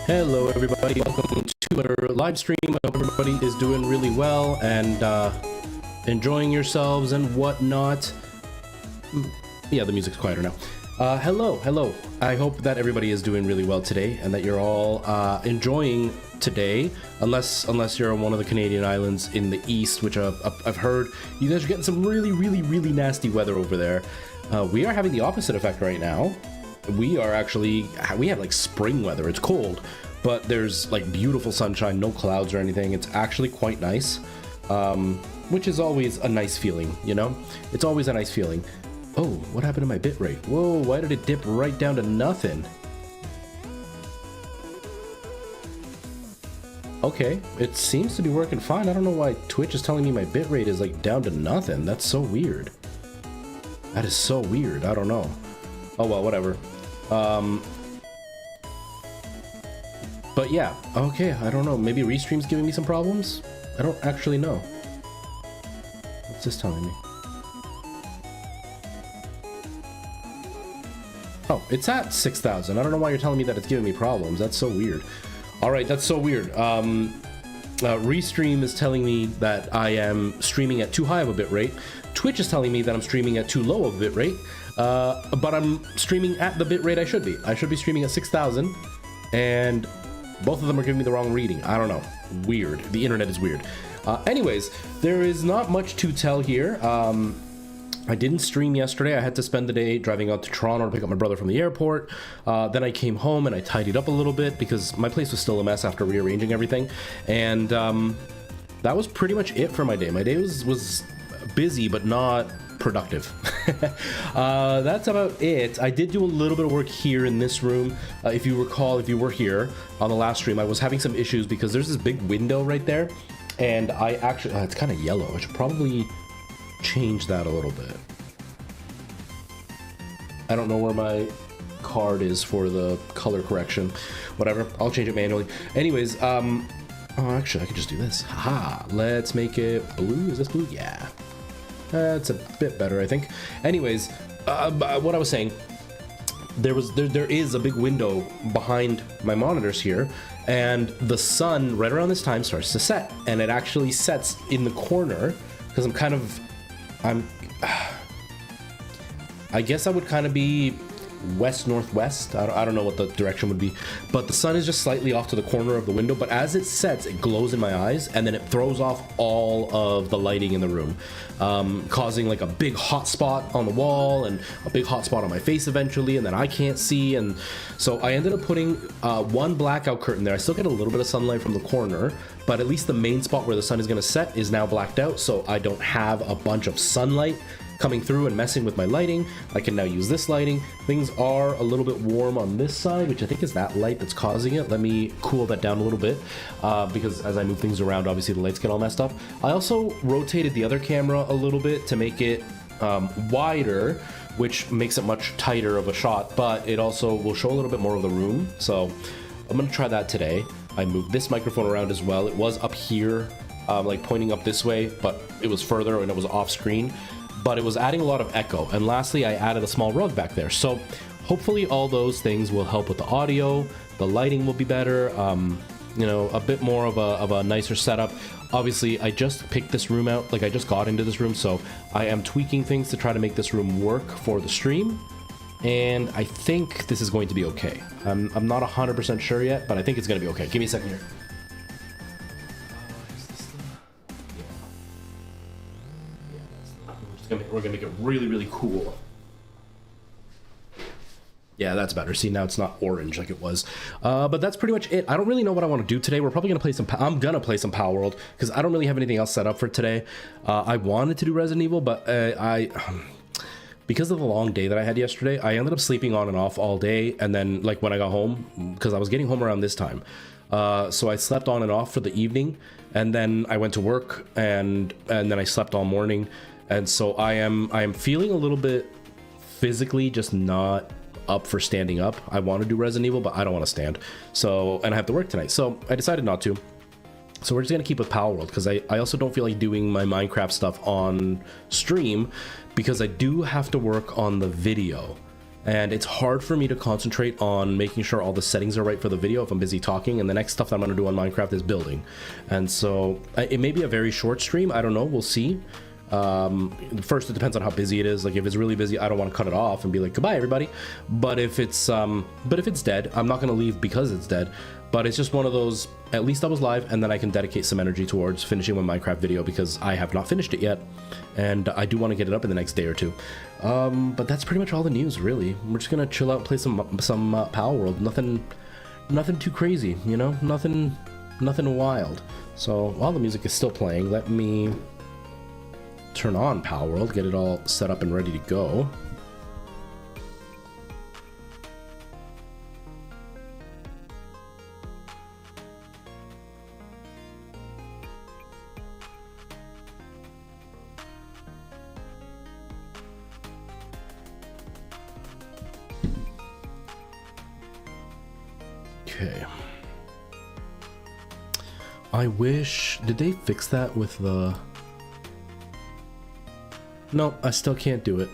Hello everybody, welcome to our live stream. I hope everybody is doing really well and enjoying yourselves and whatnot. Yeah, the music's quieter now. Hello. I hope that everybody is doing really well today and that you're all enjoying today, unless you're on one of the Canadian islands in the east, which I've heard you guys are getting some really nasty weather over there. We are having the opposite effect right now. We have like spring weather. It's cold, but there's like beautiful sunshine, no clouds or anything. It's actually quite nice, which is always a nice feeling, you know? It's always a nice feeling. Oh, what happened to my bitrate? Whoa, why did it dip right down to nothing? Okay, it seems to be working fine. I don't know why Twitch is telling me my bitrate is like down to nothing. That's so weird. That is so weird. I don't know. Oh well, whatever. But yeah, okay, I don't know. Maybe Restream's giving me some problems? I don't actually know. What's this telling me? Oh, it's at 6,000. I don't know why you're telling me that it's giving me problems. That's so weird. Alright, that's so weird. Restream is telling me that I am streaming at too high of a bitrate. Twitch is telling me that I'm streaming at too low of a bitrate. But I'm streaming at the bitrate I should be. I should be streaming at 6,000, and both of them are giving me the wrong reading. I don't know. Weird. The internet is weird. Anyways, there is not much to tell here. I didn't stream yesterday. I had to spend the day driving out to Toronto to pick up my brother from the airport. Then I came home and I tidied up a little bit because my place was still a mess after rearranging everything. And that was pretty much it for my day. My day was busy, but not productive. That's about it. I did do a little bit of work here in this room. If you recall, if you were here on the last stream, I was having some issues because there's this big window right there, and I actually it's kind of yellow. I should probably change that a little bit. I don't know where my card is for the color correction. Whatever, I'll change it manually. Anyways, oh, actually I could just do this. Haha, let's make it blue. Is this blue? Yeah. It's a bit better, I think. Anyways, what I was saying, there is a big window behind my monitors here, and the sun right around this time starts to set, and it actually sets in the corner because I guess I would kind of be west northwest. I don't know what the direction would be, but the sun is just slightly off to the corner of the window, but as it sets it glows in my eyes, and then it throws off all of the lighting in the room, causing like a big hot spot on the wall and a big hot spot on my face eventually, and then I can't see. And so I ended up putting one blackout curtain there. I still get a little bit of sunlight from the corner, but at least the main spot where the sun is going to set is now blacked out, so I don't have a bunch of sunlight coming through and messing with my lighting. I can now use this lighting. Things are a little bit warm on this side, which I think is that light that's causing it. Let me cool that down a little bit, because as I move things around, obviously the lights get all messed up. I also rotated the other camera a little bit to make it wider, which makes it much tighter of a shot, but it also will show a little bit more of the room. So I'm gonna try that today. I moved this microphone around as well. It was up here, like pointing up this way, but it was further and it was off screen. But it was adding a lot of echo. And lastly, I added a small rug back there. So hopefully all those things will help with the audio. The lighting will be better. You know, a bit more of a nicer setup. Obviously, I just picked this room out. Like, I just got into this room, so I am tweaking things to try to make this room work for the stream. And I think this is going to be okay. I'm not 100% sure yet, but I think it's going to be okay. Give me a second here. We're gonna make it really, really cool. Yeah, that's better. See, now it's not orange like it was. But that's pretty much it. I don't really know what I want to do today. We're probably going to play some... I'm going to play some Palworld because I don't really have anything else set up for today. I wanted to do Resident Evil, but because of the long day that I had yesterday, I ended up sleeping on and off all day. And then, like, when I got home, because I was getting home around this time. So I slept on and off for the evening. And then I went to work and then I slept all morning. And so I am feeling a little bit physically just not up for standing up. I want to do Resident Evil, but I don't want to stand. So, and I have to work tonight. So I decided not to. So we're just going to keep with Palworld because I also don't feel like doing my Minecraft stuff on stream because I do have to work on the video. And it's hard for me to concentrate on making sure all the settings are right for the video if I'm busy talking. And the next stuff that I'm going to do on Minecraft is building. And so it may be a very short stream. I don't know. We'll see. First, it depends on how busy it is. Like if it's really busy, I don't want to cut it off and be like, goodbye, everybody. But if it's dead, I'm not going to leave because it's dead. But it's just one of those, at least I was live, and then I can dedicate some energy towards finishing my Minecraft video because I have not finished it yet. And I do want to get it up in the next day or two. But that's pretty much all the news, really. We're just going to chill out and play some Palworld. Nothing too crazy, you know? Nothing wild. So while the music is still playing, let me turn on Palworld, get it all set up and ready to go. Okay. I wish... Did they fix that with the... No, I still can't do it.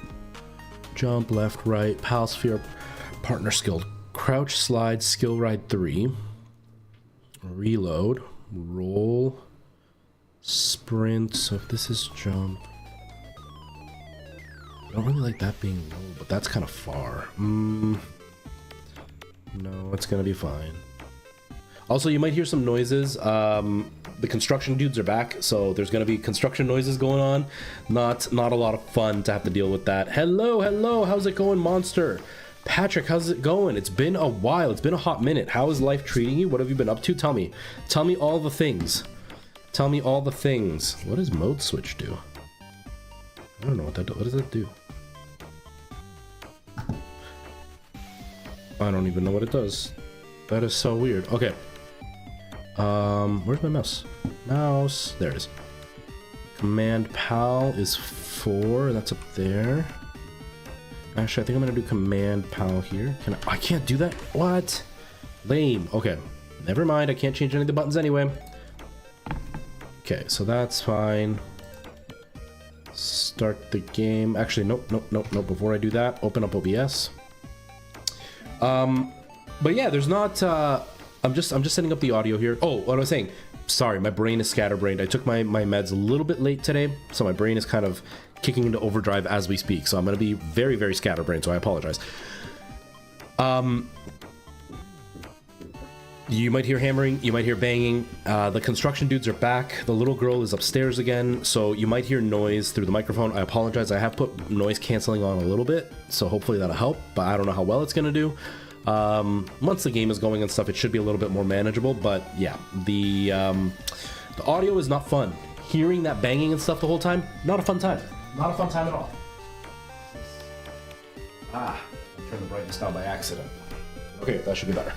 Jump, left, right, pal sphere, partner skill. Crouch, slide, skill ride 3. Reload, roll, sprint. So if this is jump... I don't really like that being roll, but that's kind of far. No, it's gonna be fine. Also, you might hear some noises. The construction dudes are back, so there's gonna be construction noises going on. Not a lot of fun to have to deal with that. Hello, how's it going, Monster? Patrick, how's it going? It's been a while. It's been a hot minute. How is life treating you? What have you been up to? Tell me all the things. Tell me all the things. What does mode switch do? I don't know what that does. What does that do? I don't even know what it does. That is so weird. Okay. Where's my mouse? Mouse. There it is. Command PAL is 4. That's up there. Actually, I think I'm gonna do Command PAL here. I can't do that? What? Lame. Okay. Never mind. I can't change any of the buttons anyway. Okay, so that's fine. Start the game. Actually, nope. Before I do that, open up OBS. But yeah, there's not, I'm just setting up the audio here. Oh, what I was saying, sorry, my brain is scatterbrained. I took my meds a little bit late today, so my brain is kind of kicking into overdrive as we speak. So I'm going to be very, very scatterbrained, so I apologize. You might hear hammering, you might hear banging. The construction dudes are back. The little girl is upstairs again, so you might hear noise through the microphone. I apologize. I have put noise canceling on a little bit, so hopefully that'll help, but I don't know how well it's going to do. Once the game is going and stuff, it should be a little bit more manageable, but yeah, the audio is not fun. Hearing that banging and stuff the whole time, not a fun time. Not a fun time at all. I turned the brightness down by accident. Okay, that should be better.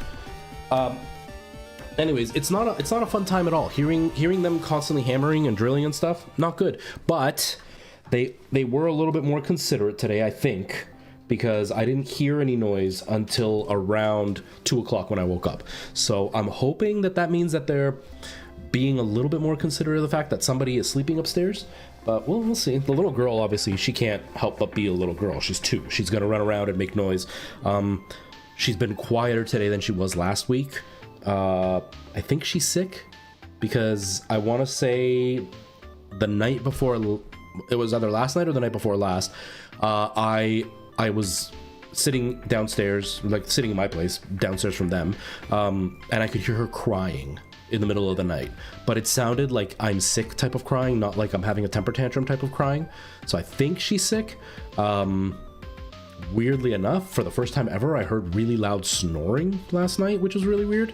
Anyways, it's not a fun time at all. Hearing them constantly hammering and drilling and stuff, not good. But they were a little bit more considerate today, I think, because I didn't hear any noise until around 2 o'clock when I woke up. So I'm hoping that means that they're being a little bit more considerate of the fact that somebody is sleeping upstairs. But we'll see. The little girl, obviously, she can't help but be a little girl. She's 2. She's gonna run around and make noise. She's been quieter today than she was last week. I think she's sick because I want to say the night before, it was either last night or the night before last, I was sitting downstairs, like sitting in my place downstairs from them, and I could hear her crying in the middle of the night, but it sounded like I'm sick type of crying, not like I'm having a temper tantrum type of crying. So I think she's sick. weirdly enough, for the first time ever, I heard really loud snoring last night, which was really weird.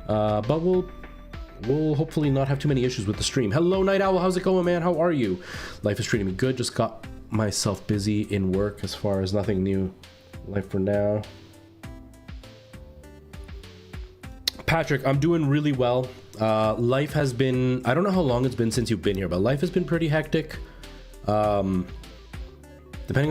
But we'll hopefully not have too many issues with the stream. Hello, Night Owl. How's it going, man? How are you? Life is treating me good. Just got myself busy in work as far as nothing new. Life for now. Patrick, I'm doing really well. Life has been, I don't know how long it's been since you've been here, but life has been pretty hectic. Depending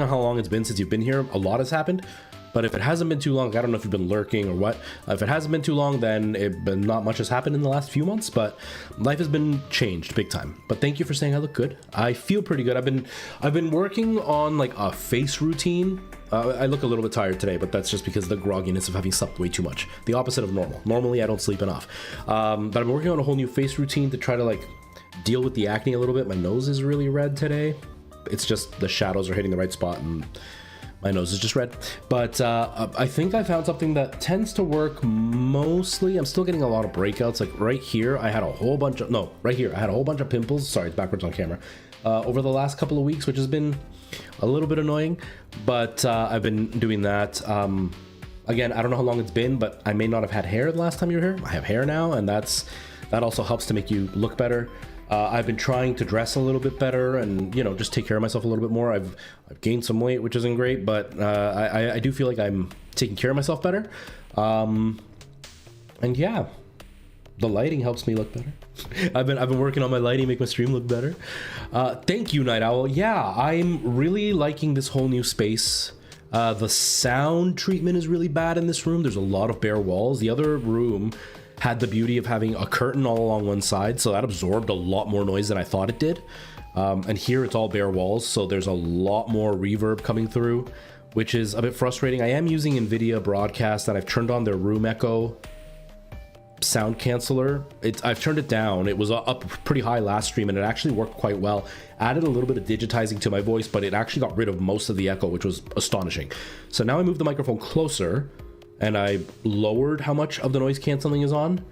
on how long it's been since you've been here, a lot has happened. But if it hasn't been too long, I don't know if you've been lurking or what. If it hasn't been too long, then not much has happened in the last few months, but life has been changed big time. But thank you for saying I look good. I feel pretty good. I've been working on like a face routine. I look a little bit tired today, but that's just because of the grogginess of having slept way too much. The opposite of normal. Normally, I don't sleep enough. But I'm working on a whole new face routine to try to like deal with the acne a little bit. My nose is really red today. It's just the shadows are hitting the right spot and my nose is just red. But I think I found something that tends to work mostly. I'm still getting a lot of breakouts. Like right here, I had a whole bunch of, no, right here, I had a whole bunch of pimples. Sorry, it's backwards on camera. Over the last couple of weeks, which has been a little bit annoying, but I've been doing that. Again, I don't know how long it's been, but I may not have had hair the last time you were here. I have hair now, and that also helps to make you look better. I've been trying to dress a little bit better and, you know, just take care of myself a little bit more. I've gained some weight, which isn't great, but I do feel like I'm taking care of myself better. And yeah, the lighting helps me look better. I've been working on my lighting, make my stream look better. Thank you, Night Owl. Yeah, I'm really liking this whole new space. The sound treatment is really bad in this room. There's a lot of bare walls. The other room had the beauty of having a curtain all along one side, so that absorbed a lot more noise than I thought it did. And here it's all bare walls, so there's a lot more reverb coming through, which is a bit frustrating. I am using NVIDIA Broadcast, and I've turned on their room echo sound canceller. I've turned it down. It was up pretty high last stream, and it actually worked quite well. Added a little bit of digitizing to my voice, but it actually got rid of most of the echo, which was astonishing. So now I moved the microphone closer, and I lowered how much of the noise canceling is on.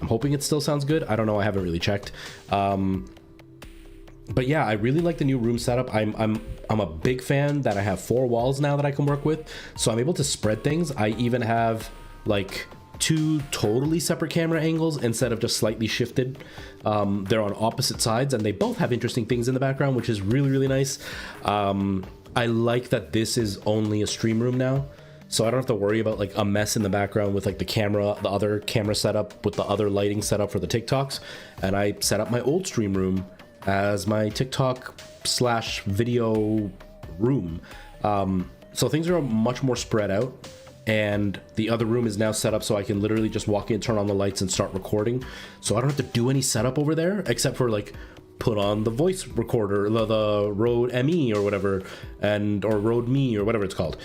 I'm hoping it still sounds good. I don't know. I haven't really checked. But yeah, I really like the new room setup. I'm a big fan that I have 4 walls now that I can work with, so I'm able to spread things. I even have like 2 totally separate camera angles instead of just slightly shifted. They're on opposite sides, and they both have interesting things in the background, which is really, really nice. I like that this is only a stream room now, so I don't have to worry about like a mess in the background with like the other camera setup with the other lighting setup for the TikToks. And I set up my old stream room as my TikTok / video room. So things are much more spread out. And the other room is now set up so I can literally just walk in, turn on the lights, and start recording. So I don't have to do any setup over there except for like put on the voice recorder, the Rode ME or whatever, or Rode Me or whatever it's called.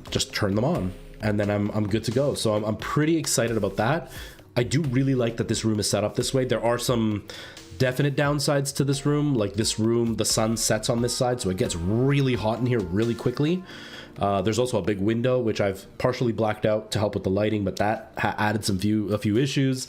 Just turn them on, and then I'm good to go. So I'm pretty excited about that. I do really like that this room is set up this way. There are some definite downsides to this room. Like this room, the sun sets on this side, so it gets really hot in here really quickly. There's also a big window, which I've partially blacked out to help with the lighting, but that added a few issues.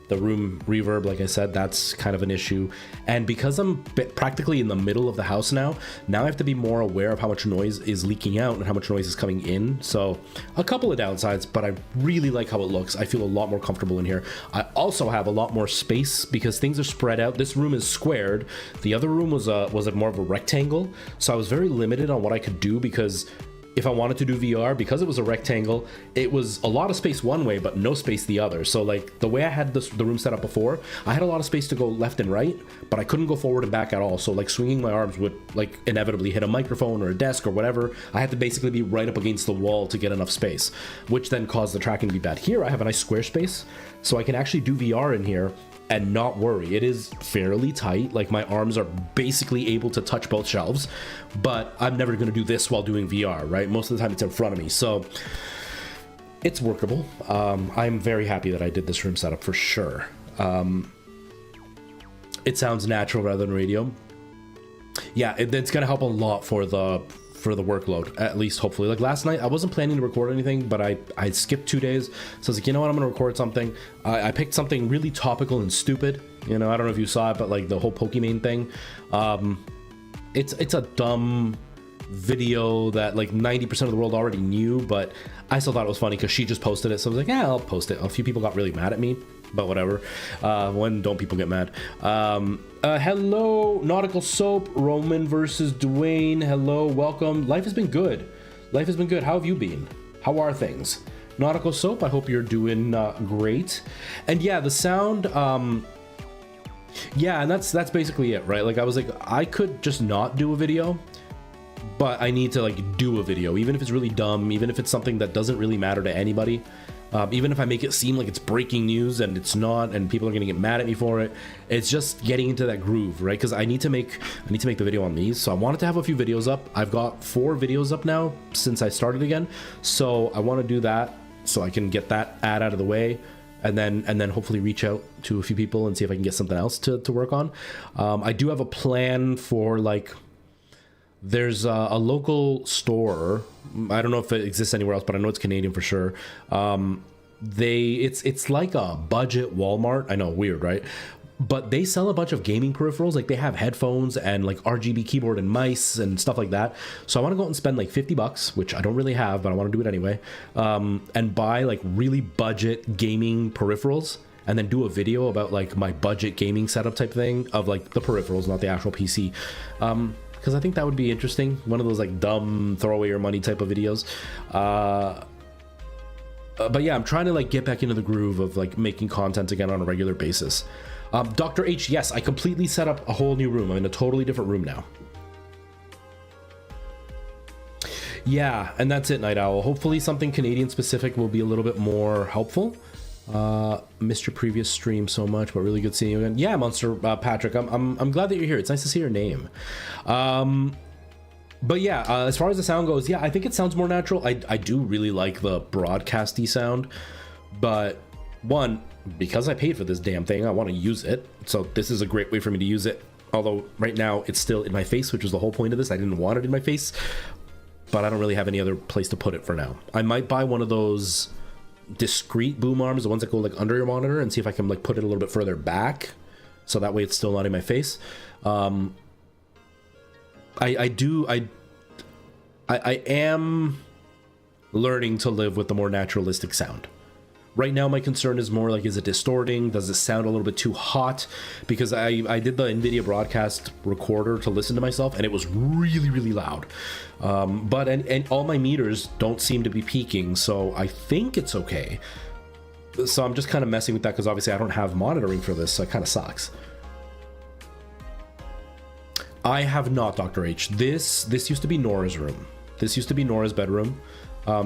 The room reverb, like I said, that's kind of an issue. And because I'm practically in the middle of the house now I have to be more aware of how much noise is leaking out and how much noise is coming in. So a couple of downsides, but I really like how it looks. I feel a lot more comfortable in here. I also have a lot more space because things are spread out. This room is squared. The other room was more of a rectangle. So I was very limited on what I could do because if I wanted to do VR, because it was a rectangle, it was a lot of space one way, but no space the other. So like the way I had the room set up before, I had a lot of space to go left and right, but I couldn't go forward and back at all. So like swinging my arms would like inevitably hit a microphone or a desk or whatever. I had to basically be right up against the wall to get enough space, which then caused the tracking to be bad. Here I have a nice square space, so I can actually do VR in here and not worry. It is fairly tight. Like my arms are basically able to touch both shelves, but I'm never going to do this while doing VR, right? Most of the time it's in front of me. So it's workable. I'm very happy that I did this room setup for sure. It sounds natural rather than radio. Yeah, it's going to help a lot for the workload, at least hopefully. Like last night I wasn't planning to record anything, but I skipped 2 days, so I was like, you know what, I'm gonna record something. I picked something really topical and stupid, you know, I don't know if you saw it, but like the whole Pokemon thing. it's a dumb video that like 90% of the world already knew, but I still thought it was funny because she just posted it, so I was like, yeah, I'll post it. A few people got really mad at me, but whatever. When don't people get mad? Hello, Nautical Soap, Roman versus Dwayne. Hello, welcome. Life has been good. Life has been good. How have you been? How are things? Nautical Soap, I hope you're doing great. And yeah, the sound, yeah, and that's basically it, right? Like I was like, I could just not do a video, but I need to like do a video, even if it's really dumb, even if it's something that doesn't really matter to anybody. Even if I make it seem like it's breaking news and it's not, and people are gonna get mad at me for it, it's just getting into that groove, right? Because I need to make the video on these. So I wanted to have a few videos up. I've got 4 videos up now since I started again. So I want to do that so I can get that ad out of the way, and then hopefully reach out to a few people and see if I can get something else to work on. I do have a plan for like, there's a local store. I don't know if it exists anywhere else, but I know it's Canadian for sure. It's like a budget Walmart. I know, weird, right? But they sell a bunch of gaming peripherals. Like they have headphones and like RGB keyboard and mice and stuff like that. So I want to go out and spend like $50, which I don't really have, but I want to do it anyway. And buy like really budget gaming peripherals, and then do a video about like my budget gaming setup type thing of like the peripherals, not the actual PC. Because I think that would be interesting. One of those like dumb throw away your money type of videos. But yeah, I'm trying to like get back into the groove of like making content again on a regular basis. Dr. H, yes, I completely set up a whole new room. I'm in a totally different room now. Yeah, and that's it, Night Owl. Hopefully something Canadian specific will be a little bit more helpful. Missed your previous stream so much, but really good seeing you again. Yeah, Monster Patrick, I'm glad that you're here. It's nice to see your name. But yeah, as far as the sound goes, yeah, I think it sounds more natural. I do really like the broadcasty sound, but one, because I paid for this damn thing, I want to use it. So this is a great way for me to use it. Although right now it's still in my face, which was the whole point of this. I didn't want it in my face, but I don't really have any other place to put it for now. I might buy one of those discrete boom arms, the ones that go like under your monitor, and see if I can like put it a little bit further back, so that way it's still not in my face. I am learning to live with the more naturalistic sound. Right now my concern is more like, is it distorting? Does it sound a little bit too hot? Because I did the NVIDIA broadcast recorder to listen to myself, and it was really, really loud. But all my meters don't seem to be peaking, so I think it's okay. So I'm just kind of messing with that, because obviously I don't have monitoring for this, so it kind of sucks. I have not, Dr. H. This used to be Nora's room. This used to be Nora's bedroom.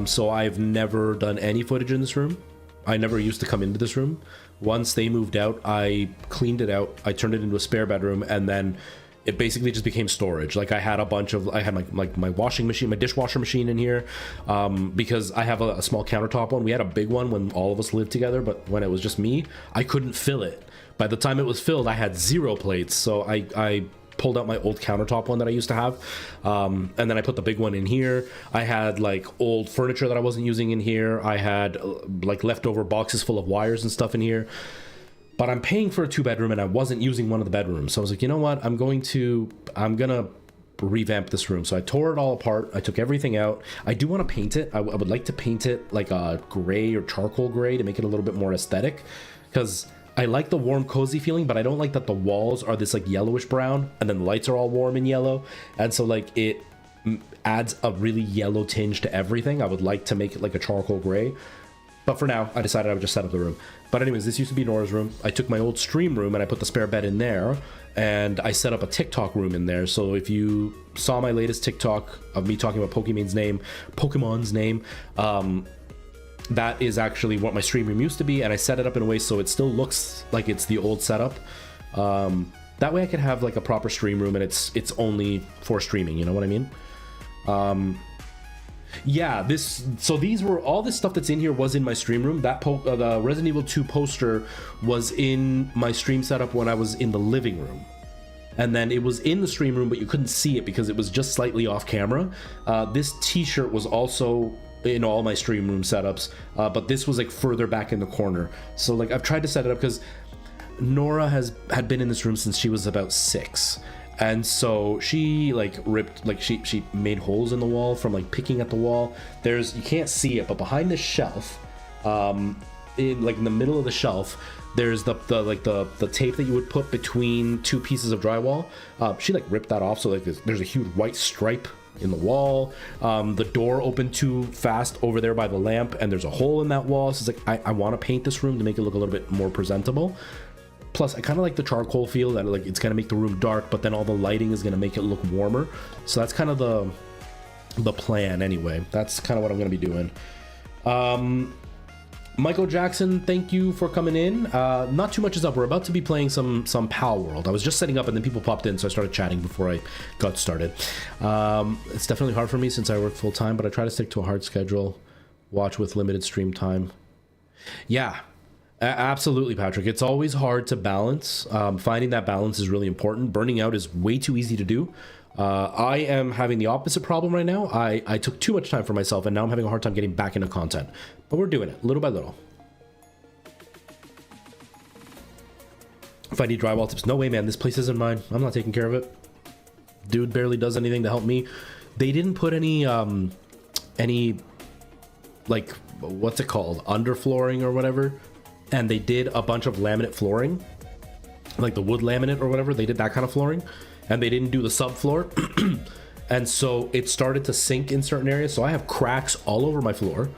So I've never done any footage in this room. I never used to come into this room. Once they moved out, I cleaned it out. I turned it into a spare bedroom, and then it basically just became storage. Like I had my washing machine, my dishwasher machine in here, because I have a small countertop one. We had a big one when all of us lived together, but when it was just me, I couldn't fill it. By the time it was filled, I had 0 plates. So I pulled out my old countertop one that I used to have, and then I put the big one in here. I had like old furniture that I wasn't using in here. I had like leftover boxes full of wires and stuff in here, but I'm paying for a 2-bedroom and I wasn't using one of the bedrooms. So I was like, you know what, I'm gonna revamp this room. So I tore it all apart. I took everything out. I do want to paint it. I would like to paint it like a gray or charcoal gray to make it a little bit more aesthetic, because I like the warm, cozy feeling, but I don't like that the walls are this like yellowish brown, and then the lights are all warm and yellow, and so like it adds a really yellow tinge to everything. I would like to make it like a charcoal gray, but for now I decided I would just set up the room. But anyways, this used to be Nora's room. I took my old stream room and I put the spare bed in there, and I set up a TikTok room in there. So if you saw my latest TikTok of me talking about Pokemon's name, that is actually what my stream room used to be, and I set it up in a way so it still looks like it's the old setup. That way I could have like a proper stream room, and it's only for streaming, you know what I mean? Yeah, all this stuff that's in here was in my stream room. That the Resident Evil 2 poster was in my stream setup when I was in the living room. And then it was in the stream room, but you couldn't see it because it was just slightly off camera. This t-shirt was also in all my stream room setups, but this was like further back in the corner. So like I've tried to set it up because Nora had been in this room since she was about 6, And so she like ripped, like she made holes in the wall from like picking at the wall. You can't see it, but behind the shelf, in the middle of the shelf, there's the tape that you would put between two pieces of drywall. She like ripped that off, so like there's a huge white stripe in the wall. The door opened too fast over there by the lamp, and there's a hole in that wall. So it's like I want to paint this room to make it look a little bit more presentable. Plus, I kind of like the charcoal feel that like it's gonna make the room dark, but then all the lighting is gonna make it look warmer. So that's kind of the plan anyway. That's kind of what I'm gonna be doing. Michael Jackson, thank you for coming in. Not too much is up. We're about to be playing some Palworld. I was just setting up and then people popped in, so I started chatting before I got started. It's definitely hard for me since I work full time, but I try to stick to a hard schedule. Watch with limited stream time. Yeah, absolutely, Patrick. It's always hard to balance. Finding that balance is really important. Burning out is way too easy to do. I am having the opposite problem right now. I took too much time for myself, and now I'm having a hard time getting back into content. But we're doing it, little by little. If I need drywall tips, no way, man. This place isn't mine. I'm not taking care of it. Dude barely does anything to help me. They didn't put any like, what's it called? Underflooring or whatever. And they did a bunch of laminate flooring. Like the wood laminate or whatever. They did that kind of flooring. And they didn't do the subfloor. And so it started to sink in certain areas. So I have cracks all over my floor.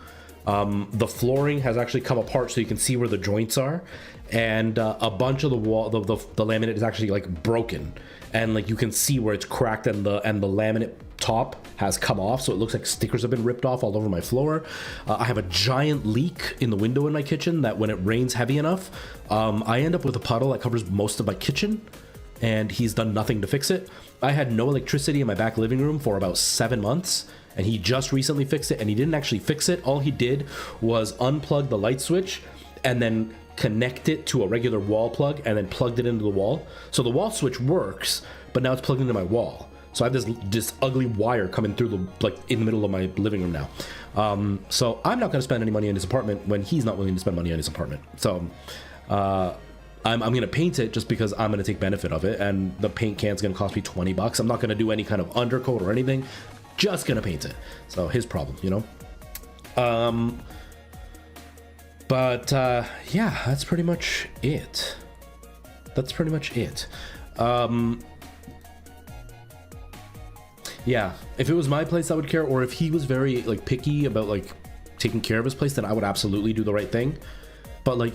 The flooring has actually come apart so you can see where the joints are. And a bunch of the wall, the laminate is actually like broken. And like you can see where it's cracked, and the laminate top has come off. So it looks like stickers have been ripped off all over my floor. I have a giant leak in the window in my kitchen that when it rains heavy enough, I end up with a puddle that covers most of my kitchen. And he's done nothing to fix it. I had no electricity in my back living room for about 7 months, and he just recently fixed it. And he didn't actually fix it. All he did was unplug the light switch and then connect it to a regular wall plug and then plugged it into the wall. So the wall switch works, but now it's plugged into my wall. So I have this ugly wire coming through in the middle of my living room now. So I'm not going to spend any money on his apartment when he's not willing to spend money on his apartment. So I'm going to paint it just because I'm going to take benefit of it, and the paint can's going to cost me 20 bucks. I'm not going to do any kind of undercoat or anything, just going to paint it. So his problem, you know? Yeah, that's pretty much it. Yeah, if it was my place, I would care, or if he was very like picky about like taking care of his place, then I would absolutely do the right thing. But like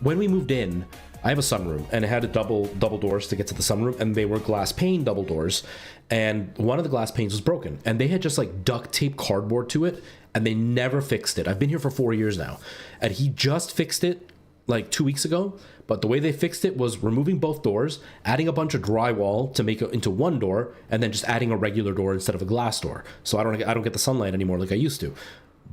when we moved in, I have a sunroom, and it had a double doors to get to the sunroom, and they were glass pane double doors, and one of the glass panes was broken, and they had just like duct tape cardboard to it, and they never fixed it. I've been here for 4 years now, and he just fixed it like 2 weeks ago. But the way they fixed it was removing both doors, adding a bunch of drywall to make it into one door, and then just adding a regular door instead of a glass door. So I don't get the sunlight anymore like I used to.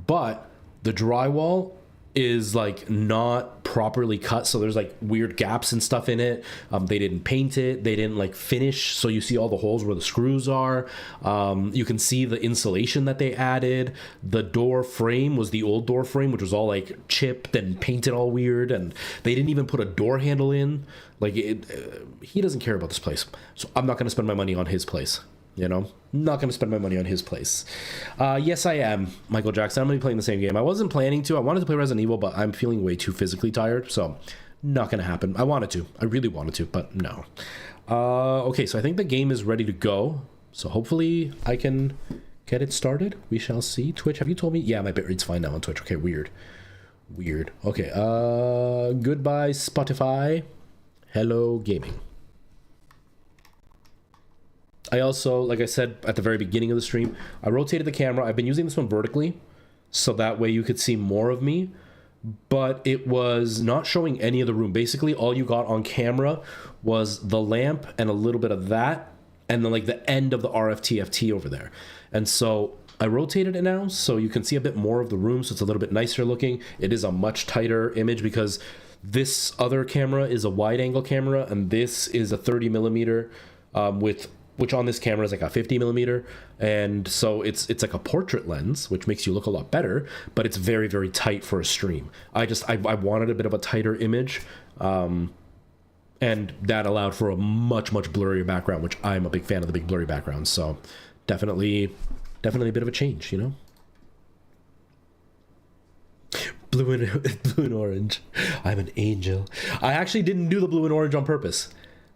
But the drywall is like not properly cut, so there's like weird gaps and stuff in it. They didn't paint it, they didn't like finish, so you see all the holes where the screws are. You can see the insulation that they added. The door frame was the old door frame, which was all like chipped and painted all weird, and they didn't even put a door handle in. Like he doesn't care about this place, so I'm not going to spend my money on his place. You know, not going to spend my money on his place. Yes, I am, Michael Jackson. I'm going to be playing the same game. I wasn't planning to. I wanted to play Resident Evil, but I'm feeling way too physically tired, so not going to happen. I wanted to. I really wanted to, but no. Okay, so I think the game is ready to go. So hopefully I can get it started. We shall see. Twitch, have you told me? Yeah, my bitrate's fine now on Twitch. Okay, weird. Okay, goodbye, Spotify. Hello, gaming. I also, like I said at the very beginning of the stream, I rotated the camera. I've been using this one vertically, so that way you could see more of me, but it was not showing any of the room. Basically, all you got on camera was the lamp and a little bit of that, and then like the end of the RFTFT over there. And so I rotated it now, so you can see a bit more of the room, so it's a little bit nicer looking. It is a much tighter image because this other camera is a wide angle camera, and this is a 30 millimeter which on this camera is like a 50 millimeter, and so it's like a portrait lens, which makes you look a lot better, but it's very, very tight for a stream. I wanted a bit of a tighter image, And that allowed for a much blurrier background, which I'm a big fan of the big blurry backgrounds. So definitely a bit of a change, you know. Blue and orange. I'm an angel. I actually didn't do the blue and orange on purpose.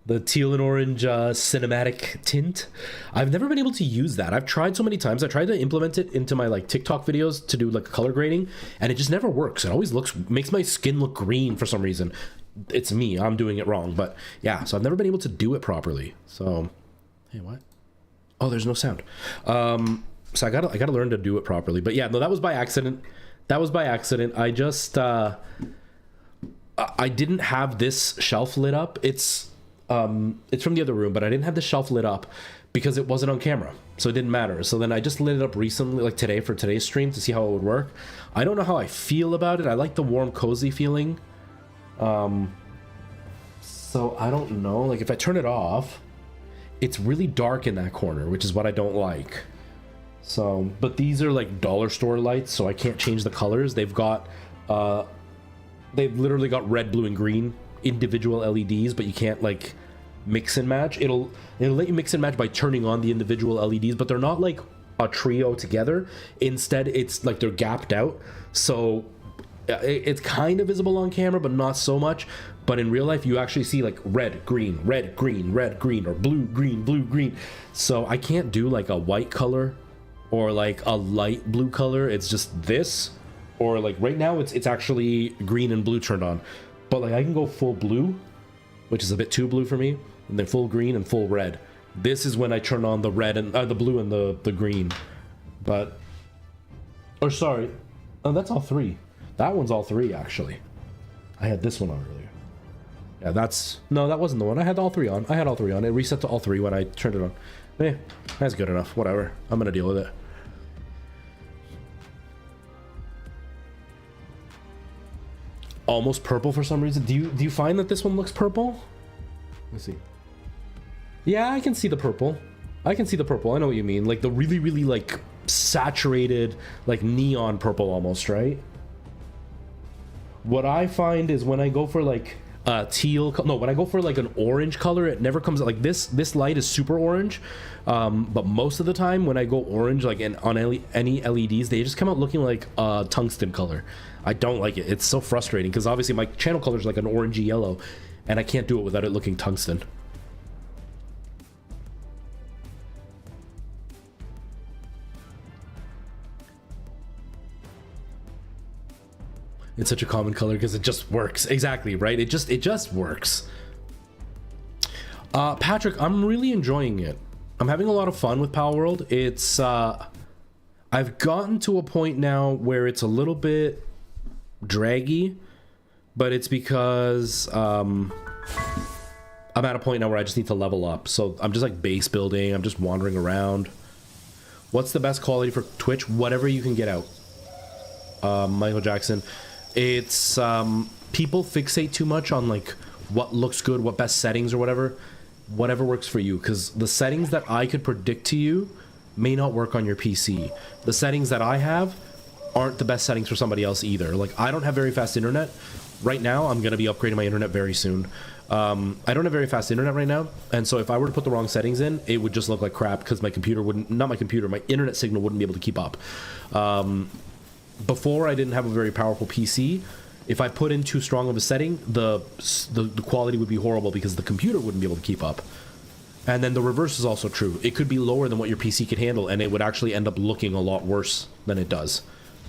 The teal and orange cinematic tint. I've never been able to use that. I've tried so many times. I tried to implement it into my like TikTok videos to do like color grading, and it just never works. It always makes my skin look green for some reason. It's me. I'm doing it wrong. But yeah, so I've never been able to do it properly. So, hey, what? Oh, there's no sound. So I gotta learn to do it properly. But yeah, no, that was by accident. I just I didn't have this shelf lit up. It's from the other room, but I didn't have the shelf lit up because it wasn't on camera, so it didn't matter. So then I just lit it up recently, like today, for today's stream to see how it would work. I don't know how I feel about it. I like the warm, cozy feeling. So I don't know. Like if I turn it off, it's really dark in that corner, which is what I don't like. So, but these are like dollar store lights, so I can't change the colors. They've literally got red, blue, and green individual LEDs, but you can't like mix and match. It'll let you mix and match by turning on the individual LEDs, but they're not like a trio together. Instead, it's like they're gapped out, so it's kind of visible on camera, but not so much. But in real life, you actually see like red, green, red, green, red, green, or blue, green, blue, green. So I can't do like a white color or like a light blue color. It's just this, or like right now it's actually green and blue turned on. But like I can go full blue, which is a bit too blue for me, and then full green and full red. This is when I turn on the red and the blue and the green. But, or sorry, oh, that's all three. That one's all three, actually. I had this one on earlier. Yeah, no, that wasn't the one. I had all three on. It reset to all three when I turned it on. That's good enough. Whatever. I'm gonna deal with it. Almost purple for some reason. Do you find that this one looks purple? Let's see. Yeah, I can see the purple. I know what you mean. Like the really like saturated, like neon purple almost, right? What I find is when I go for like when I go for like an orange color, it never comes out like this light is super orange, but most of the time when I go orange, like on any LEDs, they just come out looking like a tungsten color. I don't like it. It's so frustrating because obviously my channel color is like an orangey yellow, and I can't do it without it looking tungsten. It's such a common color because it just works. Exactly, right? It just works. Patrick, I'm really enjoying it. I'm having a lot of fun with Palworld. It's I've gotten to a point now where it's a little bit draggy, but it's because I'm at a point now where I just need to level up. So I'm just like base building. I'm just wandering around. What's the best quality for Twitch? Whatever you can get out. Michael Jackson. It's people fixate too much on like what looks good, what best settings or whatever works for you, because the settings that I could predict to you may not work on your PC. The settings that I have aren't the best settings for somebody else either. Like I don't have very fast internet right now. I'm gonna be upgrading my internet very soon. I don't have very fast internet right now, and so if I were to put the wrong settings in, it would just look like crap because my computer wouldn't, my internet signal wouldn't be able to keep up. Before I didn't have a very powerful PC. If I put in too strong of a setting, the quality would be horrible because the computer wouldn't be able to keep up. And then the reverse is also true. It could be lower than what your PC could handle, and it would actually end up looking a lot worse than it does.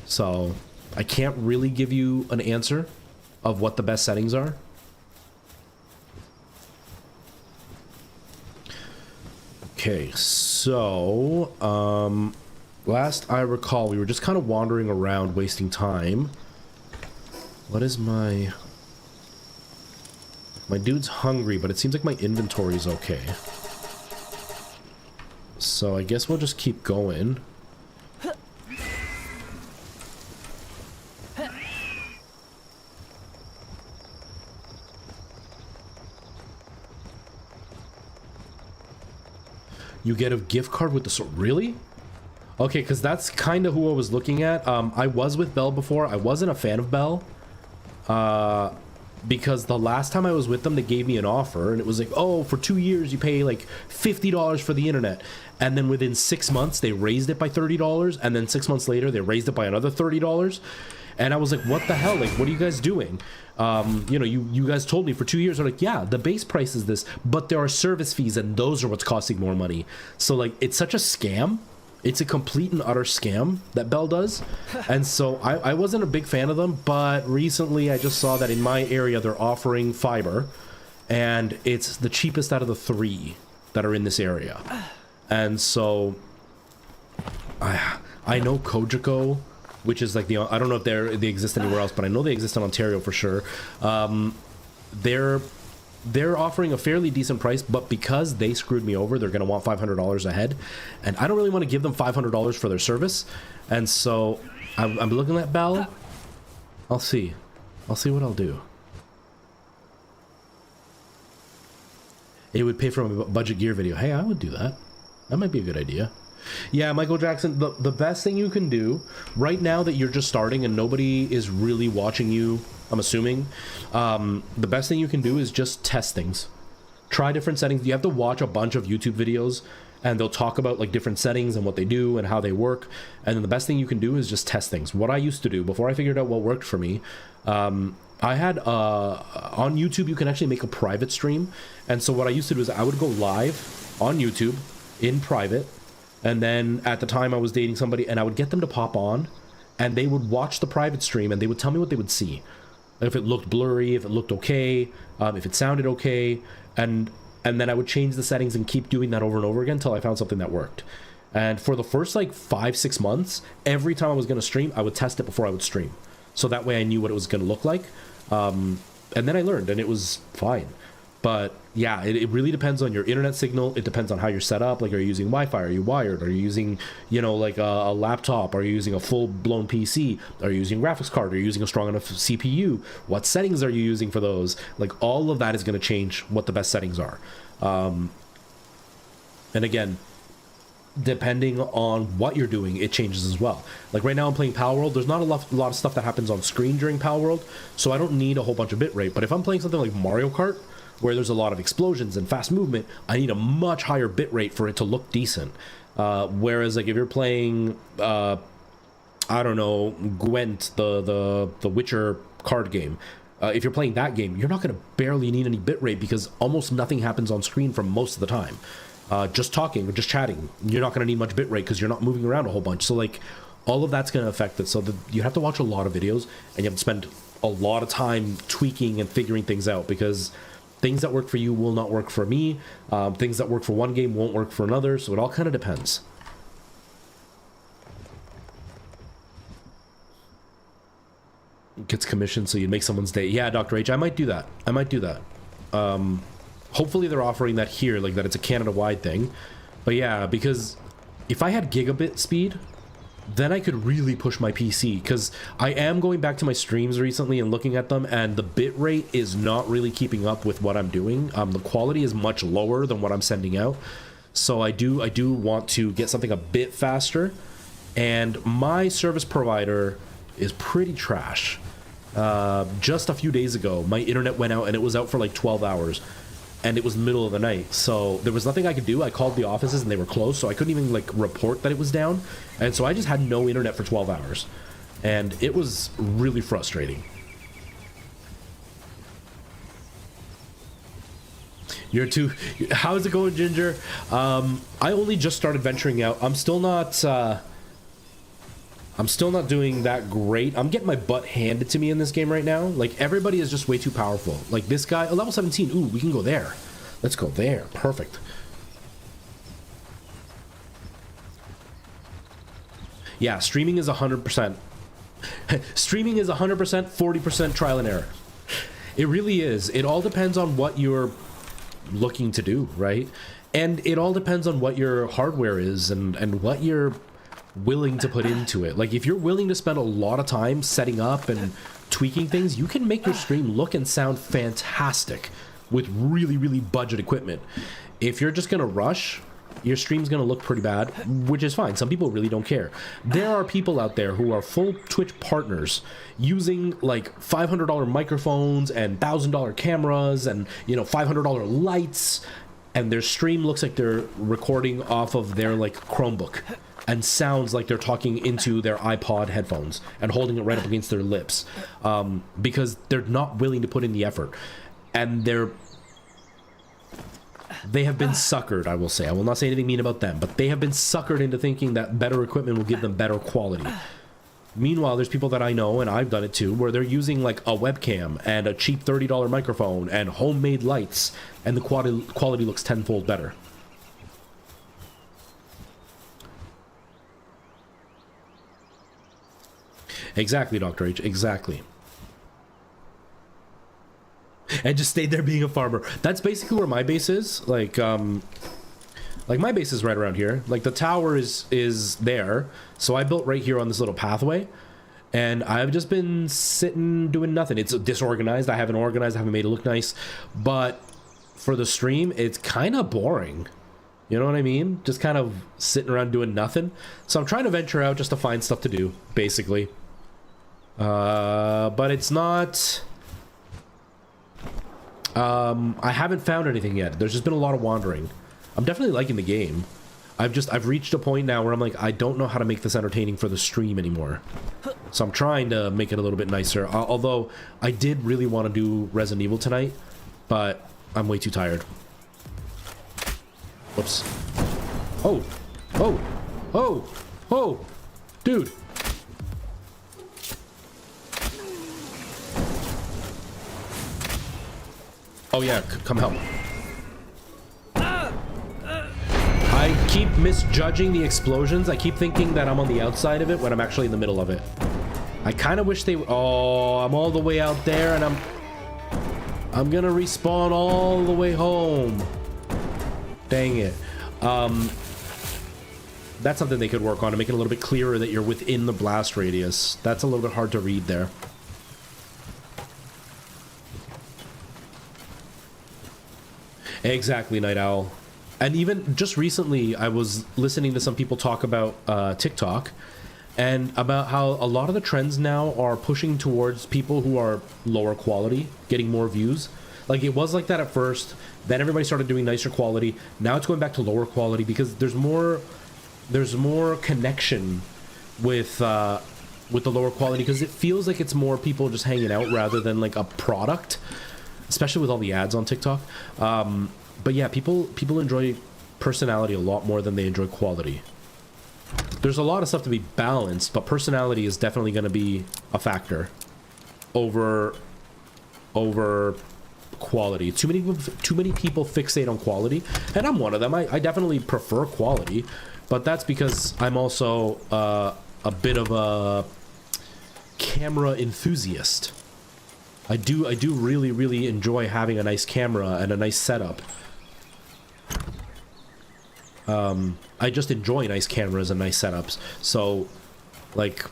So I can't really give you an answer of what the best settings are. Okay, so last I recall, we were just kind of wandering around, wasting time. What is my dude's hungry, but it seems like my inventory is okay. So I guess we'll just keep going. You get a gift card with the sword. Really? Okay, because that's kind of who I was looking at. I was with Belle before. I wasn't a fan of Belle. because the last time I was with them, they gave me an offer, and it was like, oh, for 2 years you pay like $50 for the internet, and then within 6 months they raised it by $30, and then 6 months later they raised it by another $30, and I was like, what the hell? Like, what are you guys doing? You know, you guys told me for 2 years. They're like, yeah, the base price is this, but there are service fees, and those are what's costing more money. So like, it's such a scam. It's a complete and utter scam that Bell does. And so I wasn't a big fan of them, but recently I just saw that in my area they're offering fiber, and it's the cheapest out of the 3 that are in this area. And so I know Kojiko, which is like the, I don't know if they exist anywhere else, but I know they exist in Ontario for sure. They're offering a fairly decent price, but because they screwed me over, they're going to want $500 a head, and I don't really want to give them $500 for their service. And so I'm looking at Bell. I'll see what I'll do. It would pay for a budget gear video. Hey, I would do that. That might be a good idea. Yeah, Michael Jackson, the best thing you can do right now that you're just starting and nobody is really watching you, I'm assuming, the best thing you can do is just test things. Try different settings. You have to watch a bunch of YouTube videos, and they'll talk about like different settings and what they do and how they work. And then the best thing you can do is just test things. What I used to do before I figured out what worked for me, I had on YouTube you can actually make a private stream. And so what I used to do is I would go live on YouTube in private, and then at the time I was dating somebody, and I would get them to pop on, and they would watch the private stream, and they would tell me what they would see. If it looked blurry, if it looked okay, if it sounded okay, and then I would change the settings and keep doing that over and over again until I found something that worked. And for the first like 5-6 months, every time I was going to stream, I would test it before I would stream. So that way I knew what it was going to look like. And then I learned, and it was fine. But yeah, it really depends on your internet signal. It depends on how you're set up. Like, are you using Wi-Fi? Are you wired? Are you using, you know, like a laptop? Are you using a full-blown PC? Are you using a graphics card? Are you using a strong enough CPU? What settings are you using for those? Like, all of that is going to change what the best settings are. And again, depending on what you're doing, it changes as well. Like right now I'm playing Palworld. There's not a lot of stuff that happens on screen during Palworld, so I don't need a whole bunch of bitrate. But if I'm playing something like Mario Kart, where there's a lot of explosions and fast movement, I need a much higher bitrate for it to look decent. Whereas like if you're playing, I don't know, Gwent, the Witcher card game, if you're playing that game, you're not going to barely need any bitrate because almost nothing happens on screen for most of the time. Just talking or just chatting, you're not going to need much bitrate because you're not moving around a whole bunch. So like all of that's going to affect it. So you have to watch a lot of videos, and you have to spend a lot of time tweaking and figuring things out, because things that work for you will not work for me. Things that work for one game won't work for another. So it all kind of depends. Gets commissioned so you make someone's day. Yeah, Dr. H, I might do that. I might do that. Hopefully they're offering that here, like that it's a Canada-wide thing. But yeah, because if I had gigabit speed, then I could really push my PC, because I am going back to my streams recently and looking at them, and the bitrate is not really keeping up with what I'm doing. The quality is much lower than what I'm sending out. So I do want to get something a bit faster, and my service provider is pretty trash. Just a few days ago, my internet went out, and it was out for like 12 hours. And it was the middle of the night, so there was nothing I could do. I called the offices and they were closed, so I couldn't even like report that it was down. And so I just had no internet for 12 hours. And it was really frustrating. You're too... How's it going, Ginger? I only just started venturing out. I'm still not doing that great. I'm getting my butt handed to me in this game right now. Like, everybody is just way too powerful. Like, this guy, level 17. Ooh, we can go there. Let's go there. Perfect. Yeah, streaming is 100%. Streaming is 100%, 40% trial and error. It really is. It all depends on what you're looking to do, right? And it all depends on what your hardware is and what you're willing to put into it. Like, if you're willing to spend a lot of time setting up and tweaking things, you can make your stream look and sound fantastic with really, really budget equipment. If you're just gonna rush, your stream's gonna look pretty bad, which is fine. Some people really don't care. There are people out there who are full Twitch partners using like $500 microphones and $1,000 cameras and, you know, $500 lights, and their stream looks like they're recording off of their like Chromebook and sounds like they're talking into their iPod headphones and holding it right up against their lips, because they're not willing to put in the effort, and they have been suckered, I will say. I will not say anything mean about them, but they have been suckered into thinking that better equipment will give them better quality. Meanwhile, there's people that I know, and I've done it too, where they're using like a webcam and a cheap $30 microphone and homemade lights, and the quality looks tenfold better. Exactly, Dr. H, exactly. And just stayed there being a farmer. That's basically where my base is. Like my base is right around here. Like the tower is there. So I built right here on this little pathway, and I've just been sitting doing nothing. It's disorganized. I haven't organized. I haven't made it look nice. But for the stream, it's kind of boring. You know what I mean? Just kind of sitting around doing nothing. So I'm trying to venture out just to find stuff to do, basically. But it's not... I haven't found anything yet. There's just been a lot of wandering. I'm definitely liking the game. I've reached a point now where I'm like, I don't know how to make this entertaining for the stream anymore. So I'm trying to make it a little bit nicer. Although I did really want to do Resident Evil tonight, but I'm way too tired. Whoops. Oh, oh, oh, oh, dude. Oh yeah, come help. I keep misjudging the explosions. I keep thinking that I'm on the outside of it when I'm actually in the middle of it. I kind of wish they... Oh, I'm all the way out there, and I'm gonna respawn all the way home. Dang it. That's something they could work on to make it a little bit clearer that you're within the blast radius. That's a little bit hard to read there. Exactly, Night Owl. And even just recently, I was listening to some people talk about TikTok, and about how a lot of the trends now are pushing towards people who are lower quality, getting more views. Like, it was like that at first, then everybody started doing nicer quality. Now it's going back to lower quality because there's more connection with the lower quality, because it feels like it's more people just hanging out rather than like a product. Especially with all the ads on TikTok. But yeah, people enjoy personality a lot more than they enjoy quality. There's a lot of stuff to be balanced, but personality is definitely going to be a factor over quality. Too many people fixate on quality, and I'm one of them. I definitely prefer quality, but that's because I'm also a bit of a camera enthusiast. I do really, really enjoy having a nice camera and a nice setup. I just enjoy nice cameras and nice setups. So, like,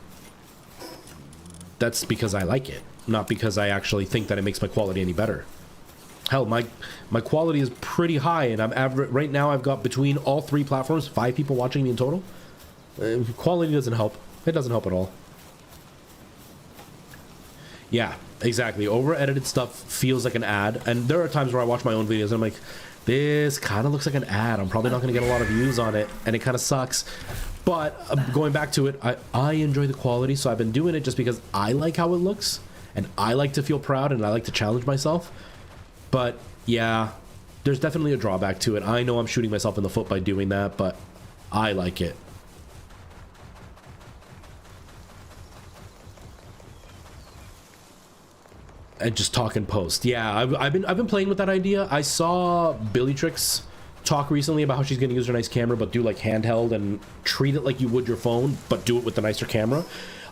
that's because I like it, not because I actually think that it makes my quality any better. Hell, my quality is pretty high, and right now I've got, between all three platforms, 5 people watching me in total. Quality doesn't help. It doesn't help at all. Yeah, exactly. Over-edited stuff feels like an ad, and there are times where I watch my own videos and I'm like, this kind of looks like an ad. I'm probably not going to get a lot of views on it, and it kind of sucks. But going back to it, I enjoy the quality, so I've been doing it just because I like how it looks, and I like to feel proud, and I like to challenge myself. But yeah, there's definitely a drawback to it. I know I'm shooting myself in the foot by doing that, but I like it. And just talk and post. Yeah, I've been playing with that idea. I saw Billy Tricks talk recently about how she's going to use her nice camera, but do like handheld and treat it like you would your phone, but do it with the nicer camera.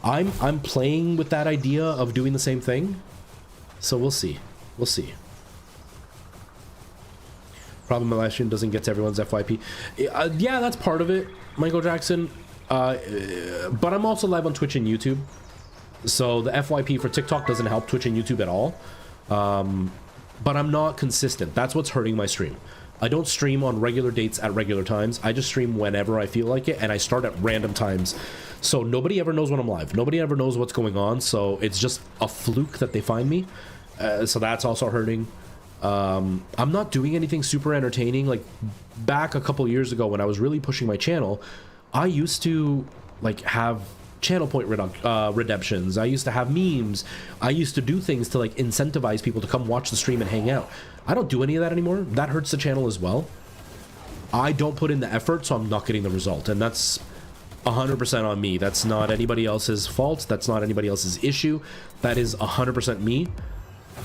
I'm playing with that idea of doing the same thing. So we'll see. We'll see. Problem my live stream doesn't get to everyone's FYP. Yeah, that's part of it, Michael Jackson. But I'm also live on Twitch and YouTube. So the FYP for TikTok doesn't help Twitch and YouTube at all. But I'm not consistent. That's what's hurting my stream. I don't stream on regular dates at regular times. I just stream whenever I feel like it, and I start at random times. So nobody ever knows when I'm live. Nobody ever knows what's going on, so it's just a fluke that they find me. So that's also hurting. I'm not doing anything super entertaining. Like, back a couple years ago when I was really pushing my channel, I used to, like, have channel point redemptions. I used to have memes. I used to do things to, like, incentivize people to come watch the stream and hang out. I don't do any of that anymore. That hurts the channel as well. I don't put in the effort, so I'm not getting the result, and that's 100% on me. That's not anybody else's fault. That's not anybody else's issue. That is 100% me,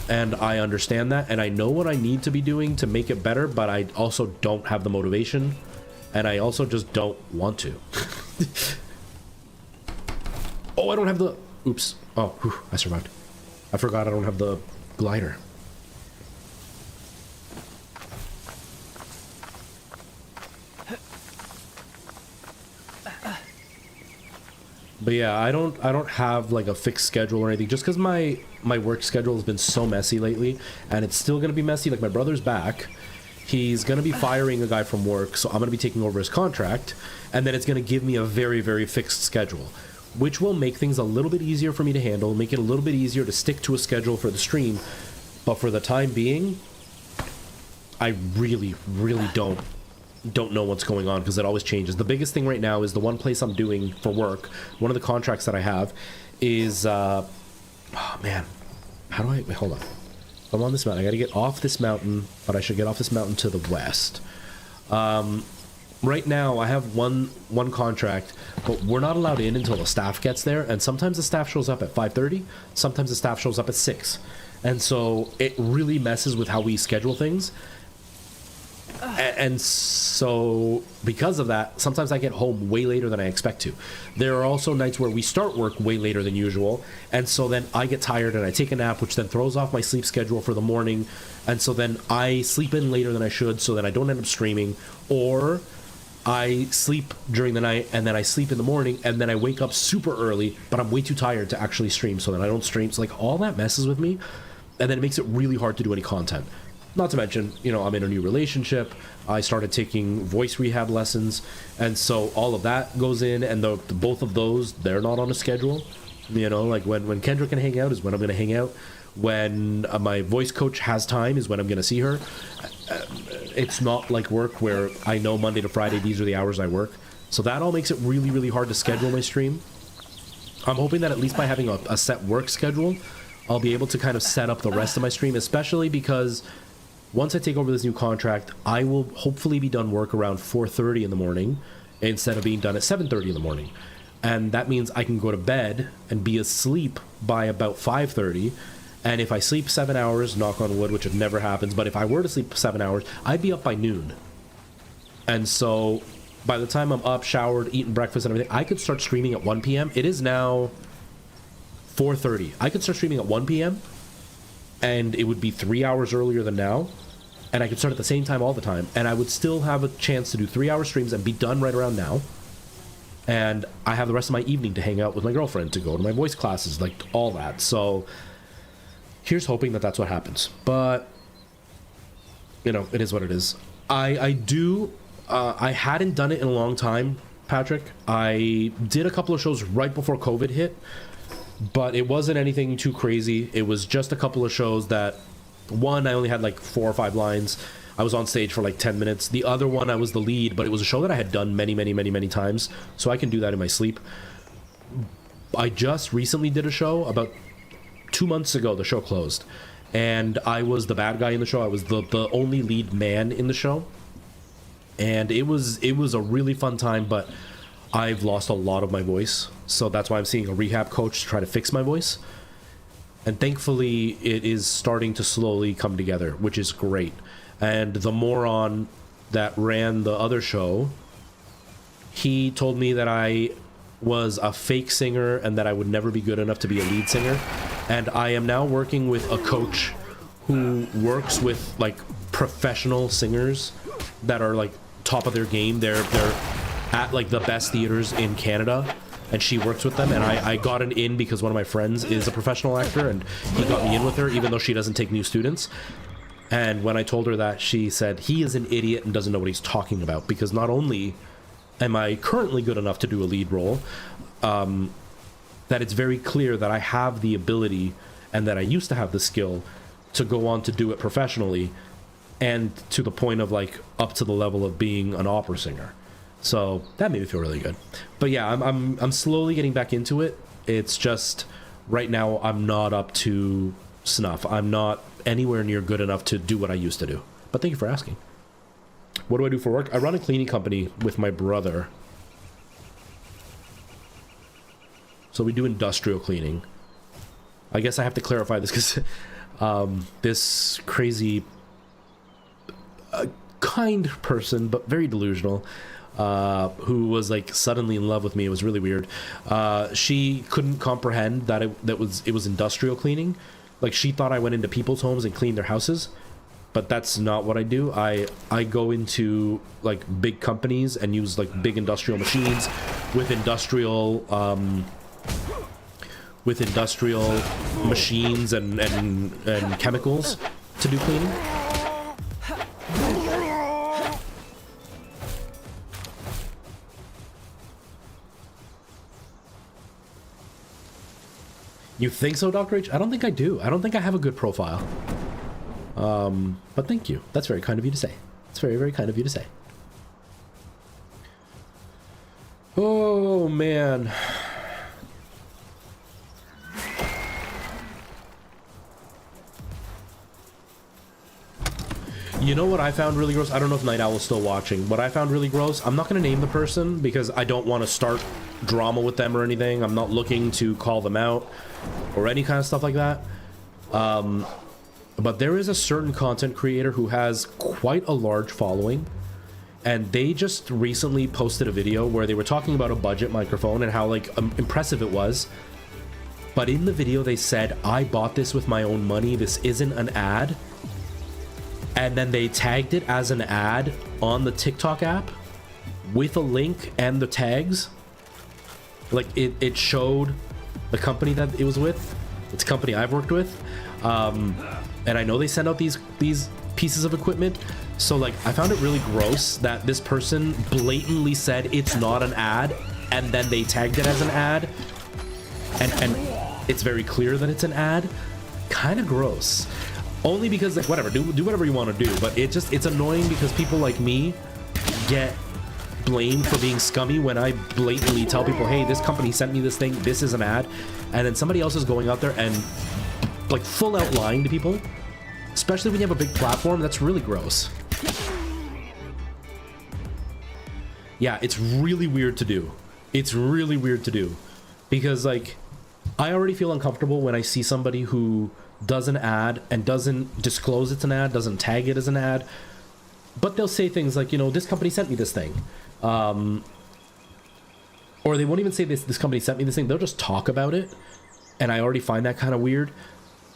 and I understand that, and I know what I need to be doing to make it better, but I also don't have the motivation, and I also just don't want to. Oh, I don't have the... Oops. Oh, whew, I survived. I forgot I don't have the glider. But yeah, I don't have like a fixed schedule or anything, just because my work schedule has been so messy lately, and it's still gonna be messy. Like, my brother's back, he's gonna be firing a guy from work, so I'm gonna be taking over his contract, and then it's gonna give me a very, very fixed schedule, which will make things a little bit easier for me to handle, make it a little bit easier to stick to a schedule for the stream. But for the time being, I really, really don't know what's going on, because it always changes. The biggest thing right now is the one place I'm doing for work, one of the contracts that I have is oh man, how do I wait, hold on, I'm on this mountain. I gotta get off this mountain, but I should get off this mountain to the west. Right now I have one contract, but we're not allowed in until the staff gets there, and sometimes the staff shows up at 5:30, sometimes the staff shows up at 6, and so it really messes with how we schedule things. And so because of that, sometimes I get home way later than I expect to. There are also nights where we start work way later than usual, and so then I get tired and I take a nap, which then throws off my sleep schedule for the morning, and so then I sleep in later than I should, so then I don't end up streaming, or I sleep during the night and then I sleep in the morning, and then I wake up super early, but I'm way too tired to actually stream, so then I don't stream. So like, all that messes with me, and then it makes it really hard to do any content. Not to mention, you know, I'm in a new relationship. I started taking voice rehab lessons, and so all of that goes in, and the both of those, they're not on a schedule. You know, like when Kendra can hang out is when I'm going to hang out. When my voice coach has time is when I'm going to see her. It's not like work where I know Monday to Friday these are the hours I work. So that all makes it really, really hard to schedule my stream. I'm hoping that at least by having a set work schedule, I'll be able to kind of set up the rest of my stream, especially because once I take over this new contract, I will hopefully be done work around 4:30 in the morning instead of being done at 7:30 in the morning. And that means I can go to bed and be asleep by about 5:30. And if I sleep 7 hours, knock on wood, which it never happens, but if I were to sleep 7 hours, I'd be up by noon. And so by the time I'm up, showered, eaten breakfast and everything, I could start streaming at 1 p.m. It is now 4:30. I could start streaming at 1 p.m. and it would be 3 hours earlier than now, and I could start at the same time all the time, and I would still have a chance to do 3-hour streams and be done right around now, and I have the rest of my evening to hang out with my girlfriend, to go to my voice classes, like all that. So here's hoping that that's what happens, but you know, it is what it is. I hadn't done it in a long time, Patrick. I did a couple of shows right before COVID hit, but it wasn't anything too crazy. It was just a couple of shows that, one, I only had like 4 or 5 lines. I was on stage for like 10 minutes. The other one, I was the lead, but it was a show that I had done many, many, many, many times, so I can do that in my sleep. I just recently did a show about 2 months ago. The show closed, and I was the bad guy in the show. I was the only lead man in the show, and it was a really fun time, but I've lost a lot of my voice, so that's why I'm seeing a rehab coach to try to fix my voice. And thankfully, it is starting to slowly come together, which is great. And the moron that ran the other show, he told me that I was a fake singer and that I would never be good enough to be a lead singer. And I am now working with a coach who works with like professional singers that are like top of their game. They're at like the best theaters in Canada, and she works with them, and I got an in because one of my friends is a professional actor, and he got me in with her even though she doesn't take new students. And when I told her that, she said, he is an idiot and doesn't know what he's talking about, because not only am I currently good enough to do a lead role, that it's very clear that I have the ability and that I used to have the skill to go on to do it professionally, and to the point of like up to the level of being an opera singer. So that made me feel really good. But yeah, I'm slowly getting back into it. It's just right now I'm not up to snuff. I'm not anywhere near good enough to do what I used to do. But thank you for asking. What do I do for work? I run a cleaning company with my brother. So we do industrial cleaning. I guess I have to clarify this because this crazy kind person, but very delusional, who was like suddenly in love with me. It was really weird. She couldn't comprehend that it was industrial cleaning. Like, she thought I went into people's homes and cleaned their houses, but that's not what I do. I go into like big companies and use like big industrial machines with industrial machines and chemicals to do cleaning. You think so, Dr. H? I don't think I do. I don't think I have a good profile. But thank you. That's very kind of you to say. It's very, very kind of you to say. Oh, man. You know what I found really gross? I don't know if Night Owl is still watching. What I found really gross, I'm not going to name the person because I don't want to start drama with them or anything. I'm not looking to call them out or any kind of stuff like that. But there is a certain content creator who has quite a large following, and they just recently posted a video where they were talking about a budget microphone and how like impressive it was. But in the video they said, I bought this with my own money. This isn't an ad. And then they tagged it as an ad on the TikTok app with a link and the tags. Like it showed the company that it was with. It's a company I've worked with. And I know they send out these pieces of equipment. So like I found it really gross that this person blatantly said it's not an ad, and then they tagged it as an ad. And it's very clear that it's an ad. Kind of gross. Only because, like, whatever, do whatever you want to do, but it's annoying because people like me get blamed for being scummy when I blatantly tell people, hey, this company sent me this thing, this is an ad, and then somebody else is going out there and like full out lying to people, especially when you have a big platform. That's really gross. Yeah, it's really weird to do. It's really weird to do because, like, I already feel uncomfortable when I see somebody who does an ad and doesn't disclose it's an ad, doesn't tag it as an ad, but they'll say things like, you know, this company sent me this thing, or they won't even say this company sent me this thing. They'll just talk about it, and I already find that kind of weird.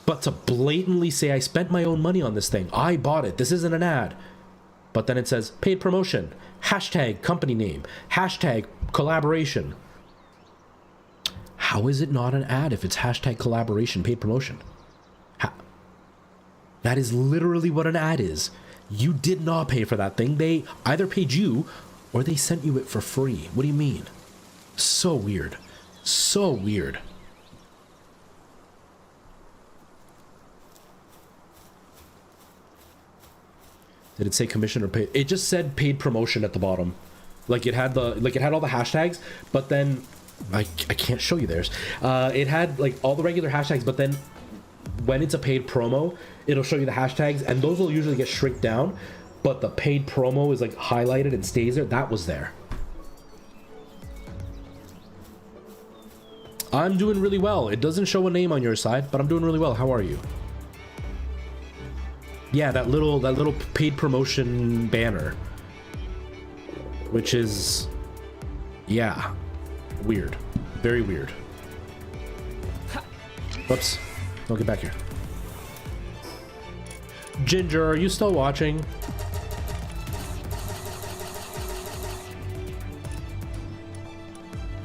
But to blatantly say I spent my own money on this thing, I bought it, this isn't an ad, but then it says paid promotion, hashtag company name, hashtag collaboration. How is it not an ad if it's hashtag collaboration, paid promotion? That is literally what an ad is. You did not pay for that thing. They either paid you or they sent you it for free. What do you mean? So weird. So weird. Did it say commission or paid? It just said paid promotion at the bottom. Like it had all the hashtags, but then I can't show you theirs. It had like all the regular hashtags, but then when it's a paid promo, it'll show you the hashtags, and those will usually get shrink down, but the paid promo is like highlighted and stays there. That was there. I'm doing really well. It doesn't show a name on your side, but I'm doing really well. How are you? Yeah, that little paid promotion banner, which is, yeah, weird. Very weird. Whoops. Don't get back here. Ginger, are you still watching?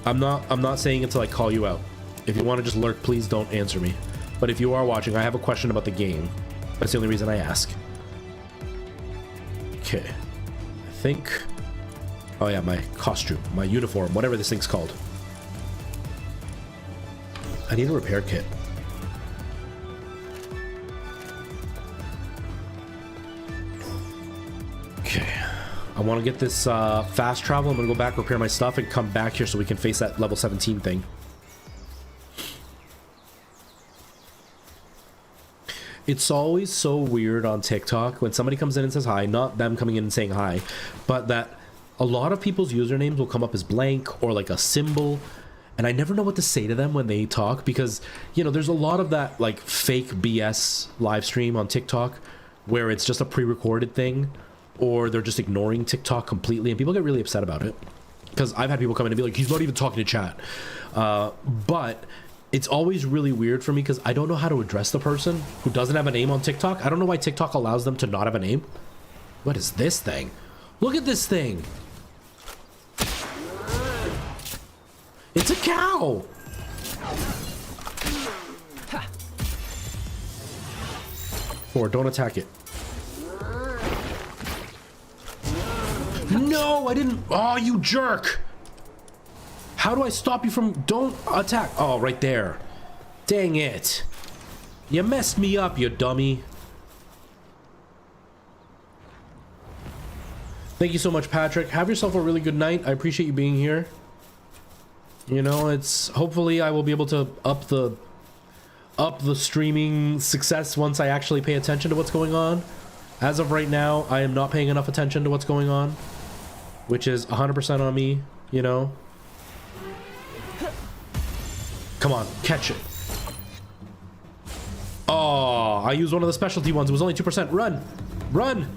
I'm not saying it to like call you out. If you want to just lurk, please don't answer me. But if you are watching, I have a question about the game. That's the only reason I ask. Okay. I think... Oh yeah, my costume, my uniform, whatever this thing's called. I need a repair kit. Okay. I want to get this fast travel. I'm going to go back, repair my stuff, and come back here so we can face that level 17 thing. It's always so weird on TikTok when somebody comes in and says hi, not them coming in and saying hi, but that a lot of people's usernames will come up as blank or like a symbol, and I never know what to say to them when they talk because, you know, there's a lot of that like fake BS live stream on TikTok where it's just a pre-recorded thing or they're just ignoring TikTok completely, and people get really upset about it because I've had people come in and be like, he's not even talking to chat. But it's always really weird for me because I don't know how to address the person who doesn't have a name on TikTok. I don't know why TikTok allows them to not have a name. What is this thing? Look at this thing. It's a cow. Or don't attack it. No, I didn't. Oh, you jerk. How do I stop you from... Don't attack. Oh, right there. Dang it. You messed me up, you dummy. Thank you so much, Patrick. Have yourself a really good night. I appreciate you being here. You know, it's... Hopefully I will be able to up the streaming success once I actually pay attention to what's going on. As of right now, I am not paying enough attention to what's going on, which is 100% on me, you know. Come on, catch it. Oh, I used one of the specialty ones. It was only 2%. Run! Run!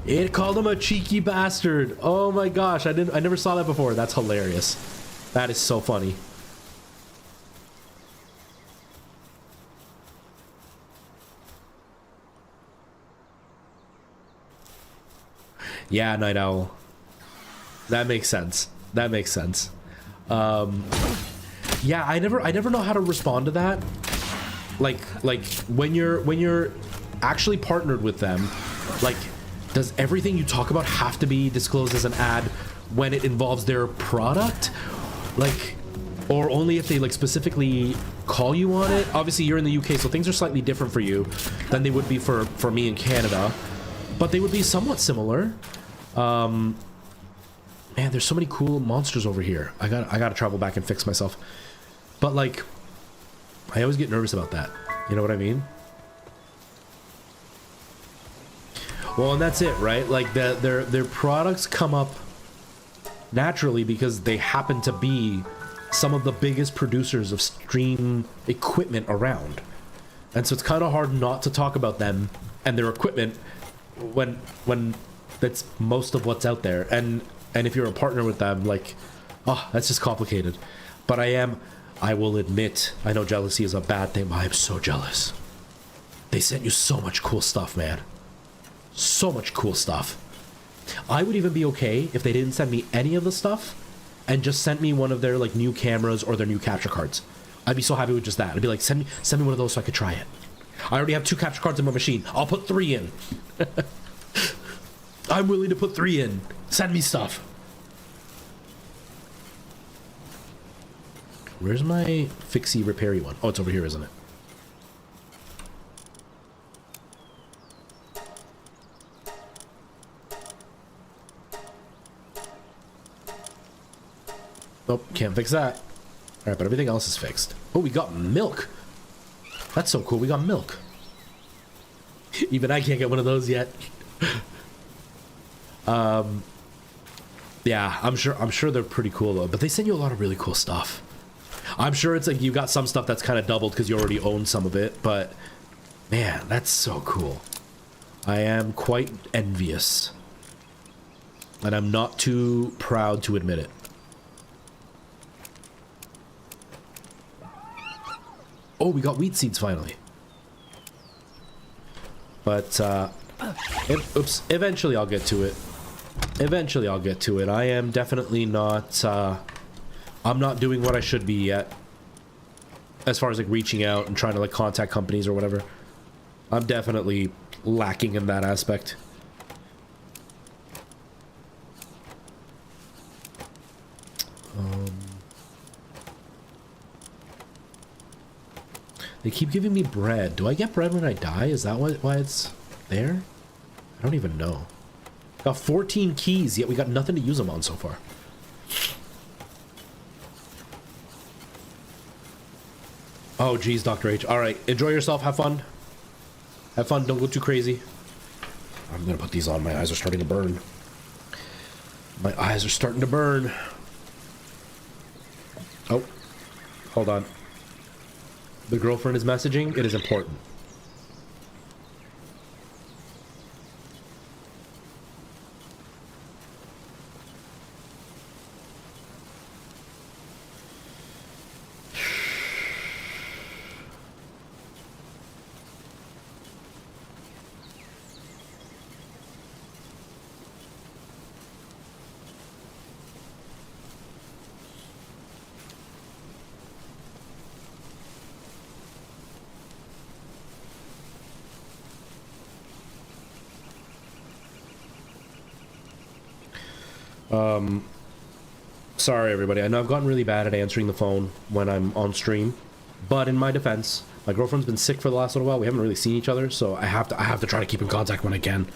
It called him a cheeky bastard. Oh my gosh, I never saw that before. That's hilarious. That is so funny. Yeah, Night Owl. That makes sense. That makes sense. Yeah, I never know how to respond to that. Like when you're actually partnered with them, like, does everything you talk about have to be disclosed as an ad when it involves their product? Like, or only if they like specifically call you on it? Obviously you're in the UK, so things are slightly different for you than they would be for me in Canada, but they would be somewhat similar. Man, there's so many cool monsters over here. I gotta travel back and fix myself. But like, I always get nervous about that. You know what I mean? Well, and that's it, right? Like their products come up naturally because they happen to be some of the biggest producers of stream equipment around. And so it's kind of hard not to talk about them and their equipment when that's most of what's out there. And if you're a partner with them, like, oh, that's just complicated. But I will admit, I know jealousy is a bad thing, but I'm so jealous. They sent you so much cool stuff, man. So much cool stuff. I would even be okay if they didn't send me any of the stuff and just sent me one of their like new cameras or their new capture cards. I'd be so happy with just that. I'd be like, send me one of those so I could try it. I already have 2 capture cards in my machine. I'll put 3 in. I'm willing to put 3 in. Send me stuff. Where's my fixie repairy one? Oh, it's over here, isn't it? Nope, can't fix that. Alright, but everything else is fixed. Oh, we got milk. That's so cool, we got milk. Even I can't get one of those yet. Yeah, I'm sure they're pretty cool though, but they send you a lot of really cool stuff. I'm sure it's like you got some stuff that's kind of doubled because you already own some of it, but man, that's so cool. I am quite envious, and I'm not too proud to admit it. Oh, we got wheat seeds finally. But oops, eventually I'll get to it. Eventually I'll get to it. I am definitely not I'm not doing what I should be yet as far as like reaching out and trying to like contact companies or whatever. I'm definitely lacking in that aspect. They keep giving me bread. Do I get bread when I die? Is that why it's there? I don't even know. Got 14 keys, yet we got nothing to use them on so far. Oh, geez, Dr. H. All right, enjoy yourself. Have fun. Have fun. Don't go too crazy. I'm going to put these on. My eyes are starting to burn. My eyes are starting to burn. Oh, hold on. The girlfriend is messaging. It is important. Sorry everybody, I know I've gotten really bad at answering the phone when I'm on stream, but in my defense, my girlfriend's been sick for the last little while. We haven't really seen each other, so I have to try to keep in contact when I can.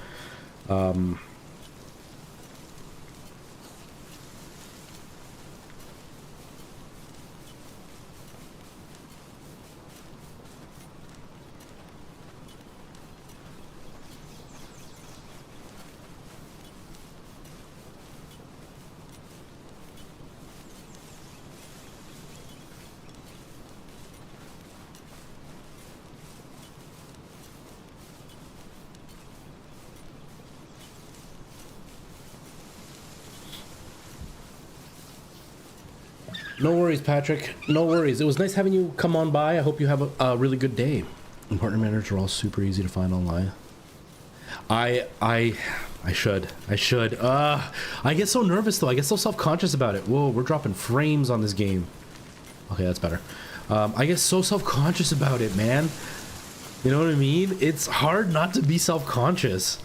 No worries, Patrick. No worries. It was nice having you come on by. I hope you have a really good day. And partner managers are all super easy to find online. I should. I get so nervous though. I get so self-conscious about it. Whoa, we're dropping frames on this game. Okay, that's better. I get so self-conscious about it, man. You know what I mean? It's hard not to be self-conscious.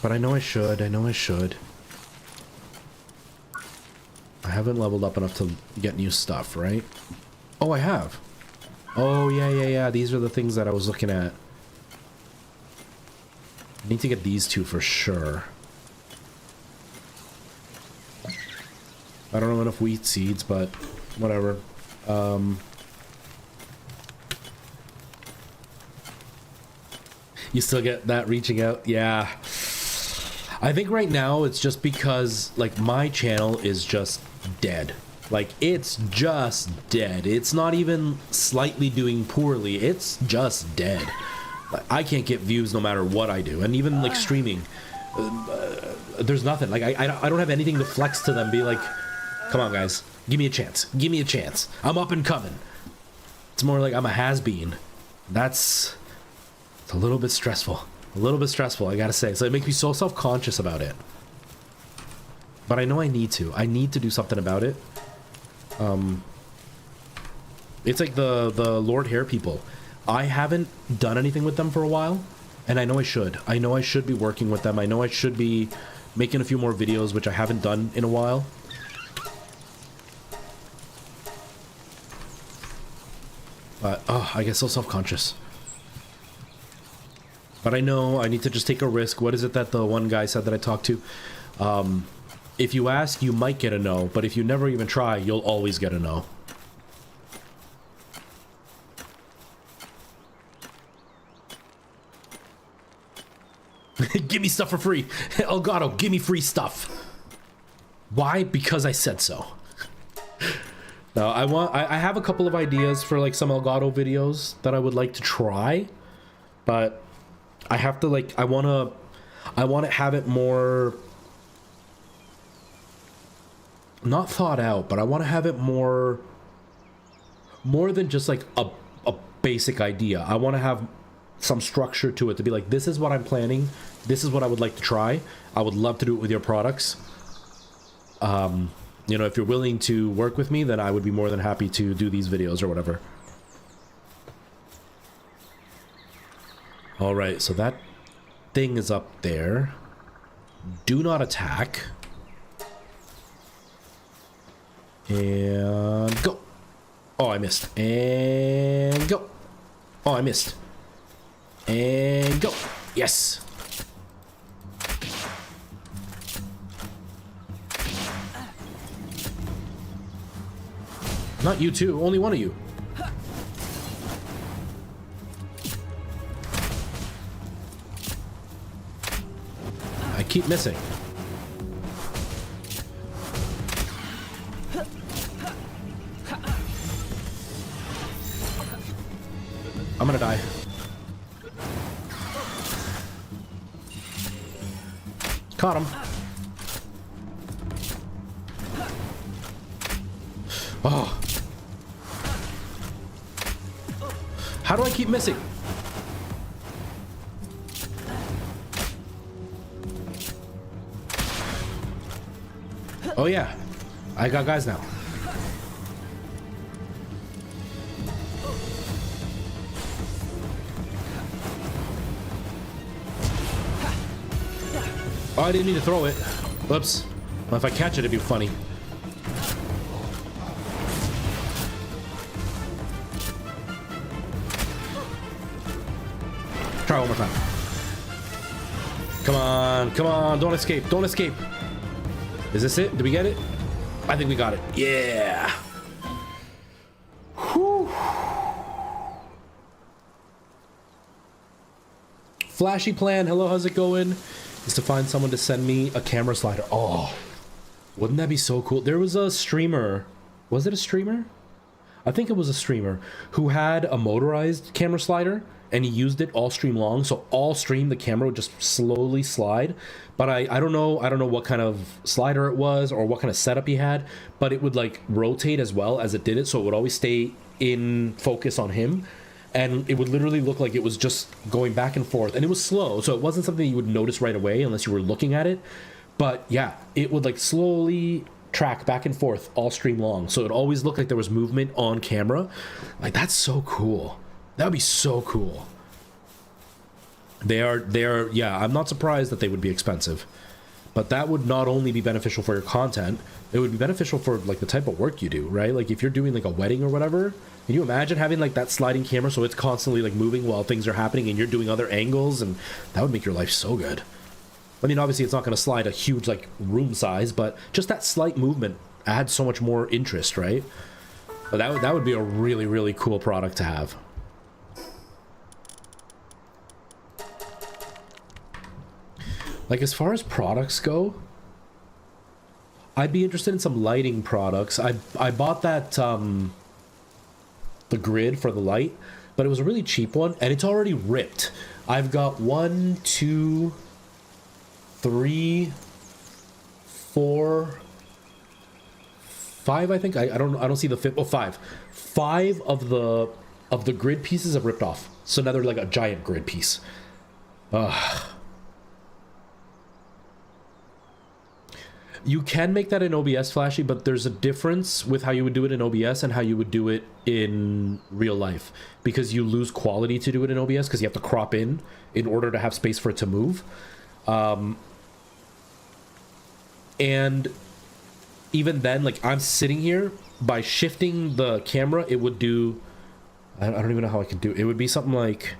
But I know I should. I haven't leveled up enough to get new stuff, right? Oh, I have. Oh, yeah. These are the things that I was looking at. I need to get these two for sure. I don't have enough wheat seeds, but whatever. You still get that reaching out? Yeah. I think right now it's just because, like, my channel is just dead. Like, it's just dead. It's not even slightly doing poorly. It's just dead. Like, I can't get views no matter what I do. And even, like, streaming, there's nothing. Like, I don't have anything to flex to them. Be like, come on, guys. Give me a chance. Give me a chance. I'm up and coming. It's more like I'm a has-been. It's a little bit stressful. A little bit stressful, I gotta say. So it makes me so self-conscious about it. But I know I need to. I need to do something about it. It's like the Lord Hair people. I haven't done anything with them for a while, and I know I should. I know I should be working with them. I know I should be making a few more videos, which I haven't done in a while. But, oh, I get so self-conscious. But I know I need to just take a risk. What is it that the one guy said that I talked to? If you ask, you might get a no. But if you never even try, you'll always get a no. Give me stuff for free. Elgato, give me free stuff. Why? Because I said so. No, I have a couple of ideas for like some Elgato videos that I would like to try. But I have to like, I want to have it more, not thought out, but I want to have it more than just like a basic idea. I want to have some structure to it, to be like, this is what I'm planning. This is what I would like to try. I would love to do it with your products. You know, if you're willing to work with me, then I would be more than happy to do these videos or whatever. All right, so that thing is up there. Do not attack. And go. Oh, I missed. And go. Oh, I missed. And go. Yes. Not you two, only one of you. I keep missing. I'm gonna die. Caught him. Oh. How do I keep missing? Oh yeah, I got guys now. Oh, I didn't mean to throw it. Whoops. Well, if I catch it, it'd be funny. Try one more time. Come on, come on, don't escape, don't escape. Is this it? Did we get it? I think we got it. Yeah. Whew. Flashy plan. Hello, how's it going? Is to find someone to send me a camera slider. Oh, wouldn't that be so cool? There was a streamer. Was it a streamer? I think it was a streamer who had a motorized camera slider and he used it all stream long. So all stream the camera would just slowly slide. But I don't know what kind of slider it was or what kind of setup he had, but it would like rotate as well as it did it. So it would always stay in focus on him. And it would literally look like it was just going back and forth, and it was slow, so it wasn't something you would notice right away unless you were looking at it. But yeah, it would like slowly track back and forth all stream long, so it always looked like there was movement on camera. Like, that's so cool. That would be so cool. They are yeah, I'm not surprised that they would be expensive, but that would not only be beneficial for your content, it would be beneficial for like the type of work you do, right? Like if you're doing like a wedding or whatever, can you imagine having like that sliding camera so it's constantly like moving while things are happening and you're doing other angles, and that would make your life so good. I mean, obviously it's not going to slide a huge like room size, but just that slight movement adds so much more interest, right? But that would be a really, really cool product to have. Like as far as products go, I'd be interested in some lighting products. I bought that the grid for the light, but it was a really cheap one and it's already ripped. I've got 1, 2, 3, 4, 5, I think. I don't see the fifth. Oh, 5. 5 of the grid pieces have ripped off. So now they're like a giant grid piece. You can make that in OBS, Flashy, but there's a difference with how you would do it in OBS and how you would do it in real life, because you lose quality to do it in OBS because you have to crop in order to have space for it to move. And even then, like I'm sitting here, by shifting the camera, it would do, I don't even know how I can do it. It would be something like,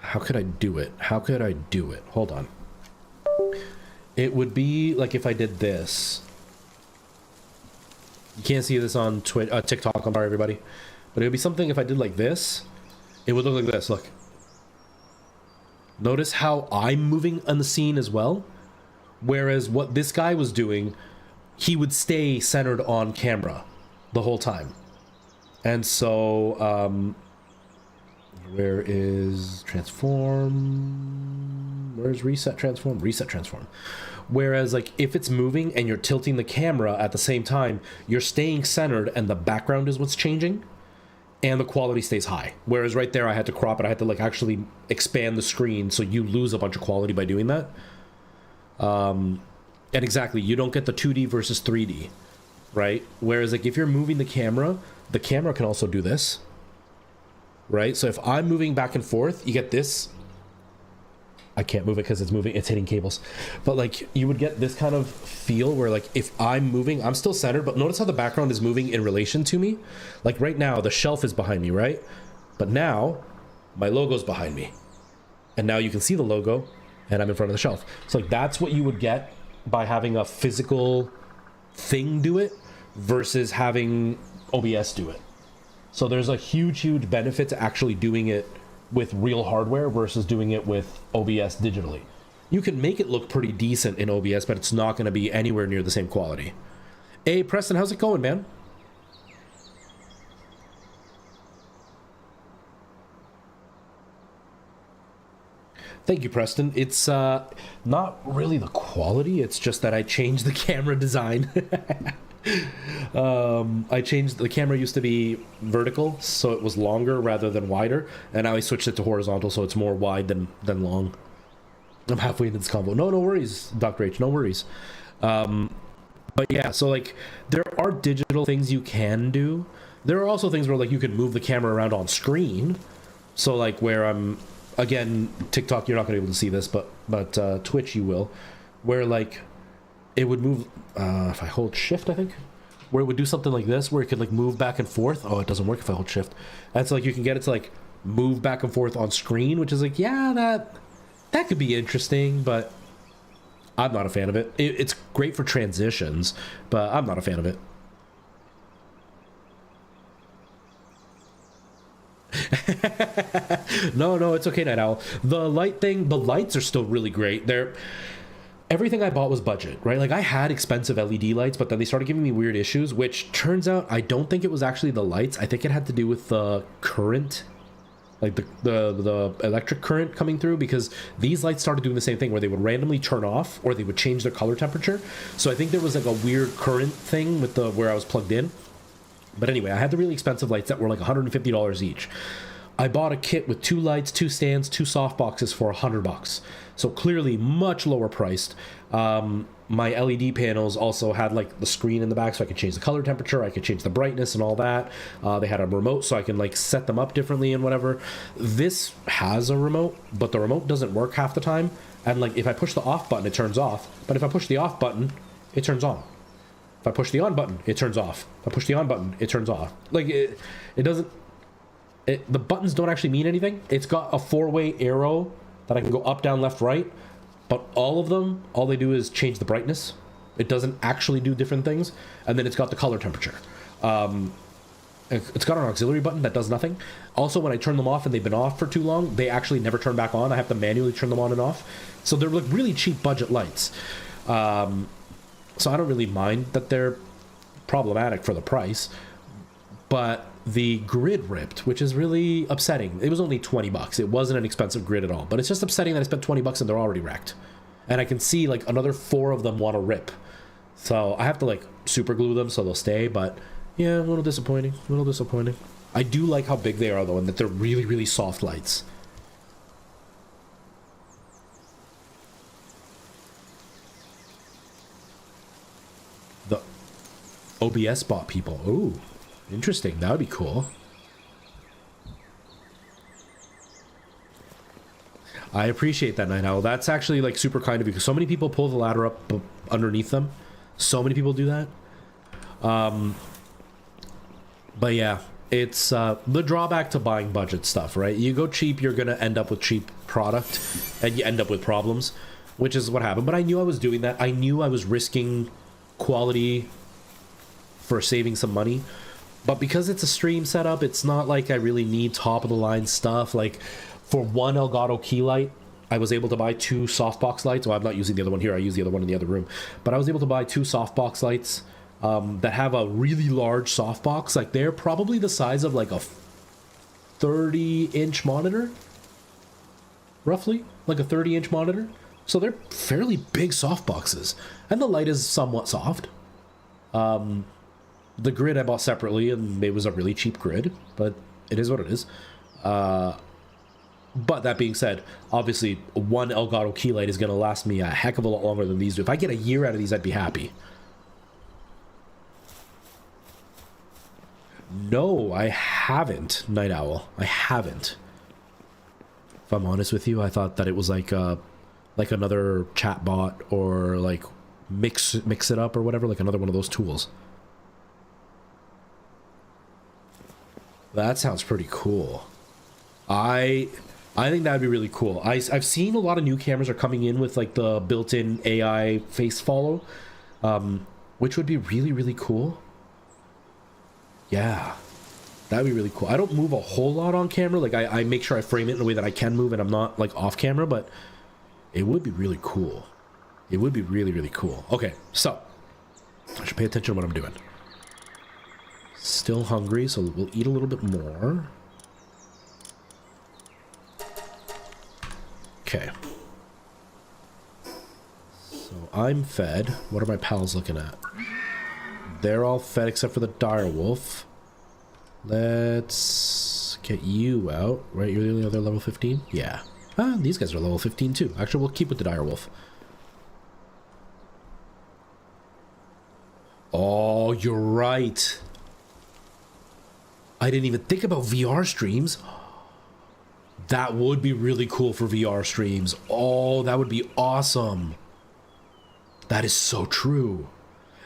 how could I do it? How could I do it? Hold on. It would be like if I did this. You can't see this on TikTok, I'm sorry everybody. But it would be something if I did like this. It would look like this, look. Notice how I'm moving on the scene as well? Whereas what this guy was doing, he would stay centered on camera the whole time. And so, where is transform? Where's reset transform? Reset transform. Whereas like if it's moving and you're tilting the camera at the same time, you're staying centered and the background is what's changing and the quality stays high. Whereas right there I had to crop it. I had to like actually expand the screen, so you lose a bunch of quality by doing that. And exactly, you don't get the 2D versus 3D, right? Whereas like if you're moving the camera can also do this. right? So if I'm moving back and forth, you get this. I can't move it because it's moving, it's hitting cables. But like you would get this kind of feel where like if I'm moving, I'm still centered, but notice how the background is moving in relation to me. Like right now, the shelf is behind me, right? But now my logo's behind me. And now you can see the logo and I'm in front of the shelf. So like that's what you would get by having a physical thing do it versus having OBS do it. So there's a huge benefit to actually doing it with real hardware versus doing it with OBS digitally. You can make it look pretty decent in OBS, but it's not going to be anywhere near the same quality. Hey, Preston, how's it going, man? Thank you, Preston. It's not really the quality, it's just that I changed the camera design. I changed the camera, used to be vertical so it was longer rather than wider, and now I switched it to horizontal so it's more wide than long. I'm halfway into this combo. No worries, Dr. H, no worries. But yeah, so like there are digital things you can do. There are also things where like you can move the camera around on screen. So like where I'm, again, TikTok, you're not gonna be able to see this, but Twitch you will, where like it would move, if I hold shift, I think, where it would do something like this, where it could like move back and forth. Oh, it doesn't work if I hold shift. And so like you can get it to like move back and forth on screen, which is like, yeah, that could be interesting, but I'm not a fan of it. It's great for transitions, but I'm not a fan of it. No, it's okay, Night Owl. The light thing, the lights are still really great. Everything I bought was budget, right? Like I had expensive LED lights, but then they started giving me weird issues, which turns out I don't think it was actually the lights. I think it had to do with the current, like the electric current coming through, because these lights started doing the same thing where they would randomly turn off or they would change their color temperature. So I think there was like a weird current thing with where I was plugged in. But anyway, I had the really expensive lights that were like $150 each. I bought a kit with 2 lights, 2 stands, 2 soft boxes for $100. So clearly much lower priced. My LED panels also had like the screen in the back so I could change the color temperature, I could change the brightness and all that. They had a remote so I can like set them up differently and whatever. This has a remote, but the remote doesn't work half the time. And like if I push the off button, it turns off. But if I push the off button, it turns on. If I push the on button, it turns off. If I push the on button, it turns off. Like it doesn't, the buttons don't actually mean anything. It's got a 4-way arrow that I can go up, down, left, right. But all of them, all they do is change the brightness. It doesn't actually do different things. And then it's got the color temperature. It's got an auxiliary button that does nothing. Also, when I turn them off and they've been off for too long, they actually never turn back on. I have to manually turn them on and off. So they're like really cheap budget lights. So I don't really mind that they're problematic for the price. But the grid ripped, which is really upsetting. It was only 20 bucks. It wasn't an expensive grid at all, but it's just upsetting that I spent 20 bucks and they're already wrecked. And I can see like another 4 of them want to rip. So I have to like super glue them so they'll stay, but yeah, a little disappointing, I do like how big they are though, and that they're really, really soft lights. The OBS bot people. Ooh. Interesting. That would be cool. I appreciate that, Night Owl. That's actually like super kind of you because so many people pull the ladder up underneath them. So many people do that. But yeah, it's the drawback to buying budget stuff, right? You go cheap, you're gonna end up with cheap product, and you end up with problems, which is what happened. But I knew I was doing that. I knew I was risking quality for saving some money. But because it's a stream setup, it's not like I really need top of the line stuff. Like for one Elgato key light, I was able to buy 2 softbox lights. Well, I'm not using the other one here. I use the other one in the other room. But I was able to buy 2 softbox lights that have a really large softbox. Like they're probably the size of like a 30-inch monitor, roughly, like a 30-inch monitor. So they're fairly big softboxes, and the light is somewhat soft. The grid I bought separately, and it was a really cheap grid, but it is what it is. But that being said, obviously, one Elgato key light is going to last me a heck of a lot longer than these do. If I get a year out of these, I'd be happy. No, I haven't, Night Owl. I haven't. If I'm honest with you, I thought that it was like another chat bot or like mix it up or whatever, like another one of those tools. That sounds pretty cool. I think that'd be really cool. I've seen a lot of new cameras are coming in with like the built-in AI face follow, which would be really, really cool. Yeah, that'd be really cool. I don't move a whole lot on camera. Like I make sure I frame it in a way that I can move and I'm not like off camera, but it would be really cool. It would be really, really cool. Okay, so I should pay attention to what I'm doing. Still hungry, so we'll eat a little bit more. Okay. So I'm fed. What are my pals looking at? They're all fed except for the direwolf. Let's get you out. Right, you're the only other level 15? Yeah. Ah, these guys are level 15 too. Actually, we'll keep with the direwolf. Oh, you're right. I didn't even think about VR streams. That would be really cool for VR streams. Oh, that would be awesome. That is so true.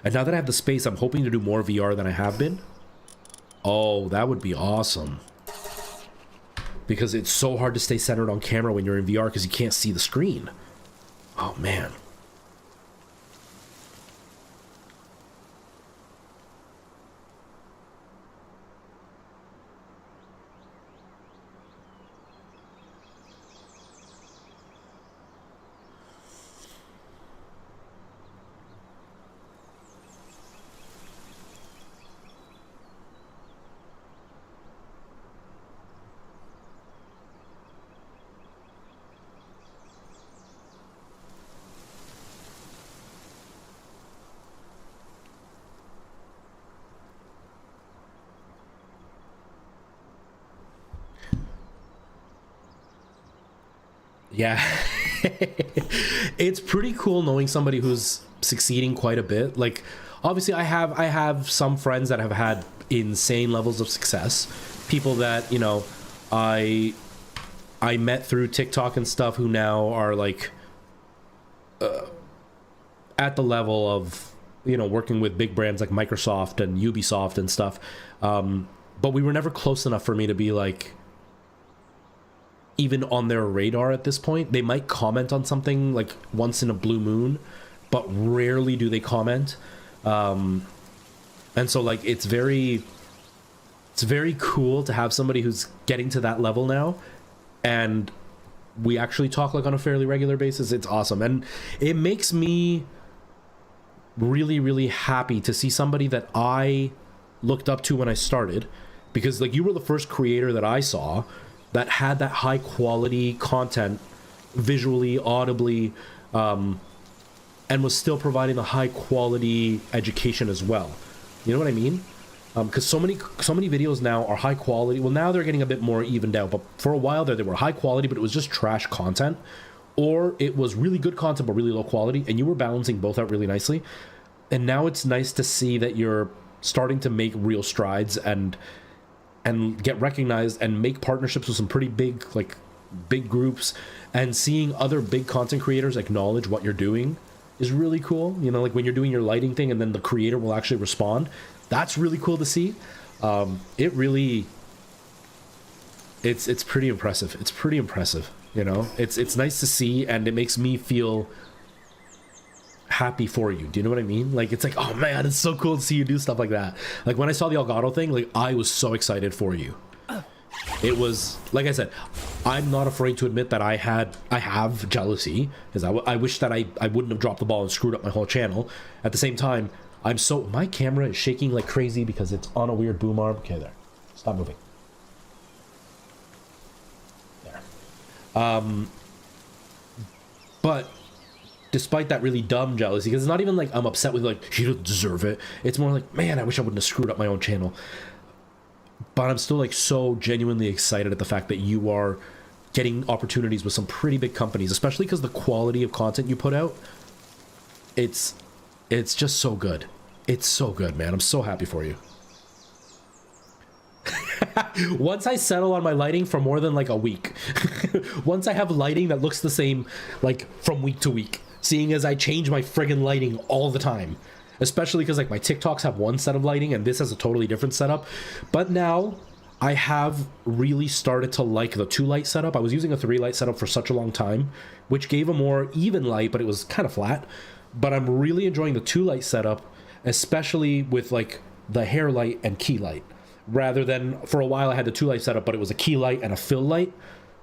And now that I have the space, I'm hoping to do more VR than I have been. Oh, that would be awesome. Because it's so hard to stay centered on camera when you're in VR because you can't see the screen. Oh, man. Yeah. It's pretty cool knowing somebody who's succeeding quite a bit. Like, obviously I have some friends that have had insane levels of success. People that, you know, I met through TikTok and stuff who now are like at the level of, you know, working with big brands like Microsoft and Ubisoft and stuff. But we were never close enough for me to be like even on their radar at this point. They might comment on something like once in a blue moon, but rarely do they comment. And so like it's very cool to have somebody who's getting to that level now, and we actually talk like on a fairly regular basis. It's awesome, and it makes me really, really happy to see somebody that I looked up to when I started, because like you were the first creator that I saw that had that high quality content visually, audibly, and was still providing the high quality education as well. You know what I mean? Because so many videos now are high quality. Well, now they're getting a bit more evened out, but for a while there, they were high quality, but it was just trash content, or it was really good content but really low quality, and you were balancing both out really nicely. And now it's nice to see that you're starting to make real strides and get recognized and make partnerships with some pretty big groups, and seeing other big content creators acknowledge what you're doing is really cool. You know, like when you're doing your lighting thing and then the creator will actually respond. That's really cool to see. It's pretty impressive. It's pretty impressive, you know? It's nice to see, and it makes me feel happy for you. Do you know what I mean? Like, it's like, oh man, it's so cool to see you do stuff like that. Like when I saw the Elgato thing, like I was so excited for you. It was, like I said, I'm not afraid to admit that I have jealousy, because I wish that I wouldn't have dropped the ball and screwed up my whole channel. At the same time, my camera is shaking like crazy because it's on a weird boom arm. Okay, there. Stop moving. There. But despite that really dumb jealousy, because it's not even like I'm upset with like, he doesn't deserve it. It's more like, man, I wish I wouldn't have screwed up my own channel. But I'm still like so genuinely excited at the fact that you are getting opportunities with some pretty big companies, especially because the quality of content you put out, it's just so good. It's so good, man. I'm so happy for you. Once I settle on my lighting for more than like a week, once I have lighting that looks the same like from week to week, seeing as I change my friggin' lighting all the time, especially because like my TikToks have one set of lighting and this has a totally different setup. But now I have really started to like the 2-light setup. I was using a 3-light setup for such a long time, which gave a more even light, but it was kind of flat. But I'm really enjoying the 2-light setup, especially with like the hair light and key light, rather than for a while I had the 2-light setup, but it was a key light and a fill light.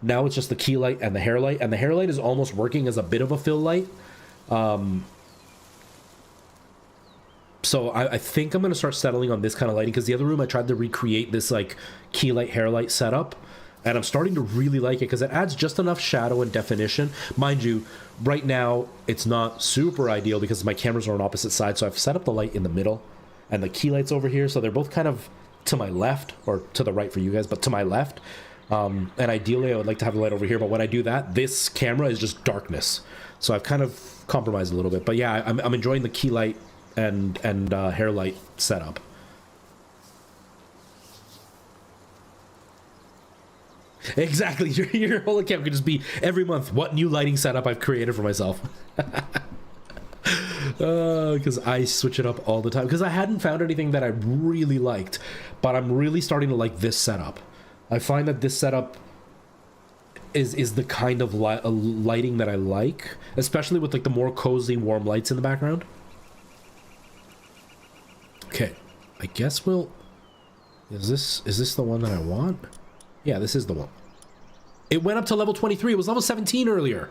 Now it's just the key light and the hair light, and the hair light is almost working as a bit of a fill light. So I think I'm going to start settling on this kind of lighting, because the other room I tried to recreate this like key light, hair light setup, and I'm starting to really like it because it adds just enough shadow and definition. Mind you, right now it's not super ideal because my cameras are on opposite sides, so I've set up the light in the middle and the key light's over here, so they're both kind of to my left, or to the right for you guys, but to my left. And ideally I would like to have the light over here, but when I do that, this camera is just darkness, so I've kind of compromised a little bit. But yeah, I'm enjoying the key light and hair light setup. Exactly. Your whole account could just be every month what new lighting setup I've created for myself. Because I switch it up all the time, because I hadn't found anything that I really liked, but I'm really starting to like this setup. I find that this setup is the kind of lighting that I like, especially with like the more cozy warm lights in the background. Okay, I guess we'll... Is this the one that I want? Yeah, this is the one. It went up to level 23. It was level 17 earlier.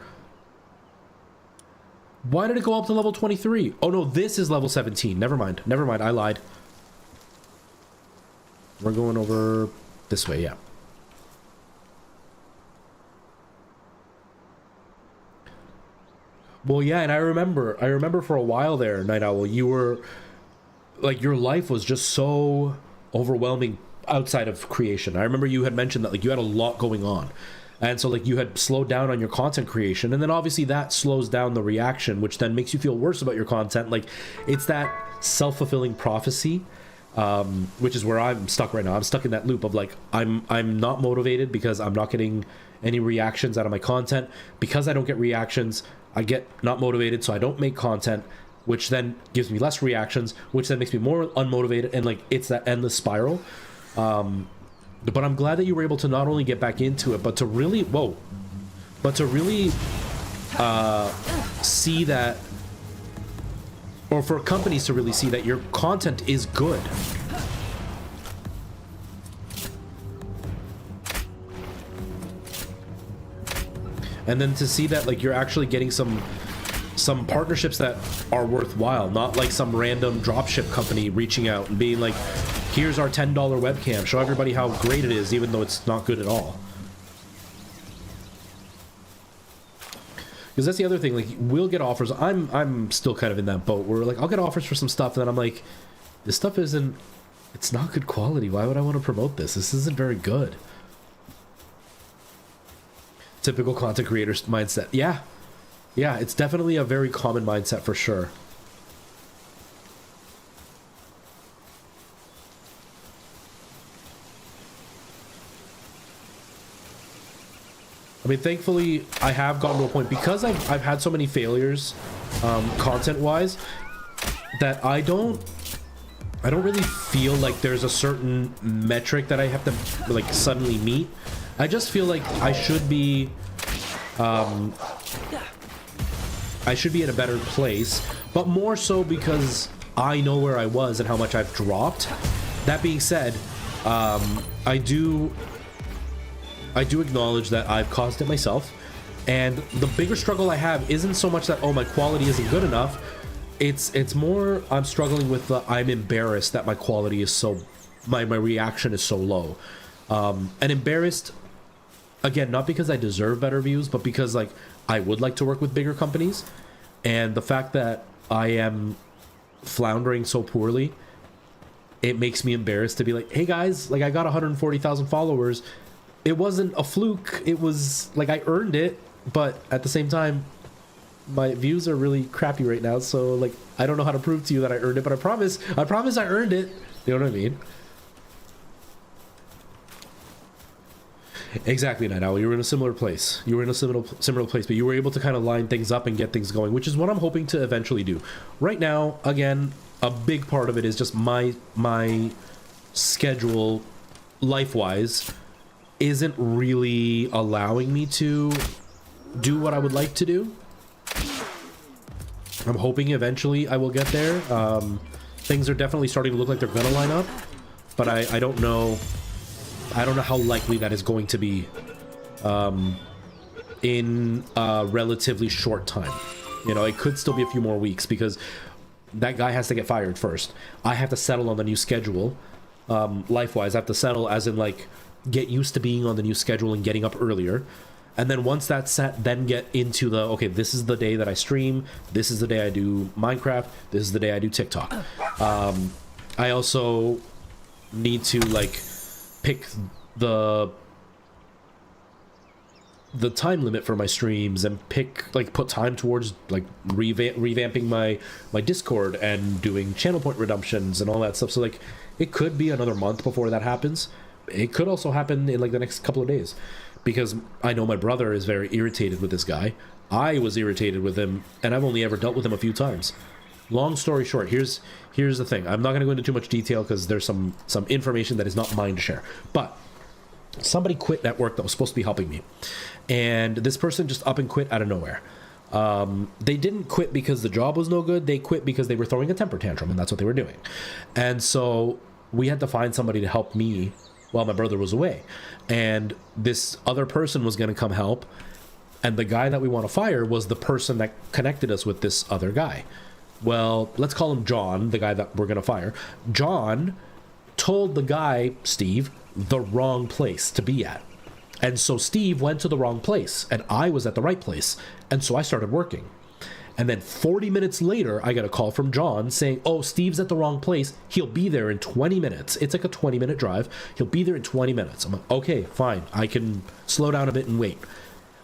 Why did it go up to level 23? Oh no, this is level 17. Never mind. Never mind. I lied. We're going over this way, yeah. Well, yeah, and I remember for a while there, Night Owl, you were... like your life was just so overwhelming outside of creation. I remember you had mentioned that like you had a lot going on, and so like you had slowed down on your content creation, and then obviously that slows down the reaction, which then makes you feel worse about your content. Like it's that self-fulfilling prophecy, which is where I'm stuck right now. I'm stuck in that loop of like I'm not motivated because I'm not getting any reactions out of my content. Because I don't get reactions, I get not motivated, so I don't make content, which then gives me less reactions, which then makes me more unmotivated, and like it's that endless spiral. But I'm glad that you were able to not only get back into it, but to really see that, or for companies to really see that your content is good. And then to see that like you're actually getting some partnerships that are worthwhile, not like some random dropship company reaching out and being like, here's our $10 webcam, show everybody how great it is, even though it's not good at all. Because that's the other thing, like we'll get offers. I'm still kind of in that boat where like I'll get offers for some stuff and then I'm like, this stuff it's not good quality. Why would I want to promote this? This isn't very good. Typical content creators mindset. Yeah, it's definitely a very common mindset for sure. I mean, thankfully, I have gotten to a point, because I've had so many failures, content-wise, that I don't really feel like there's a certain metric that I have to like suddenly meet. I just feel like I should be in a better place, but more so because I know where I was and how much I've dropped. That being said, I do acknowledge that I've caused it myself, and the bigger struggle I have isn't so much that, oh, my quality isn't good enough. It's more I'm struggling with the I'm embarrassed that my quality is so, my reaction is so low. And embarrassed, again, not because I deserve better views, but because like I would like to work with bigger companies, and the fact that I am floundering so poorly, it makes me embarrassed to be like, hey guys, like I got 140,000 followers. It wasn't a fluke. It was like I earned it, but at the same time, my views are really crappy right now. So like I don't know how to prove to you that I earned it, but I promise I earned it. You know what I mean? Exactly, Night Owl. You were in a similar place. You were in a similar place, but you were able to kind of line things up and get things going, which is what I'm hoping to eventually do. Right now, again, a big part of it is just my schedule, life-wise, isn't really allowing me to do what I would like to do. I'm hoping eventually I will get there. Things are definitely starting to look like they're gonna line up, but I don't know. I don't know how likely that is going to be in a relatively short time. You know, it could still be a few more weeks because that guy has to get fired first. I have to settle on the new schedule. Life-wise, I have to settle as in, like, get used to being on the new schedule and getting up earlier. And then once that's set, then get into the, okay, this is the day that I stream. This is the day I do Minecraft. This is the day I do TikTok. I also need to, like, pick the time limit for my streams and put time towards like revamping my Discord and doing channel point redemptions and all that stuff. So like it could be another month before that happens. It could also happen in like the next couple of days because I know my brother is very irritated with this guy. I was irritated with him and I've only ever dealt with him a few times. Long story short, here's the thing. I'm not going to go into too much detail because there's some information that is not mine to share. But somebody quit that work that was supposed to be helping me. And this person just up and quit out of nowhere. They didn't quit because the job was no good. They quit because they were throwing a temper tantrum, and that's what they were doing. And so we had to find somebody to help me while my brother was away. And this other person was going to come help. And the guy that we want to fire was the person that connected us with this other guy. Well, let's call him John, the guy that we're going to fire. John told the guy, Steve, the wrong place to be at. And so Steve went to the wrong place, and I was at the right place. And so I started working. And then 40 minutes later, I got a call from John saying, oh, Steve's at the wrong place. He'll be there in 20 minutes. It's like a 20-minute drive. He'll be there in 20 minutes. I'm like, okay, fine. I can slow down a bit and wait.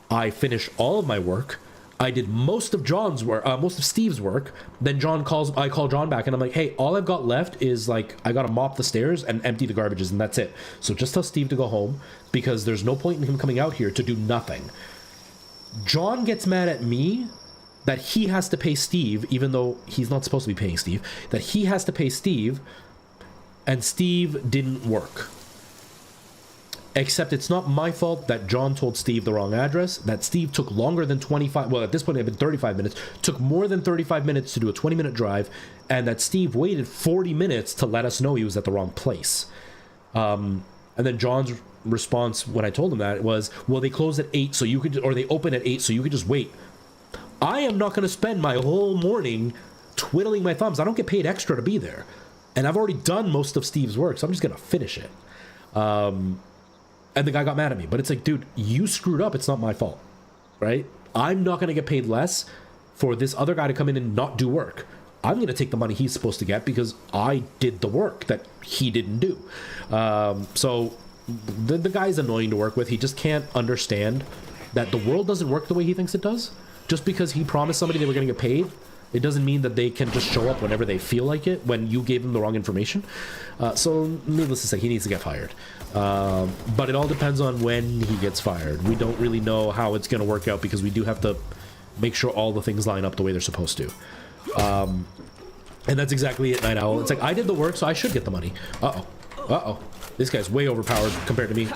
I finished all of my work. I did most of John's work, most of Steve's work. Then I call John back and I'm like, hey, all I've got left is like, I got to mop the stairs and empty the garbages and that's it. So just tell Steve to go home because there's no point in him coming out here to do nothing. John gets mad at me that he has to pay Steve, even though he's not supposed to be paying Steve, that he has to pay Steve and Steve didn't work. Except it's not my fault that John told Steve the wrong address, that Steve took longer than 25, well, at this point it had been 35 minutes, took more than 35 minutes to do a 20-minute drive, and that Steve waited 40 minutes to let us know he was at the wrong place. And then John's response when I told him that was, well, they close at 8, so you could, or they open at 8, so you could just wait. I am not going to spend my whole morning twiddling my thumbs. I don't get paid extra to be there. And I've already done most of Steve's work, so I'm just going to finish it. And the guy got mad at me. But it's like, dude, you screwed up. It's not my fault, right? I'm not going to get paid less for this other guy to come in and not do work. I'm going to take the money he's supposed to get because I did the work that he didn't do. So the guy's annoying to work with. He just can't understand that the world doesn't work the way he thinks it does. Just because he promised somebody they were going to get paid, it doesn't mean that they can just show up whenever they feel like it when you gave them the wrong information. So needless to say, he needs to get fired. But it all depends on when he gets fired. We don't really know how it's going to work out because we do have to make sure all the things line up the way they're supposed to. And that's exactly it, Night Owl. It's like, I did the work, so I should get the money. Uh-oh. Uh-oh. This guy's way overpowered compared to me.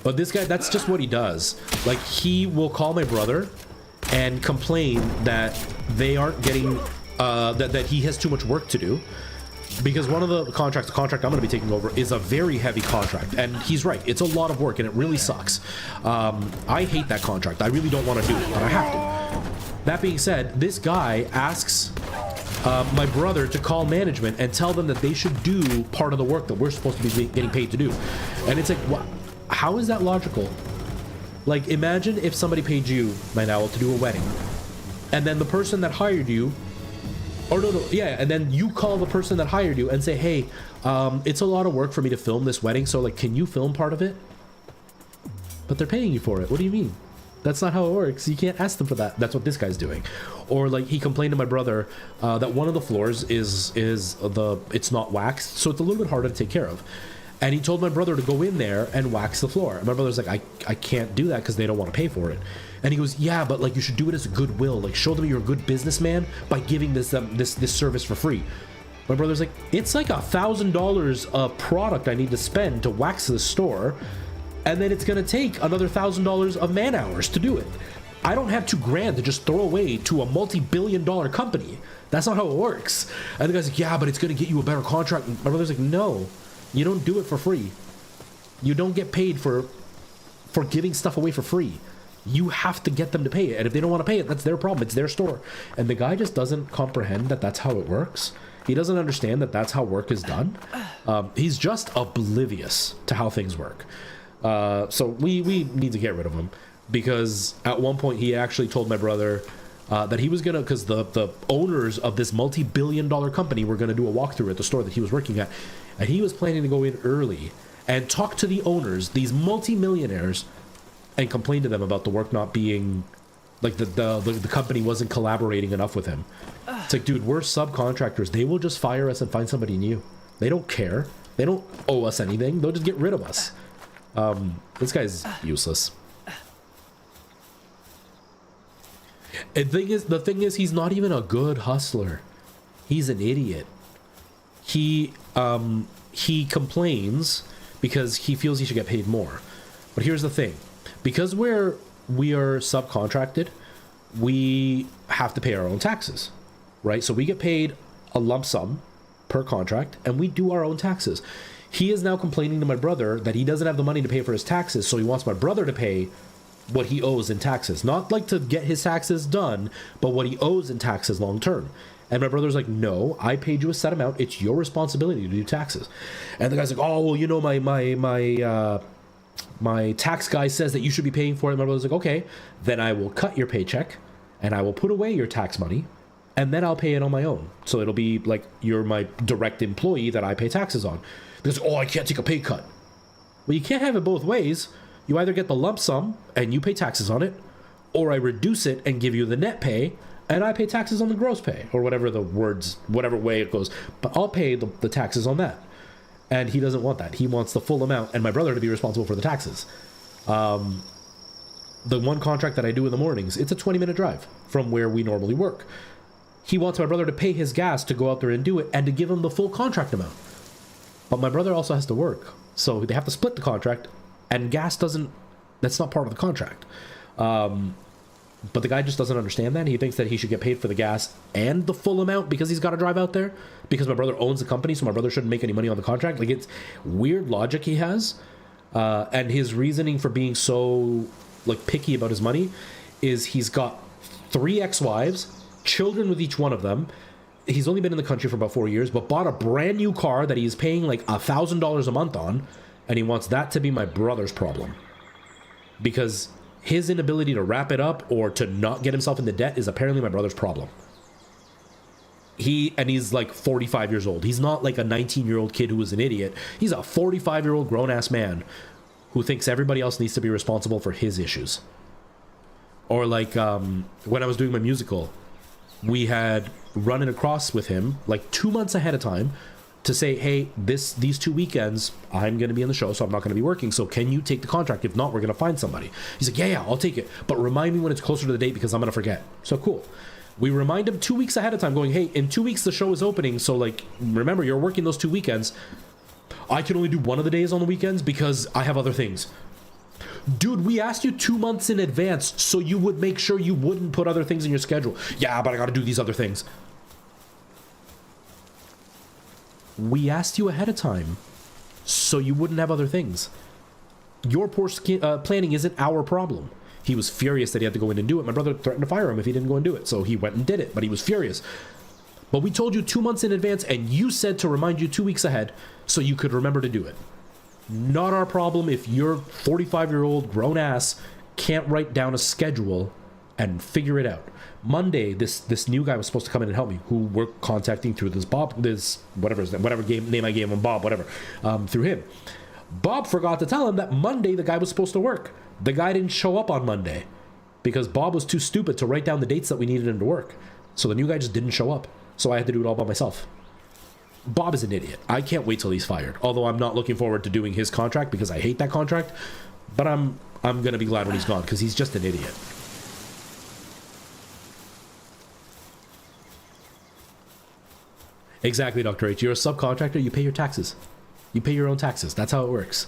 But this guy, that's just what he does. Like, he will call my brother and complain that they aren't getting, that he has too much work to do. Because one of the contract I'm going to be taking over is a very heavy contract. And he's right. It's a lot of work and it really sucks. I hate that contract. I really don't want to do it, but I have to. That being said, this guy asks my brother to call management and tell them that they should do part of the work that we're supposed to be getting paid to do. And it's like, how is that logical? Like, imagine if somebody paid you, Night Owl, to do a wedding. And then the person that hired you, and then you call the person that hired you and say, hey, it's a lot of work for me to film this wedding, so like, can you film part of it? But they're paying you for it. What do you mean? That's not how it works. You can't ask them for that. That's what this guy's doing. Or like, he complained to my brother that one of the floors it's not waxed, so it's a little bit harder to take care of. And he told my brother to go in there and wax the floor. And my brother's like, I can't do that because they don't want to pay for it. And he goes, yeah, but like you should do it as a goodwill. Like show them you're a good businessman by giving this service for free. My brother's like, it's like $1,000 of product I need to spend to wax the store. And then it's going to take another $1,000 of man hours to do it. I don't have $2,000 to just throw away to a multi-billion-dollar company. That's not how it works. And the guy's like, yeah, but it's going to get you a better contract. And my brother's like, no. You don't do it for free. You don't get paid for giving stuff away for free. You have to get them to pay it. And if they don't want to pay it, that's their problem. It's their store. And the guy just doesn't comprehend that that's how it works. He doesn't understand that that's how work is done. He's just oblivious to how things work. So we need to get rid of him. Because at one point he actually told my brother that he was going to, because the owners of this multi-billion-dollar company were going to do a walkthrough at the store that he was working at. And he was planning to go in early and talk to the owners, these multi-millionaires, and complain to them about the work not being, like the company wasn't collaborating enough with him. It's like, dude, we're subcontractors. They will just fire us and find somebody new. They don't care. They don't owe us anything. They'll just get rid of us. This guy's useless. And the thing is, he's not even a good hustler. He's an idiot. He complains because he feels he should get paid more. But here's the thing. Because we are subcontracted, we have to pay our own taxes, right? So we get paid a lump sum per contract, and we do our own taxes. He is now complaining to my brother that he doesn't have the money to pay for his taxes, so he wants my brother to pay what he owes in taxes. Not like to get his taxes done, but what he owes in taxes long term. And my brother's like, no, I paid you a set amount. It's your responsibility to do taxes. And the guy's like, oh, well, you know, my tax guy says that you should be paying for it. And my brother's like, okay, then I will cut your paycheck and I will put away your tax money and then I'll pay it on my own. So it'll be like you're my direct employee that I pay taxes on. Because, oh, I can't take a pay cut. Well, you can't have it both ways. You either get the lump sum and you pay taxes on it, or I reduce it and give you the net pay and I pay taxes on the gross pay, or whatever way it goes. But I'll pay the taxes on that. And he doesn't want that. He wants the full amount and my brother to be responsible for the taxes. The one contract that I do in the mornings, it's a 20-minute drive from where we normally work. He wants my brother to pay his gas to go out there and do it and to give him the full contract amount. But my brother also has to work. So they have to split the contract, and gas that's not part of the contract. But the guy just doesn't understand that. He thinks that he should get paid for the gas and the full amount because he's got to drive out there, because my brother owns the company, so my brother shouldn't make any money on the contract. Like, it's weird logic he has. And his reasoning for being so like picky about his money is he's got 3 ex-wives, children with each one of them. He's only been in the country for about 4 years, but bought a brand new car that he's paying like $1,000 a month on, and he wants that to be my brother's problem. Because his inability to wrap it up or to not get himself into debt is apparently my brother's problem. He's like 45 years old. He's not like a 19-year-old kid who was an idiot. He's a 45-year-old grown-ass man who thinks everybody else needs to be responsible for his issues. Or like when I was doing my musical, we had run it across with him like 2 months ahead of time to say, hey, these 2 weekends, I'm going to be in the show, so I'm not going to be working. So can you take the contract? If not, we're going to find somebody. He's like, yeah, I'll take it. But remind me when it's closer to the date because I'm going to forget. So cool. We remind him 2 weeks ahead of time going, hey, in 2 weeks, the show is opening. So like, remember, you're working those 2 weekends. I can only do one of the days on the weekends because I have other things. Dude, we asked you 2 months in advance so you would make sure you wouldn't put other things in your schedule. Yeah, but I got to do these other things. We asked you ahead of time so you wouldn't have other things. Your poor planning isn't our problem. He was furious that he had to go in and do it. My brother threatened to fire him if he didn't go and do it. So he went and did it, but he was furious. But we told you 2 months in advance, and you said to remind you 2 weeks ahead so you could remember to do it. Not our problem if your 45-year-old grown ass can't write down a schedule and figure it out. Monday, this new guy was supposed to come in and help me, who we're contacting through whatever name I gave him, Bob, whatever, through him. Bob forgot to tell him that Monday the guy was supposed to work. The guy didn't show up on Monday because Bob was too stupid to write down the dates that we needed him to work. So the new guy just didn't show up. So I had to do it all by myself. Bob is an idiot. I can't wait till he's fired. Although I'm not looking forward to doing his contract because I hate that contract. But I'm gonna be glad when he's gone because he's just an idiot. Exactly, Dr. H. You're a subcontractor, you pay your taxes. You pay your own taxes. That's how it works.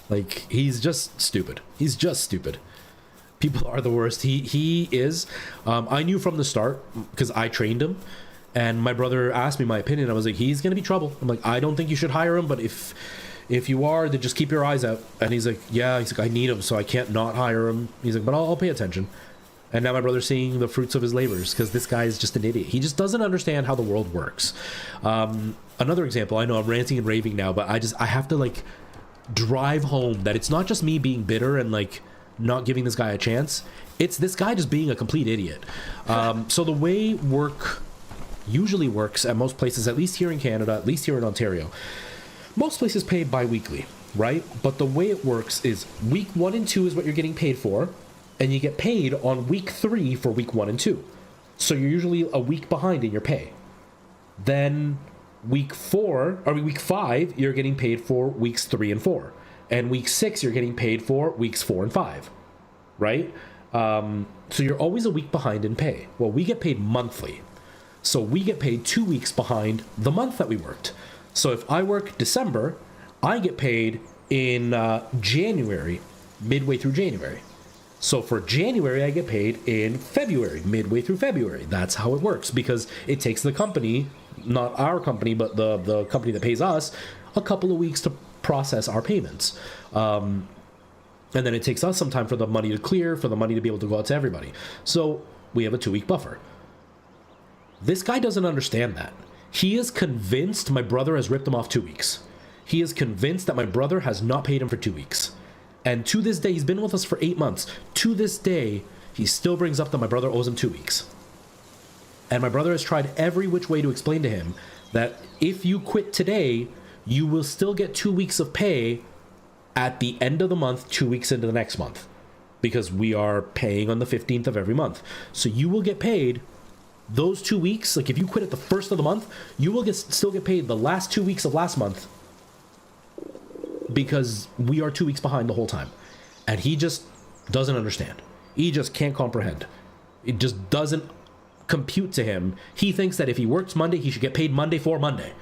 Like, he's just stupid. He's just stupid. People are the worst. He is. I knew from the start, because I trained him, and my brother asked me my opinion. I was like, he's going to be trouble. I'm like, I don't think you should hire him, but if you are, then just keep your eyes out. And he's like, yeah, he's like, I need him, so I can't not hire him. He's like, but I'll pay attention. And now my brother's seeing the fruits of his labors, because this guy is just an idiot. He just doesn't understand how the world works. Another example, I know I'm ranting and raving now, but I have to, like, drive home that it's not just me being bitter and, like, not giving this guy a chance. It's this guy just being a complete idiot. So the way work usually works at most places, at least here in Canada, at least here in Ontario, most places pay bi-weekly, right? But the way it works is week 1 and 2 is what you're getting paid for, and you get paid on week 3 for week 1 and 2. So you're usually a week behind in your pay. Then week 5, you're getting paid for weeks 3 and 4. And week 6, you're getting paid for weeks 4 and 5, right? So you're always a week behind in pay. Well, we get paid monthly. So we get paid 2 weeks behind the month that we worked. So if I work December, I get paid in January, midway through January. So for January, I get paid in February, midway through February. That's how it works, because it takes the company, not our company, but the company that pays us, a couple of weeks to process our payments. And then it takes us some time for the money to clear, for the money to be able to go out to everybody. So we have a 2-week buffer. This guy doesn't understand that. He is convinced my brother has ripped him off 2 weeks. He is convinced that my brother has not paid him for 2 weeks. And to this day, he's been with us for 8 months. To this day, he still brings up that my brother owes him 2 weeks. And my brother has tried every which way to explain to him that if you quit today, you will still get 2 weeks of pay at the end of the month, 2 weeks into the next month. Because we are paying on the 15th of every month. So you will get paid those 2 weeks. Like if you quit at the first of the month, you will still get paid the last 2 weeks of last month, because we are 2 weeks behind the whole time. And he just doesn't understand. He just can't comprehend. It just doesn't compute to him. He thinks that if he works Monday, he should get paid Monday for Monday.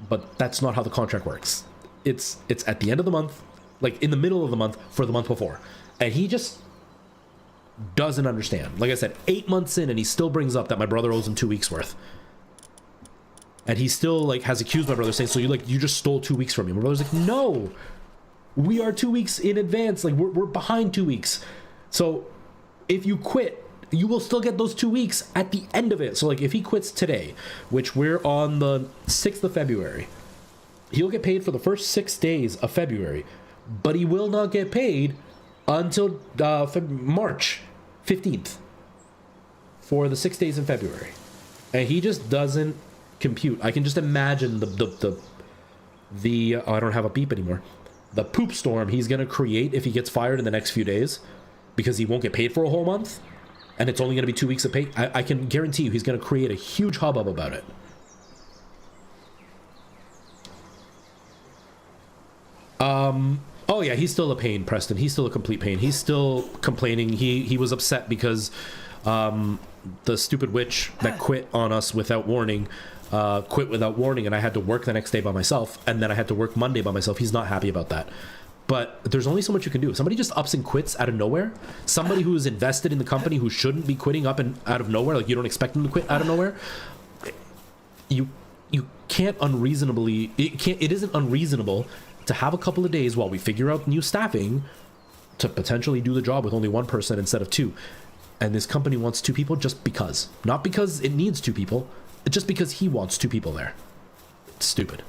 But that's not how the contract works. It's at the end of the month, like in the middle of the month for the month before. And he just doesn't understand. Like I said, 8 months in, and he still brings up that my brother owes him 2 weeks worth. And he still, like, has accused my brother, saying, so you just stole 2 weeks from me. My brother's like, no, we are 2 weeks in advance. Like, we're behind 2 weeks. So if you quit, you will still get those 2 weeks at the end of it. So, like, if he quits today, which we're on the 6th of February, he'll get paid for the first 6 days of February, but he will not get paid until March 15th for the 6 days in February. And he just doesn't compute. I can just imagine the I don't have a beep anymore. The poop storm he's gonna create if he gets fired in the next few days, because he won't get paid for a whole month, and it's only gonna be 2 weeks of pay. I can guarantee you he's gonna create a huge hubbub about it. Oh yeah, he's still a pain, Preston. He's still a complete pain. He's still complaining. He was upset because the stupid witch that quit on us without warning quit without warning, and I had to work the next day by myself, and then I had to work Monday by myself. He's not happy about that. But there's only so much you can do. If somebody just ups and quits out of nowhere, somebody who's invested in the company who shouldn't be quitting up and out of nowhere, like you don't expect them to quit out of nowhere, you can't unreasonably, it isn't unreasonable to have a couple of days while we figure out new staffing to potentially do the job with only one person instead of 2. And this company wants 2 people just because. Not because it needs 2 people, just because he wants 2 people there. It's stupid.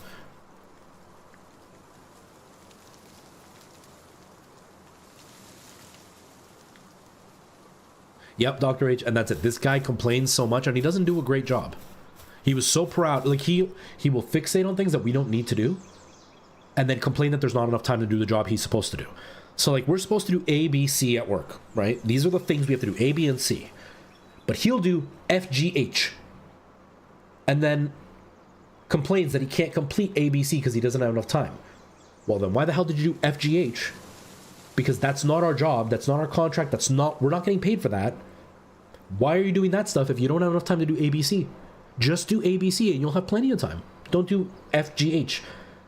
Yep, Dr. H, and that's it. This guy complains so much, and he doesn't do a great job. He was so proud. Like, he will fixate on things that we don't need to do, and then complain that there's not enough time to do the job he's supposed to do. So, like, we're supposed to do A, B, C at work, right? These are the things we have to do, A, B, and C. But he'll do F, G, H. And then complains that he can't complete ABC because he doesn't have enough time. Well, then why the hell did you do FGH? Because that's not our job. That's not our contract. We're not getting paid for that. Why are you doing that stuff if you don't have enough time to do ABC? Just do ABC and you'll have plenty of time. Don't do FGH.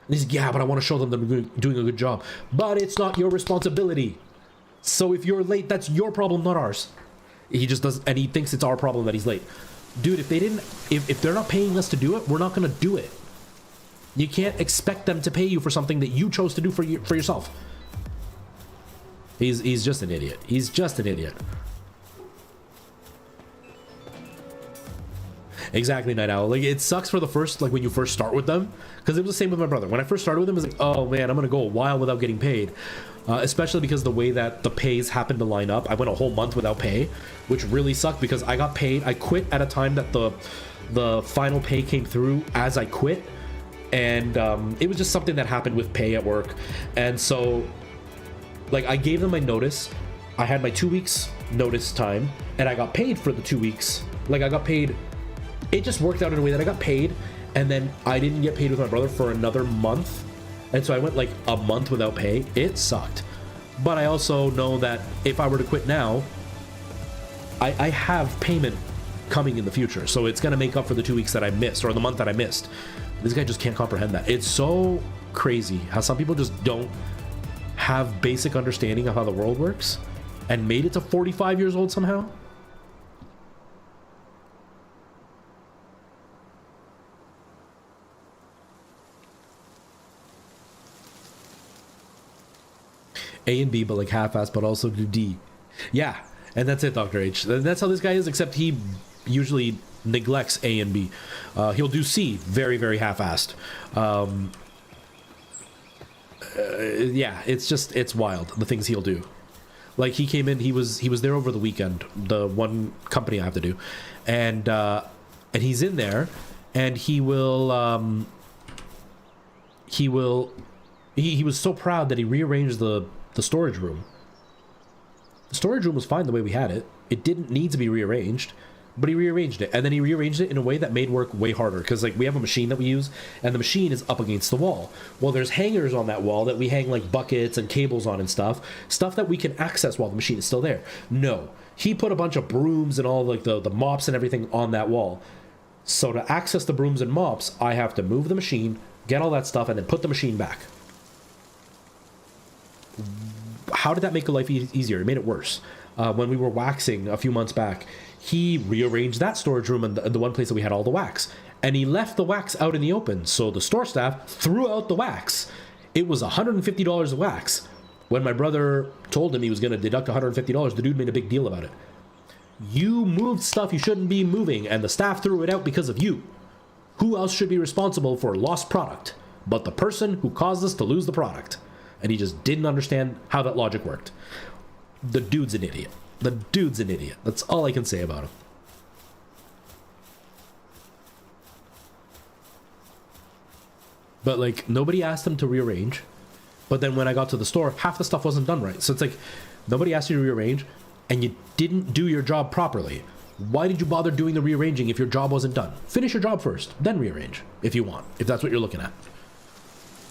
And he's like, yeah, but I want to show them that I'm doing a good job. But it's not your responsibility. So if you're late, that's your problem, not ours. He just does, and he thinks it's our problem that he's late. Dude, if they're not paying us to do it, we're not going to do it. You can't expect them to pay you for something that you chose to do for yourself. He's just an idiot. He's just an idiot. Exactly, Night Owl. Like, it sucks for the first, like, when you first start with them, because it was the same with my brother. When I first started with him, it was like, oh man, I'm gonna go a while without getting paid, especially because the way that the pays happened to line up. I went a whole month without pay, which really sucked because I got paid. I quit at a time that the final pay came through as I quit, and it was just something that happened with pay at work. And so, like, I gave them my notice. I had my 2 weeks notice time, and I got paid for the 2 weeks. Like, I got paid. It just worked out in a way that I got paid, and then I didn't get paid with my brother for another month, and so I went like a month without pay. It sucked. But I also know that if I were to quit now, I have payment coming in the future, so it's gonna make up for the 2 weeks that I missed, or the month that I missed. This guy just can't comprehend that. It's so crazy how some people just don't have basic understanding of how the world works, and made it to 45 years old somehow. A and B, but like half-assed, but also do D. Yeah, and that's it, Dr. H. And that's how this guy is, except he usually neglects A and B. He'll do C, very, very half-assed. Yeah, it's wild, the things he'll do. Like, he came in, he was there over the weekend, the one company I have to do, and he's in there, and he was so proud that he rearranged the storage room. The storage room was fine the way we had it. It didn't need to be rearranged, but he rearranged it. And then he rearranged it in a way that made work way harder, because like we have a machine that we use, and the machine is up against the wall. Well, there's hangers on that wall that we hang like buckets and cables on and stuff that we can access while the machine is still there. No, he put a bunch of brooms and all like the mops and everything on that wall. So to access the brooms and mops, I have to move the machine, get all that stuff, and then put the machine back. How did that make life easier? It made it worse. When we were waxing a few months back, he rearranged that storage room and the one place that we had all the wax, and he left the wax out in the open, so the store staff threw out the wax. It was $150 of wax. When my brother told him he was going to deduct $150, the dude made a big deal about it. You moved stuff you shouldn't be moving, and the staff threw it out because of you. Who else should be responsible for lost product but the person who caused us to lose the product? And he just didn't understand how that logic worked. The dude's an idiot. The dude's an idiot. That's all I can say about him. But like, nobody asked him to rearrange. But then when I got to the store, half the stuff wasn't done right. So it's like, nobody asked you to rearrange, and you didn't do your job properly. Why did you bother doing the rearranging if your job wasn't done? Finish your job first, then rearrange, if you want, if that's what you're looking at.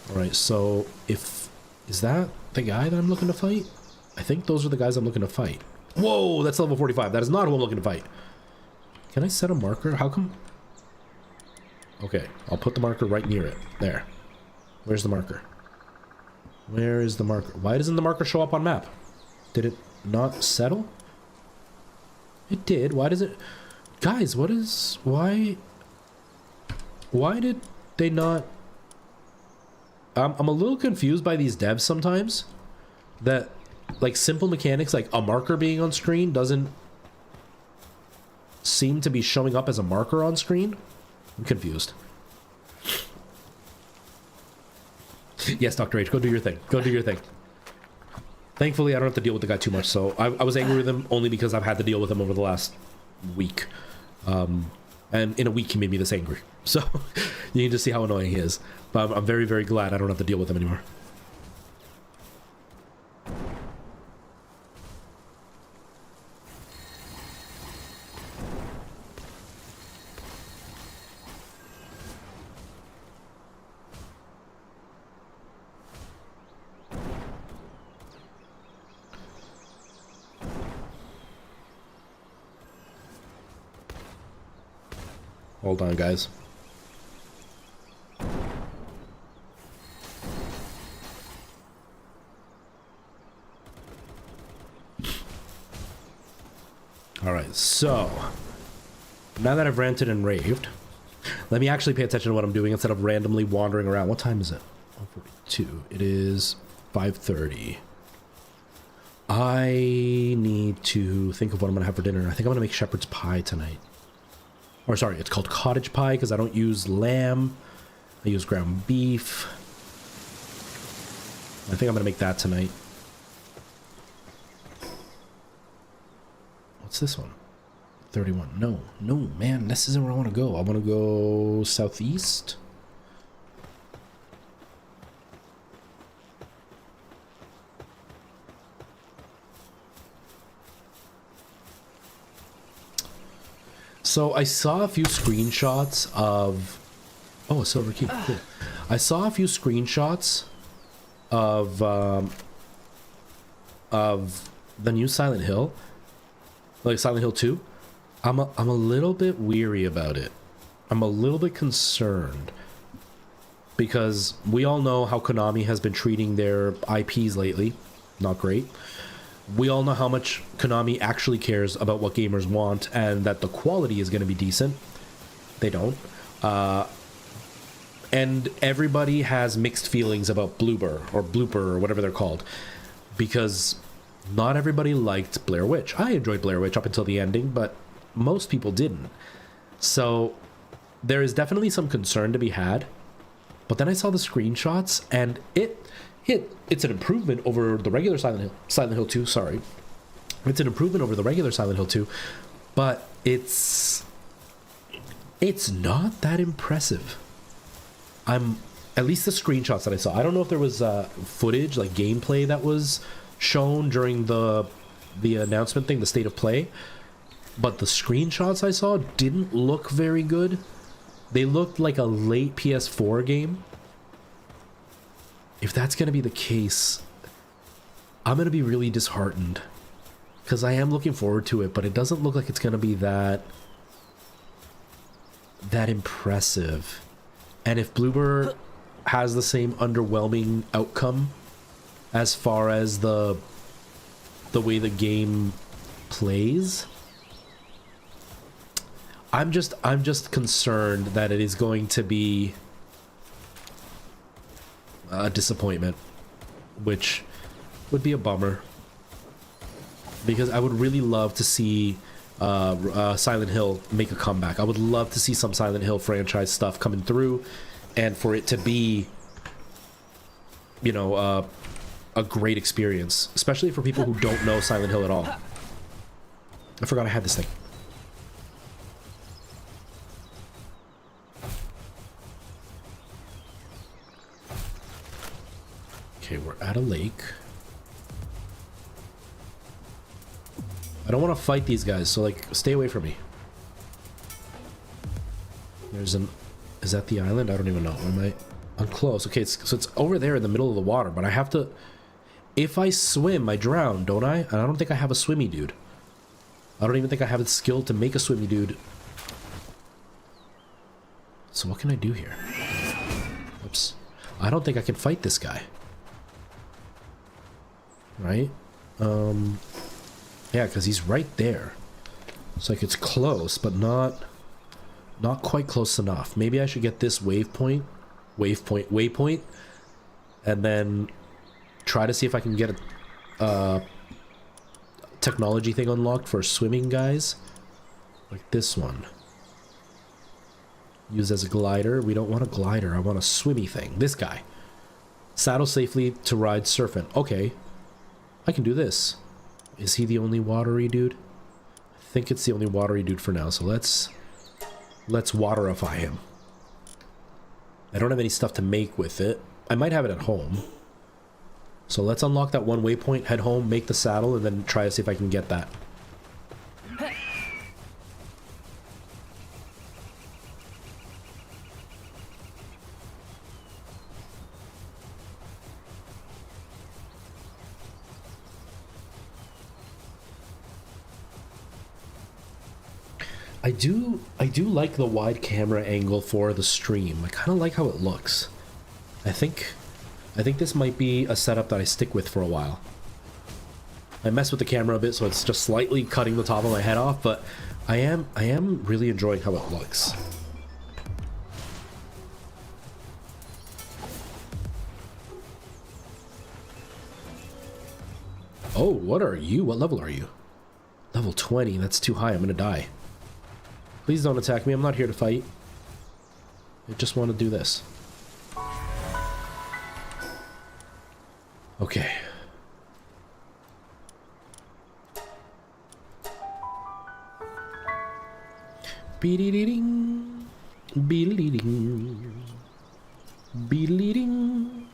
All right, so is that the guy that I'm looking to fight? I think those are the guys I'm looking to fight. Whoa, that's level 45. That is not who I'm looking to fight. Can I set a marker? How come? Okay, I'll put the marker right near it. There. Where's the marker? Where is the marker? Why doesn't the marker show up on map? Did it not settle? It did. Why does it... Guys, what is... Why did they not... I'm a little confused by these devs sometimes. That, like, simple mechanics, like a marker being on screen doesn't seem to be showing up as a marker on screen. I'm confused. Yes, Dr. H, go do your thing. Go do your thing. Thankfully, I don't have to deal with the guy too much, so I was angry with him only because I've had to deal with him over the last week. And in a week, he made me this angry. So, you can just see how annoying he is. But I'm very, very glad I don't have to deal with him anymore. Hold on, guys. Alright, so now that I've ranted and raved, let me actually pay attention to what I'm doing instead of randomly wandering around. What time is it? 1:42. It is 5:30. I need to think of what I'm going to have for dinner. I think I'm going to make shepherd's pie tonight. Or sorry, it's called cottage pie because I don't use lamb. I use ground beef. I think I'm going to make that tonight. What's this one? 31. No, man, this isn't where I want to go. I want to go southeast. So I saw a few screenshots of... Oh, a silver key. Cool. I saw a few screenshots of the new Silent Hill. Like Silent Hill 2. I'm a little bit weary about it. I'm a little bit concerned. Because we all know how Konami has been treating their IPs lately. Not great. We all know how much Konami actually cares about what gamers want and that the quality is going to be decent. They don't. And everybody has mixed feelings about Blooper or whatever they're called. Because not everybody liked Blair Witch. I enjoyed Blair Witch up until the ending, but most people didn't. So there is definitely some concern to be had. But then I saw the screenshots and it's an improvement over the regular Silent Hill 2, sorry. It's an improvement over the regular Silent Hill 2, but it's not that impressive. At least the screenshots that I saw. I don't know if there was footage, like gameplay that was shown during the announcement thing, the state of play, but the screenshots I saw didn't look very good. They looked like a late PS4 game. If that's going to be the case, I'm going to be really disheartened because I am looking forward to it, but it doesn't look like it's going to be that impressive. And if Bloober has the same underwhelming outcome as far as the way the game plays, I'm just concerned that it is going to be a disappointment, which would be a bummer because I would really love to see Silent Hill make a comeback. I would love to see some Silent Hill franchise stuff coming through and for it to be, you know, a great experience, especially for people who don't know Silent Hill at all. I forgot I had this thing. Okay, we're at a lake. I don't want to fight these guys, so like, stay away from me. There's an... Is that the island? I don't even know. Am I... I'm close. Okay, so it's over there in the middle of the water, but I have to... If I swim, I drown, don't I? And I don't think I have a swimmy dude. I don't even think I have the skill to make a swimmy dude. So what can I do here? Oops. I don't think I can fight this guy. Right? Yeah, because he's right there. It's like it's close, but not quite close enough. Maybe I should get this waypoint, and then try to see if I can get a technology thing unlocked for swimming guys, like this one. Use as a glider. We don't want a glider. I want a swimmy thing. This guy. Saddle safely to ride surfing. Okay. I can do this. Is he the only watery dude? I think it's the only watery dude for now, so let's waterify him. I don't have any stuff to make with it. I might have it at home. So let's unlock that one waypoint, head home, make the saddle, and then try to see if I can get that. I do like the wide camera angle for the stream. I kind of like how it looks. I think this might be a setup that I stick with for a while. I mess with the camera a bit, so it's just slightly cutting the top of my head off, but I am really enjoying how it looks. Oh, what are you? What level are you? Level 20. That's too high. I'm gonna die. Please don't attack me. I'm not here to fight. I just want to do this. Okay. Beedee-dee-ding. Beedee-dee-ding. Beedee-dee-ding.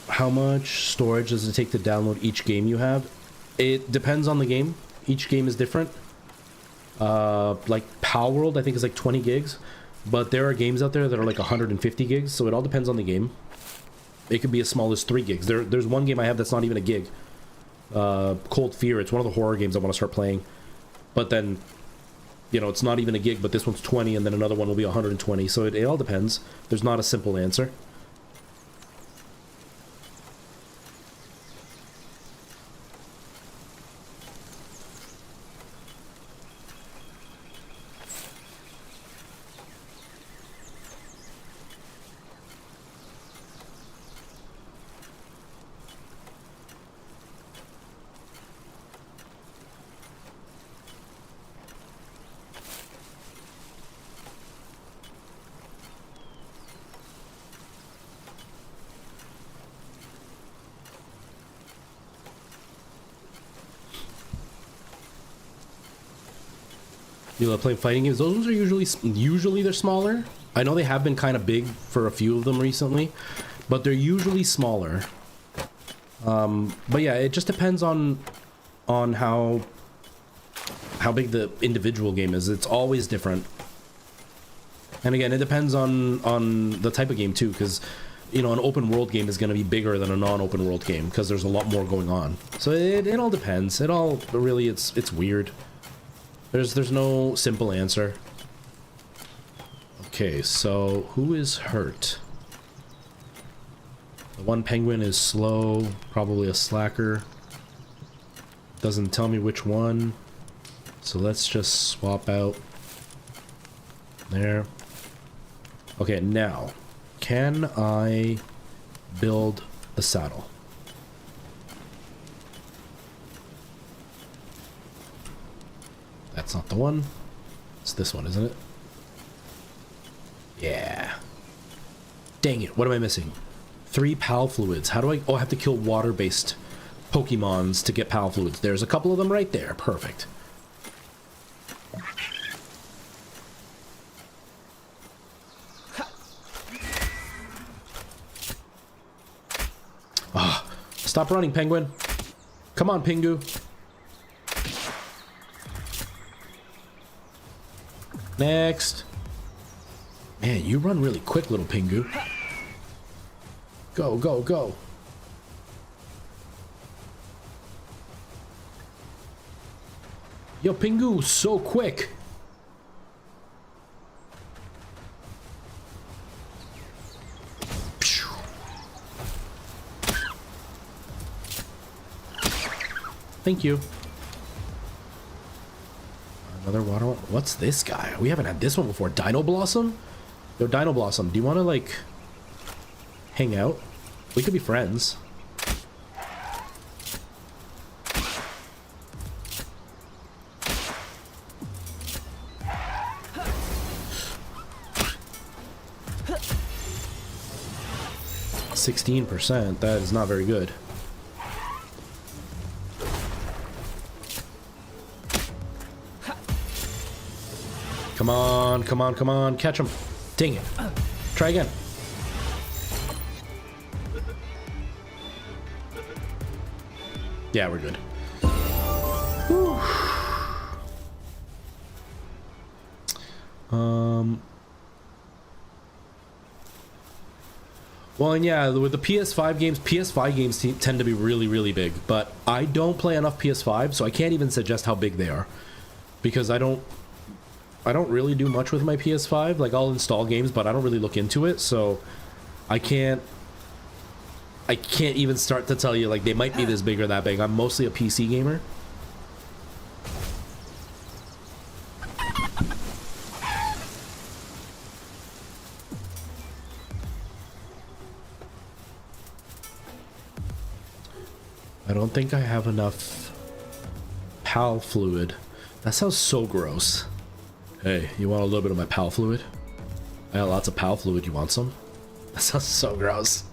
How much storage does it take to download each game you have? It depends on the game. Each game is different. Like Palworld, I think is like 20 gigs, but there are games out there that are like 150 gigs, so it all depends on the game. It could be as small as 3 gigs. There's one game I have that's not even a gig. Cold Fear, it's one of the horror games I want to start playing. But then, you know, it's not even a gig, but this one's 20, and then another one will be 120, so it all depends. There's not a simple answer. You love playing fighting games. Those ones are usually they're smaller. I know they have been kind of big for a few of them recently, but they're usually smaller. But yeah, it just depends on how big the individual game is. It's always different. And again, it depends on the type of game too, because you know, an open world game is going to be bigger than a non-open world game because there's a lot more going on. So it all depends. It all really it's weird. There's no simple answer. Okay, so who is hurt? The one penguin is slow, probably a slacker. Doesn't tell me which one. So let's just swap out there. Okay, now, can I build the saddle? That's not the one. It's this one, isn't it? Yeah. Dang it, what am I missing? 3 PAL fluids. How do I... Oh, I have to kill water-based Pokemons to get PAL fluids. There's a couple of them right there. Perfect. Ah, stop running, Penguin. Come on, Pingu. Next. Man, you run really quick, little Pingu. Go, go, go. Yo, Pingu, so quick. Thank you. Another water one. What's this guy? We haven't had this one before. Dino Blossom? Yo, Dino Blossom, do you want to, like, hang out? We could be friends. %. That is not very good. Come on, come on, come on. Catch him. Dang it. Try again. Yeah, we're good. Whew. Well, and yeah, with the PS5 games tend to be really, really big, but I don't play enough PS5, so I can't even suggest how big they are, because I don't really do much with my PS5. Like, I'll install games, but I don't really look into it, so I can't even start to tell you, like, they might be this big or that big. I'm mostly a PC gamer. I don't think I have enough PAL fluid. That sounds so gross. Hey, you want a little bit of my PAL fluid? I got lots of PAL fluid. You want some? That sounds so gross.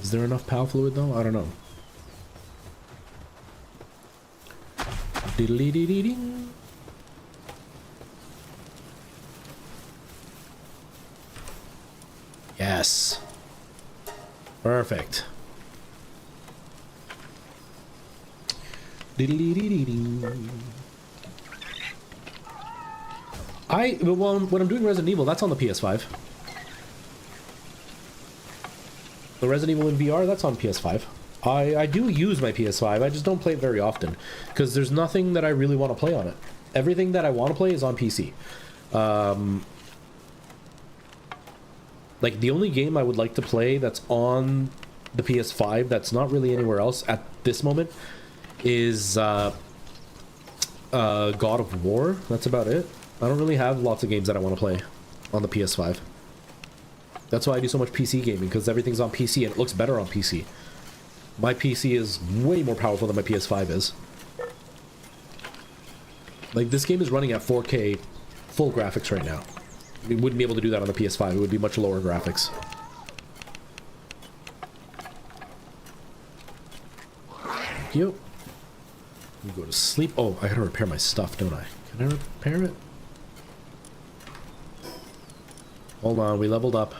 Is there enough PAL fluid though? I don't know. Diddly-dee-dee-ding. Yes. Perfect. Well, when I'm doing Resident Evil, that's on the PS5. The Resident Evil in VR, that's on PS5. I do use my PS5, I just don't play it very often, because there's nothing that I really want to play on it. Everything that I want to play is on PC. Like, the only game I would like to play that's on the PS5 that's not really anywhere else at this moment is God of War. That's about it. I don't really have lots of games that I want to play on the PS5. That's why I do so much PC gaming, because everything's on PC and it looks better on PC. My PC is way more powerful than my PS5 is. Like, this game is running at 4K full graphics right now. We wouldn't be able to do that on the PS5. It would be much lower graphics. Thank you. We go to sleep. Oh, I gotta repair my stuff, don't I? Can I repair it? Hold on, we leveled up.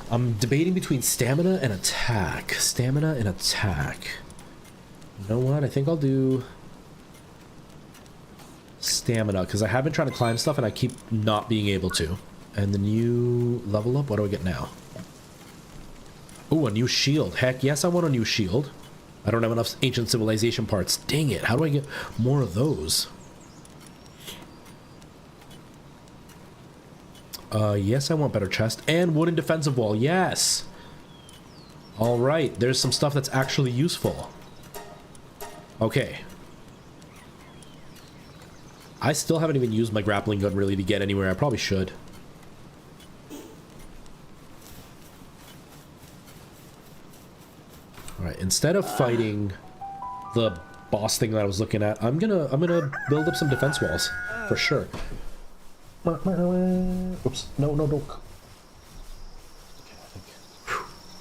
I'm debating between stamina and attack. Stamina and attack. You know what? I think I'll do stamina, because I have been trying to climb stuff and I keep not being able to. And the new level up, what do I get now? Ooh, a new shield. Heck yes, I want a new shield. I don't have enough ancient civilization parts. Dang it, how do I get more of those? Yes, I want better chest. And wooden defensive wall, yes! Alright, there's some stuff that's actually useful. Okay. I still haven't even used my grappling gun really to get anywhere. I probably should. Alright, instead of fighting the boss thing that I was looking at, I'm gonna build up some defense walls, for sure. Oops, no.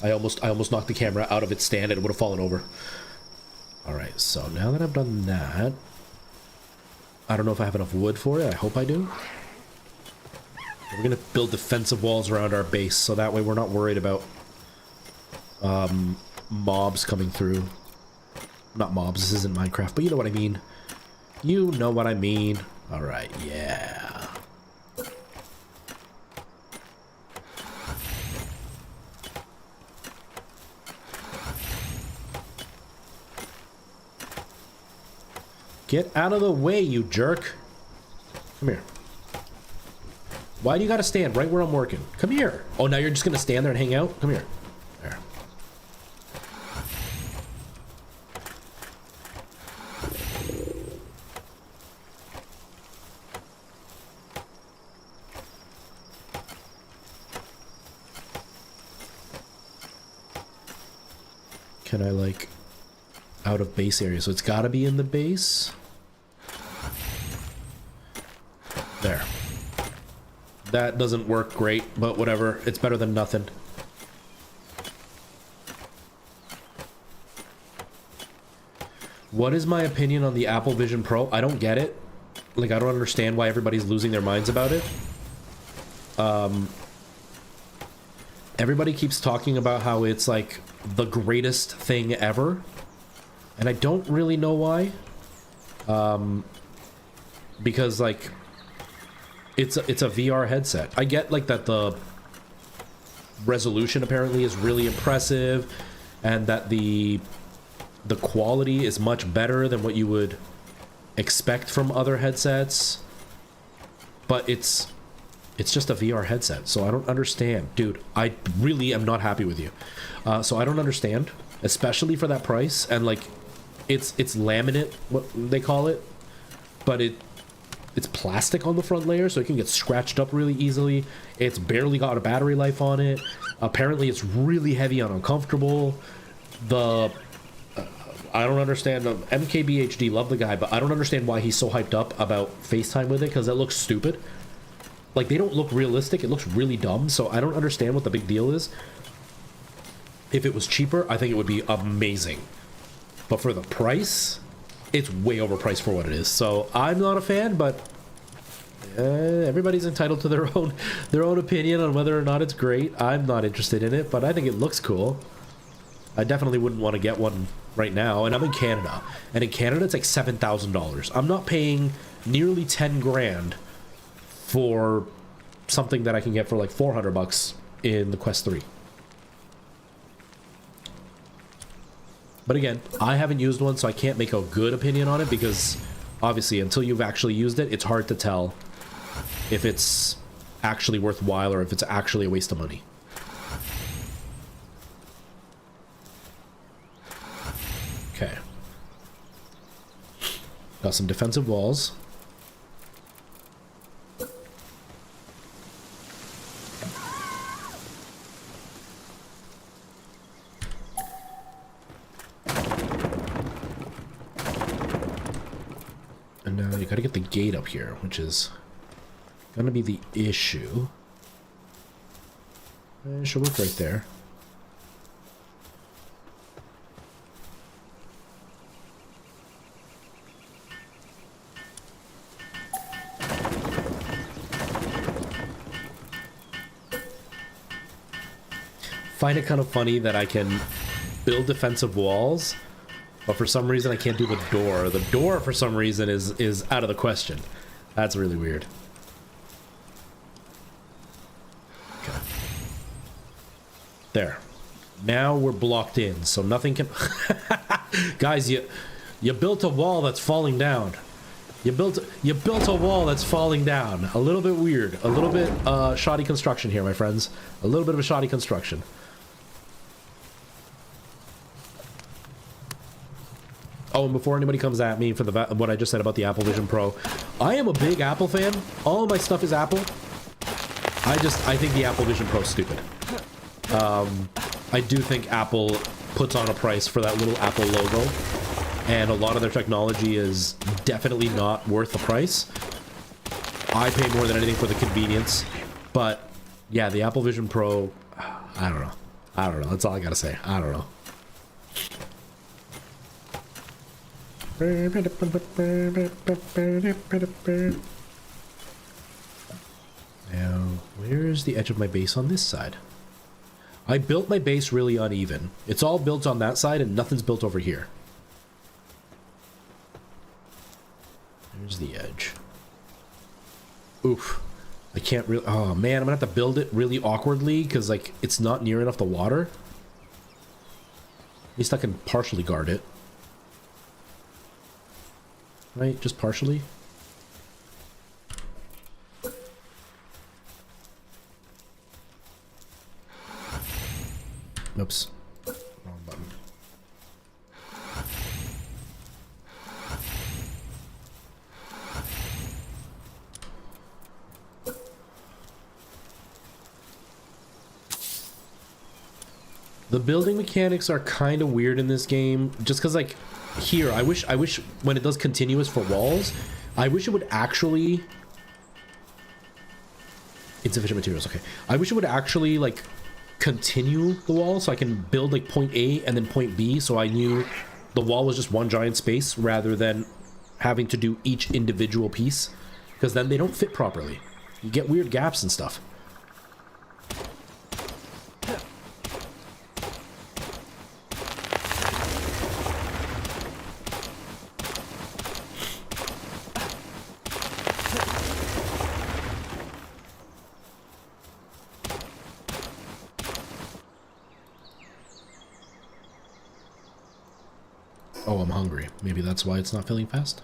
I almost knocked the camera out of its stand and it would have fallen over. Alright, so now that I've done that, I don't know if I have enough wood for it. I hope I do. We're gonna build defensive walls around our base, so that way we're not worried about mobs coming through. Not mobs, this isn't Minecraft, but you know what I mean. You know what I mean. Alright, yeah. Get out of the way, you jerk. Come here. Why do you gotta stand right where I'm working? Come here. Oh, now you're just gonna stand there and hang out? Come here. There. Can I, like, out of base area? So it's gotta be in the base. There. That doesn't work great, but whatever. It's better than nothing. What is my opinion on the Apple Vision Pro? I don't get it. Like, I don't understand why everybody's losing their minds about it. Everybody keeps talking about how it's, like, the greatest thing ever. And I don't really know why. Because, like, it's a VR headset. I get, like, that the resolution apparently is really impressive, and that the quality is much better than what you would expect from other headsets. But it's just a VR headset, so I don't understand. Dude, I really am not happy with you. So I don't understand, especially for that price. And, like, it's laminate, what they call it, but it's plastic on the front layer, so it can get scratched up really easily. It's barely got a battery life on it. Apparently it's really heavy and uncomfortable. I don't understand. MKBHD, love the guy, but I don't understand why he's so hyped up about FaceTime with it, because it looks stupid. Like, they don't look realistic. It looks really dumb, so I don't understand what the big deal is. If it was cheaper, I think it would be amazing. But for the price, it's way overpriced for what it is. So I'm not a fan, but everybody's entitled to their own opinion on whether or not it's great. I'm not interested in it, but I think it looks cool. I definitely wouldn't want to get one right now, and I'm in Canada. And in Canada, it's like $7,000. I'm not paying nearly 10 grand for something that I can get for like 400 bucks in the Quest 3. But again, I haven't used one, so I can't make a good opinion on it, because obviously until you've actually used it, it's hard to tell if it's actually worthwhile or if it's actually a waste of money. Okay. Got some defensive walls. And now you gotta get the gate up here, which is gonna be the issue. It should work right there. Find it kind of funny that I can build defensive walls, but for some reason I can't do the door. The door, for some reason, is out of the question. That's really weird. Okay. There. Now we're blocked in, so nothing can... Guys, you built a wall that's falling down. You built a wall that's falling down. A little bit weird. A little bit shoddy construction here, my friends. A little bit of a shoddy construction. Oh, and before anybody comes at me for what I just said about the Apple Vision Pro, I am a big Apple fan. All of my stuff is Apple. I think the Apple Vision Pro is stupid. I do think Apple puts on a price for that little Apple logo, and a lot of their technology is definitely not worth the price. I pay more than anything for the convenience, but yeah, the Apple Vision Pro, I don't know. I don't know. That's all I gotta say. I don't know. Now, where's the edge of my base on this side? I built my base really uneven. It's all built on that side and nothing's built over here. There's the edge. Oof. I can't really... Oh, man, I'm gonna have to build it really awkwardly because, like, it's not near enough to water. At least I can partially guard it. right? Just partially. Oops. Wrong button. The building mechanics are kind of weird in this game, just because, like, here, I wish when it does continuous for walls, I wish it would actually... Insufficient materials, okay. I wish it would actually, like, continue the wall, so I can build, like, point A and then point B, so I knew the wall was just one giant space, rather than having to do each individual piece, because then they don't fit properly. You get weird gaps and stuff. Oh, I'm hungry. Maybe that's why it's not filling fast.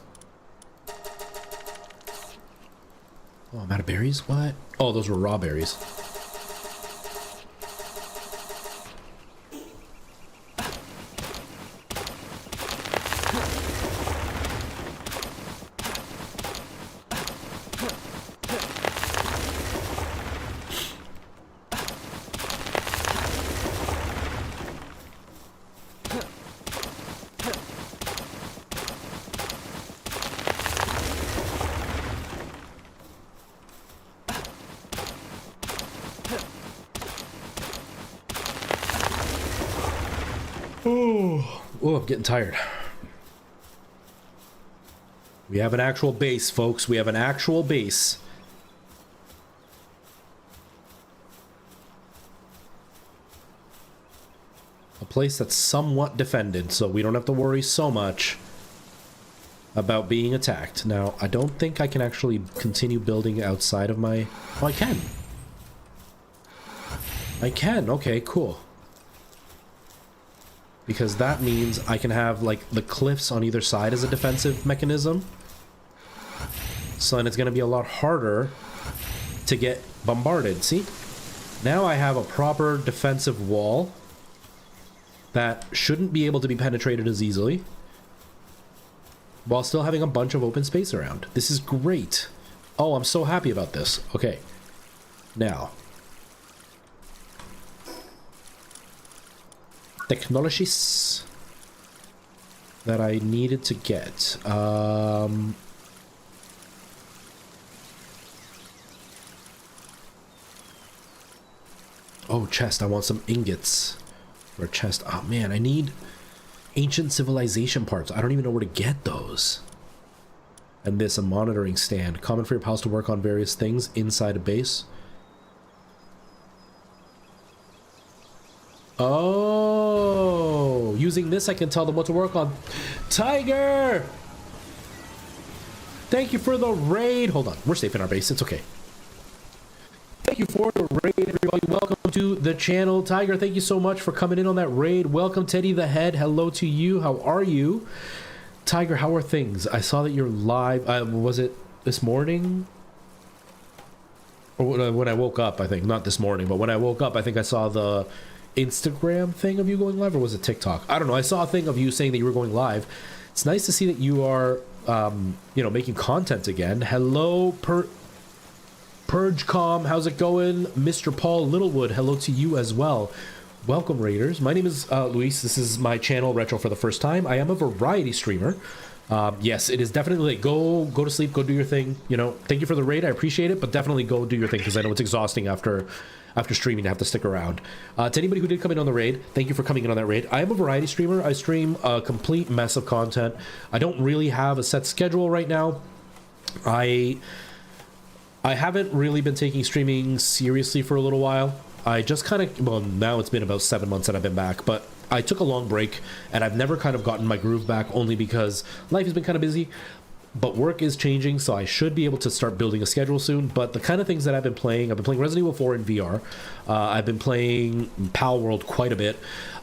Oh, I'm out of berries? What? Oh, those were raw berries. Oh, I'm getting tired. We have an actual base, folks. We have an actual base. A place that's somewhat defended, so we don't have to worry so much about being attacked. Now, I don't think I can actually continue building outside of my... Oh, I can. I can. Okay, cool. Because that means I can have, like, the cliffs on either side as a defensive mechanism. So then it's going to be a lot harder to get bombarded. See? Now I have a proper defensive wall that shouldn't be able to be penetrated as easily, while still having a bunch of open space around. This is great. Oh, I'm so happy about this. Okay. Now. Technologies that I needed to get. Oh, chest. I want some ingots for a chest. Oh, man. I need ancient civilization parts. I don't even know where to get those. And this, a monitoring stand. Common for your pals to work on various things inside a base. Oh, using this I can tell them what to work on. Tiger! Thank you for the raid. Hold on, we're safe in our base. It's okay. Thank you for the raid, everybody. Welcome to the channel. Tiger, thank you so much for coming in on that raid. Welcome, Teddy the Head. Hello to you. How are you? Tiger, how are things? I saw that you're live. Was it this morning? Or when I woke up, I think. Not this morning, but when I woke up, I think I saw the Instagram thing of you going live, or was it TikTok? I don't know. I saw a thing of you saying that you were going live. It's nice to see that you are, you know, making content again. Hello, PurgeCom. How's it going? Mr. Paul Littlewood, hello to you as well. Welcome, Raiders. My name is Luis. This is my channel, Retro for the first time. I am a variety streamer. Yes, it is definitely like, go to sleep, go do your thing. You know, thank you for the raid. I appreciate it, but definitely go do your thing, because I know it's exhausting after streaming to have to stick around. To anybody who did come in on the raid, thank you for coming in on that raid. I am a variety streamer. I stream a complete mess of content. I don't really have a set schedule right now. I haven't really been taking streaming seriously for a little while. I just kind of, well, now it's been about 7 months that I've been back, but I took a long break, and I've never kind of gotten my groove back, only because life has been kind of busy. but work is changing, so I should be able to start building a schedule soon. But the kind of things that I've been playing Resident Evil 4 in VR. I've been playing Palworld quite a bit.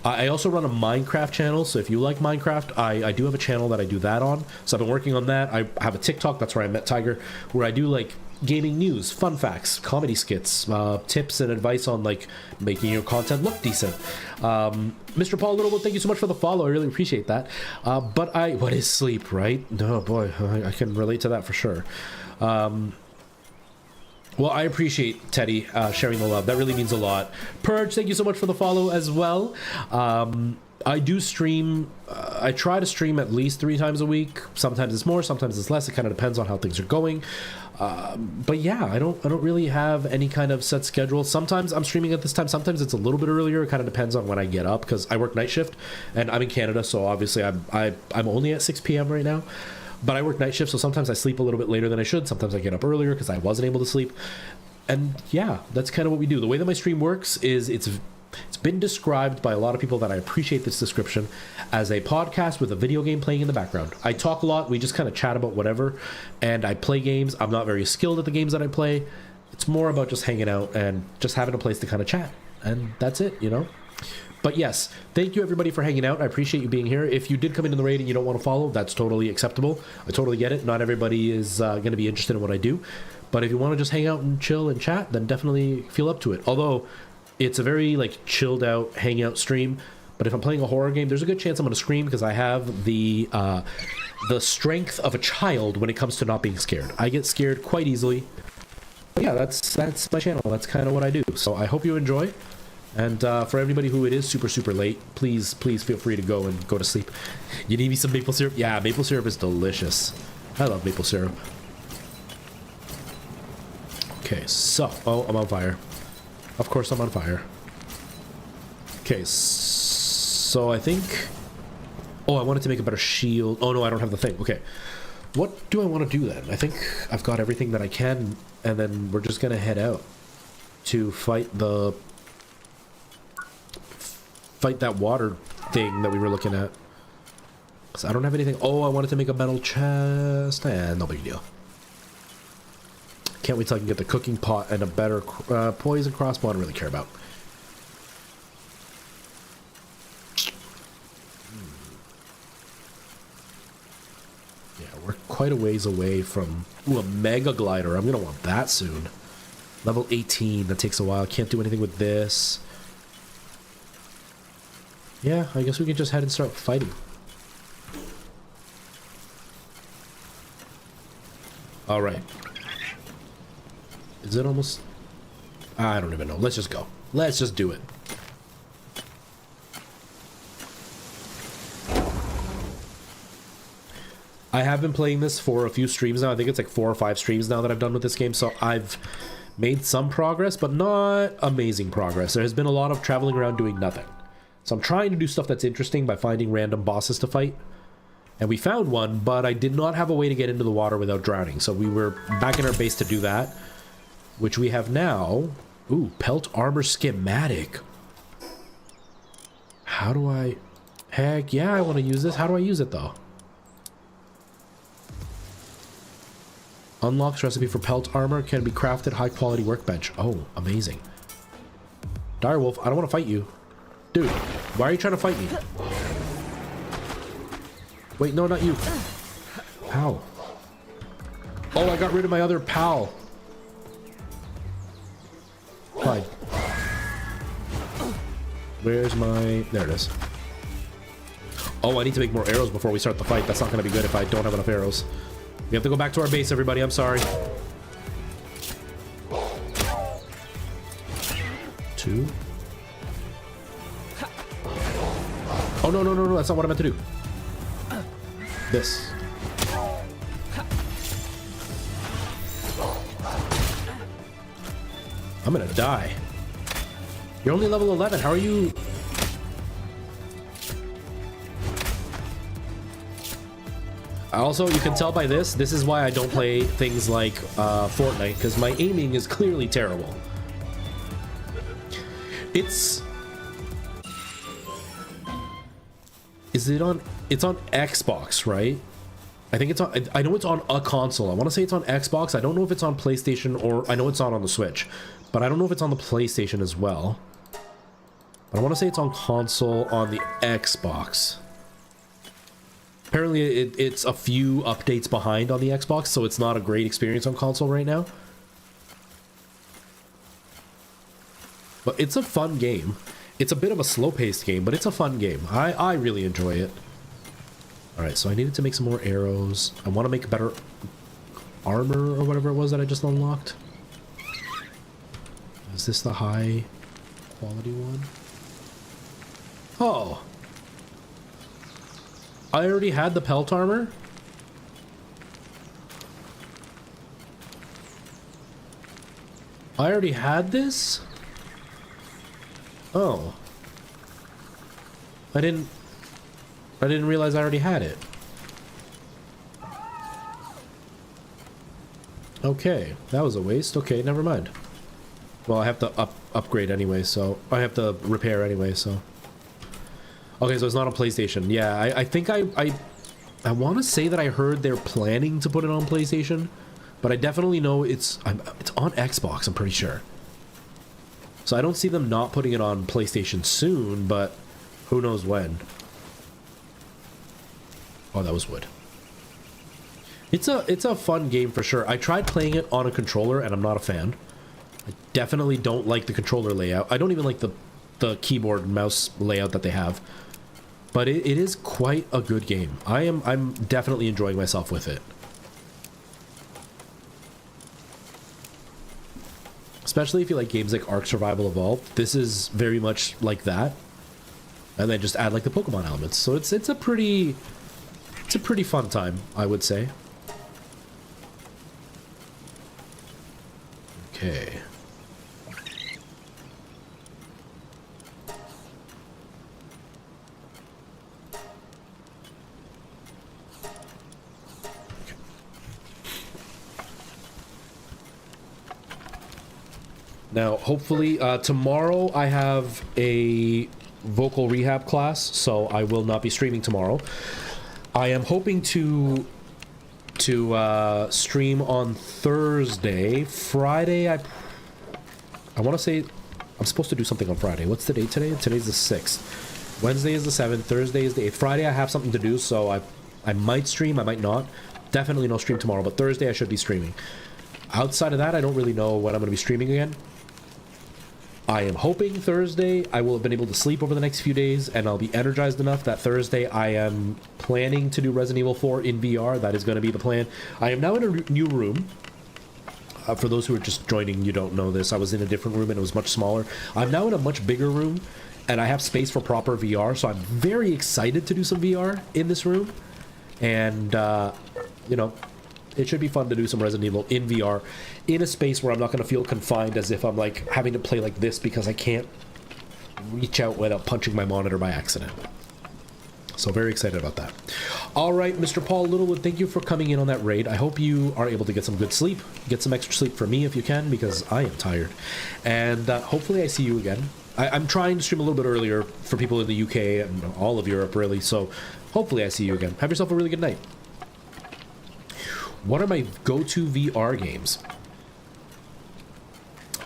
I also run a Minecraft channel, so if you like Minecraft, I do have a channel that I do that on. So I've been working on that. I have a TikTok, that's where I met Tiger, where I do like gaming news, fun facts, comedy skits, tips and advice on like making your content look decent. Mr. Paul Little, thank you so much for the follow. I really appreciate that. But what is sleep, right? No, boy, I can relate to that for sure. Well, I appreciate Teddy sharing the love. That really means a lot. Purge, thank you so much for the follow as well. I do stream. I try to stream at least 3 times a week. Sometimes it's more, sometimes it's less. It kind of depends on how things are going. But yeah, I don't really have any kind of set schedule. Sometimes I'm streaming at this time. Sometimes it's a little bit earlier. It kind of depends on when I get up, because I work night shift and I'm in Canada, so obviously I'm only at 6 p.m. right now. But I work night shift, so sometimes I sleep a little bit later than I should. Sometimes I get up earlier because I wasn't able to sleep. And yeah, that's kind of what we do. The way that my stream works is it's been described by a lot of people that I appreciate this description as a podcast with a video game playing in the background. I talk a lot. We just kind of chat about whatever, and I play games. I'm not very skilled at the games that I play. It's more about just hanging out and just having a place to kind of chat. And that's it, you know? But yes, thank you everybody for hanging out. I appreciate you being here. If you did come into the raid and you don't want to follow, that's totally acceptable. I totally get it. Not everybody is going to be interested in what I do. But if you want to just hang out and chill and chat, then definitely feel up to it. Although it's a very like chilled out hangout stream. But if I'm playing a horror game, there's a good chance I'm going to scream, because I have the strength of a child when it comes to not being scared. I get scared quite easily. But yeah, that's my channel. That's kind of what I do. So I hope you enjoy. And for everybody who it is super late, please feel free to go to sleep. You need me some maple syrup? Yeah, maple syrup is delicious. I love maple syrup. Okay, so I'm on fire. Of course I'm on fire. Okay, so I think... Oh, I wanted to make a better shield. Oh no, I don't have the thing. Okay. What do I want to do then? I think I've got everything that I can, and then we're just gonna head out to fight that water thing that we were looking at. Because I don't have anything. Oh, I wanted to make a metal chest. No big deal. Can't wait till I can get the cooking pot and a better poison crossbow. I don't really care about. Yeah, we're quite a ways away from... Ooh, a mega glider. I'm going to want that soon. Level 18. That takes a while. Can't do anything with this. Yeah, I guess we can just head and start fighting. Alright. Is it almost... I don't even know. Let's just go. Let's just do it. I have been playing this for a few streams now. I think it's like 4 or 5 streams now that I've done with this game. So I've made some progress, but not amazing progress. There has been a lot of traveling around doing nothing. So I'm trying to do stuff that's interesting by finding random bosses to fight. And we found one, but I did not have a way to get into the water without drowning. So we were back in our base to do that, which we have now. Ooh, pelt armor schematic. How do I... Heck yeah, I want to use this. How do I use it though? Unlocks recipe for pelt armor. Can be crafted. High quality workbench. Oh, amazing. Direwolf, I don't want to fight you. Dude, why are you trying to fight me? Wait, no, not you. Ow. Oh, I got rid of my other pal. Fine. Where's my... There it is. Oh, I need to make more arrows before we start the fight. That's not going to be good if I don't have enough arrows. We have to go back to our base, everybody. I'm sorry. 2. Oh, no, no, no, no. That's not what I meant to do. This. I'm gonna die. You're only level 11. How are you... Also, you can tell by this is why I don't play things like Fortnite, because my aiming is clearly terrible. It's on Xbox, right? I think it's on, I know it's on a console. I want to say it's on Xbox. I don't know if it's on PlayStation, or I know it's not on the Switch, but I don't know if it's on the PlayStation as well. But I want to say it's on console on the Xbox. Apparently it's a few updates behind on the Xbox, so it's not a great experience on console right now. But it's a fun game. It's a bit of a slow-paced game, but it's a fun game. I really enjoy it. Alright, so I needed to make some more arrows. I want to make better armor or whatever it was that I just unlocked. Is this the high quality one? Oh. I already had the pelt armor? I already had this? Oh. I didn't realize I already had it. Okay, that was a waste. Okay, never mind. Well, I have to upgrade anyway, so... I have to repair anyway, so... Okay, so it's not on PlayStation. Yeah, I think I want to say that I heard they're planning to put it on PlayStation, but I definitely know it's on Xbox, I'm pretty sure. So I don't see them not putting it on PlayStation soon, but who knows when. Oh, that was wood. It's a fun game for sure. I tried playing it on a controller, and I'm not a fan. I definitely don't like the controller layout. I don't even like the keyboard and mouse layout that they have. But it is quite a good game. I'm definitely enjoying myself with it. Especially if you like games like Ark Survival Evolved. This is very much like that. And then just add like the Pokemon elements. So it's a pretty fun time, I would say. Okay. Now, hopefully, tomorrow I have a vocal rehab class, so I will not be streaming tomorrow. I am hoping to stream on Thursday. Friday, I want to say I'm supposed to do something on Friday. What's the date today? Today's the 6th. Wednesday is the 7th. Thursday is the 8th. Friday, I have something to do, so I might stream. I might not. Definitely no stream tomorrow, but Thursday I should be streaming. Outside of that, I don't really know when I'm going to be streaming again. I am hoping Thursday I will have been able to sleep over the next few days, and I'll be energized enough that Thursday I am planning to do Resident Evil 4 in VR. That is going to be the plan. I am now in a new room. For those who are just joining, you don't know this. I was in a different room and it was much smaller. I'm now in a much bigger room, and I have space for proper VR, so I'm very excited to do some VR in this room. And, you know, it should be fun to do some Resident Evil in VR in a space where I'm not going to feel confined as if I'm like having to play like this because I can't reach out without punching my monitor by accident. So very excited about that. All right, Mr. Paul Littlewood, thank you for coming in on that raid. I hope you are able to get some good sleep. Get some extra sleep for me if you can, because I am tired. And hopefully I see you again. I'm trying to stream a little bit earlier for people in the UK and all of Europe, really. So hopefully I see you again. Have yourself a really good night. What are my go-to VR games?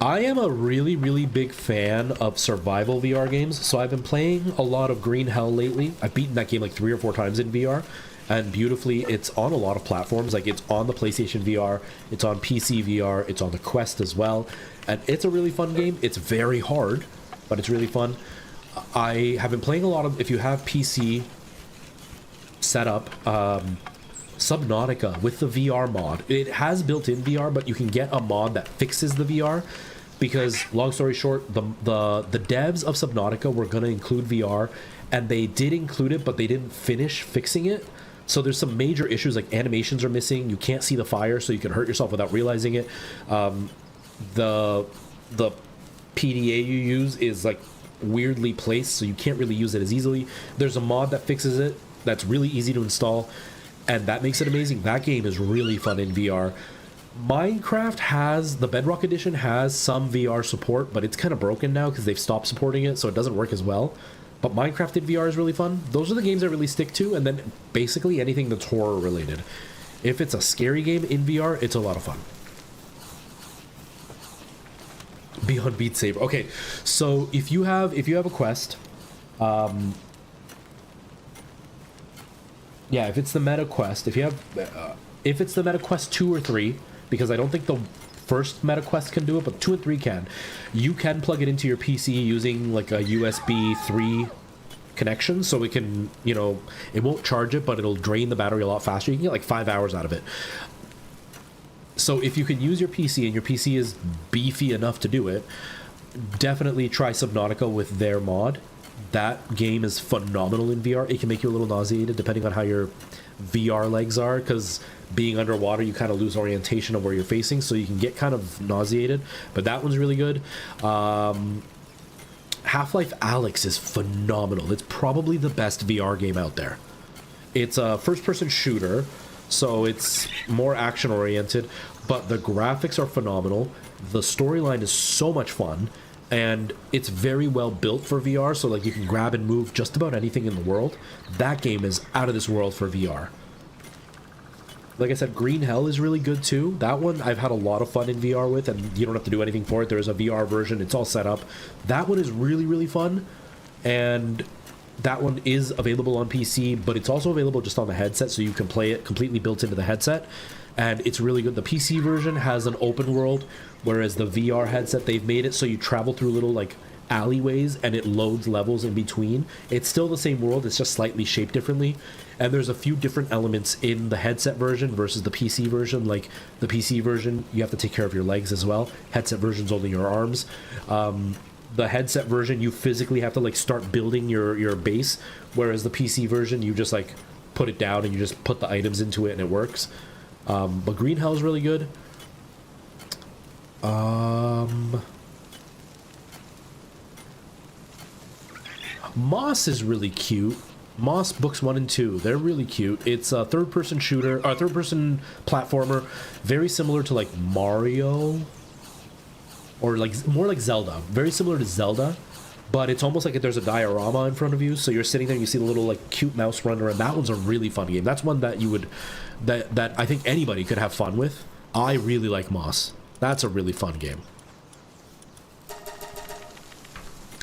I am a really, really big fan of survival VR games, so I've been playing a lot of Green Hell lately. I've beaten that game like 3 or 4 times in VR, and beautifully, it's on a lot of platforms. Like, it's on the PlayStation VR, it's on PC VR, it's on the Quest as well, and it's a really fun game. It's very hard, but it's really fun. I have been playing a lot of, if you have PC set up, Subnautica with the VR mod. It has built-in VR, but you can get a mod that fixes the VR, because long story short, the devs of Subnautica were going to include VR, and they did include it, but they didn't finish fixing it. So there's some major issues, like animations are missing, you can't see the fire, so you can hurt yourself without realizing it. The PDA you use is like weirdly placed, so you can't really use it as easily. There's a mod that fixes it that's really easy to install, and that makes it amazing. That game is really fun in VR. Minecraft has, the Bedrock Edition has some VR support, but it's kind of broken now because they've stopped supporting it, so it doesn't work as well. But Minecraft in VR is really fun. Those are the games I really stick to, and then basically anything that's horror related. If it's a scary game in VR, it's a lot of fun. Beyond Beat Saber. Okay, so if you have a Quest, yeah, if it's the Meta Quest, if it's the Meta Quest 2 or 3, because I don't think the first Meta Quest can do it, but 2 and 3 can. You can plug it into your PC using like a USB 3 connection, so it can, you know, it won't charge it, but it'll drain the battery a lot faster. You can get like 5 hours out of it. So if you can use your PC and your PC is beefy enough to do it, definitely try Subnautica with their mod. That game is phenomenal in VR. It can make you a little nauseated depending on how your VR legs are, because being underwater you kind of lose orientation of where you're facing, so you can get kind of nauseated, but that one's really good. Half-Life Alyx is phenomenal. It's probably the best VR game out there. It's a first-person shooter, so it's more action-oriented, but the graphics are phenomenal. The storyline is so much fun, and it's very well built for VR, so like you can grab and move just about anything in the world. That game is out of this world for VR. Like I said, Green Hell is really good too. That one I've had a lot of fun in VR with, and you don't have to do anything for it. There's a VR version, it's all set up. That one is really, really fun, and that one is available on PC, but it's also available just on the headset, so you can play it completely built into the headset, and it's really good. The PC version has an open world, whereas the VR headset, they've made it so you travel through little like alleyways and it loads levels in between. It's still the same world, it's just slightly shaped differently, and there's a few different elements in the headset version versus the PC version. Like the PC version, you have to take care of your legs as well. Headset version's only your arms. The headset version, you physically have to like start building your base, whereas the PC version, you just like put it down and you just put the items into it and it works. But Green Hell is really good. Moss is really cute. Moss Books 1 and 2, they're really cute. It's a third-person shooter, or third-person platformer, very similar to like Mario, or like more like Zelda. Very similar to Zelda, but it's almost like there's a diorama in front of you, so you're sitting there and you see the little like cute mouse run around. That one's a really fun game. That's one that you would, that I think anybody could have fun with. I really like Moss. That's a really fun game.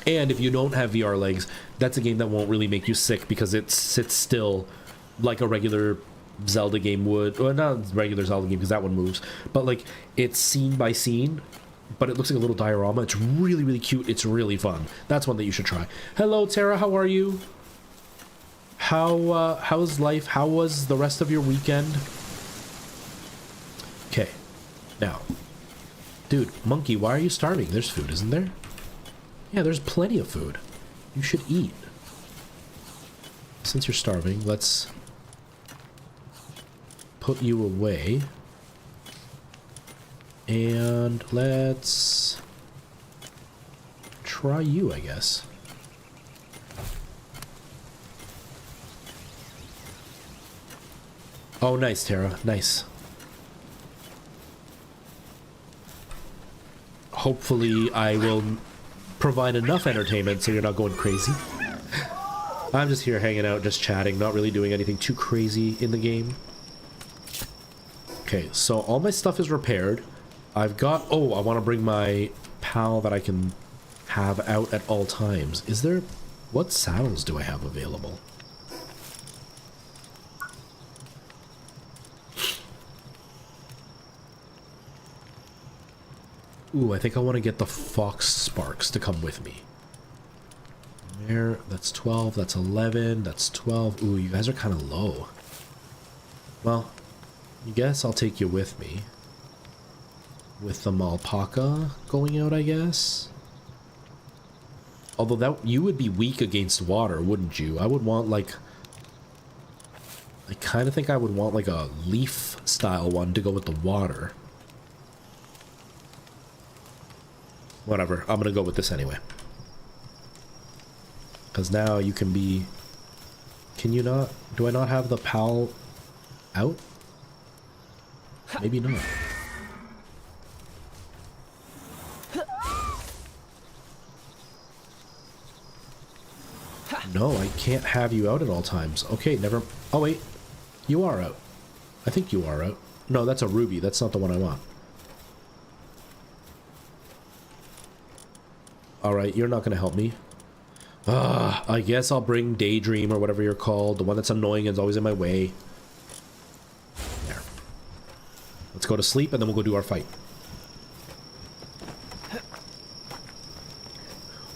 And if you don't have VR legs, that's a game that won't really make you sick because it sits still like a regular Zelda game would. Well, not regular Zelda game because that one moves, but like it's scene by scene, but it looks like a little diorama. It's really, really cute. It's really fun. That's one that you should try. Hello, Tara. How are you? How's life? How was the rest of your weekend? Okay. Now, dude, Monkey, why are you starving? There's food, isn't there? Yeah, there's plenty of food. You should eat. Since you're starving, let's put you away. And let's try you, I guess. Oh, nice, Tara. Nice. Hopefully, I will provide enough entertainment so you're not going crazy. I'm just here hanging out, just chatting, not really doing anything too crazy in the game. Okay, so all my stuff is repaired. I've got... Oh, I want to bring my pal that I can have out at all times. Is there... What saddles do I have available? Ooh, I think I want to get the Fox Sparks to come with me. There, that's 12, that's 11, that's 12. Ooh, you guys are kind of low. Well, I guess I'll take you with me. With the Malpaca going out, I guess. Although that you would be weak against water, wouldn't you? I would want like... I kind of think I would want like a leaf style one to go with the water. Whatever, I'm gonna go with this anyway. Because now you can be... Can you not... Do I not have the PAL out? Maybe not. No, I can't have you out at all times. Okay, never... Oh, wait. You are out. I think you are out. No, that's a ruby. That's not the one I want. Alright, you're not going to help me. I guess I'll bring Daydream or whatever you're called. The one that's annoying and is always in my way. There. Let's go to sleep and then we'll go do our fight.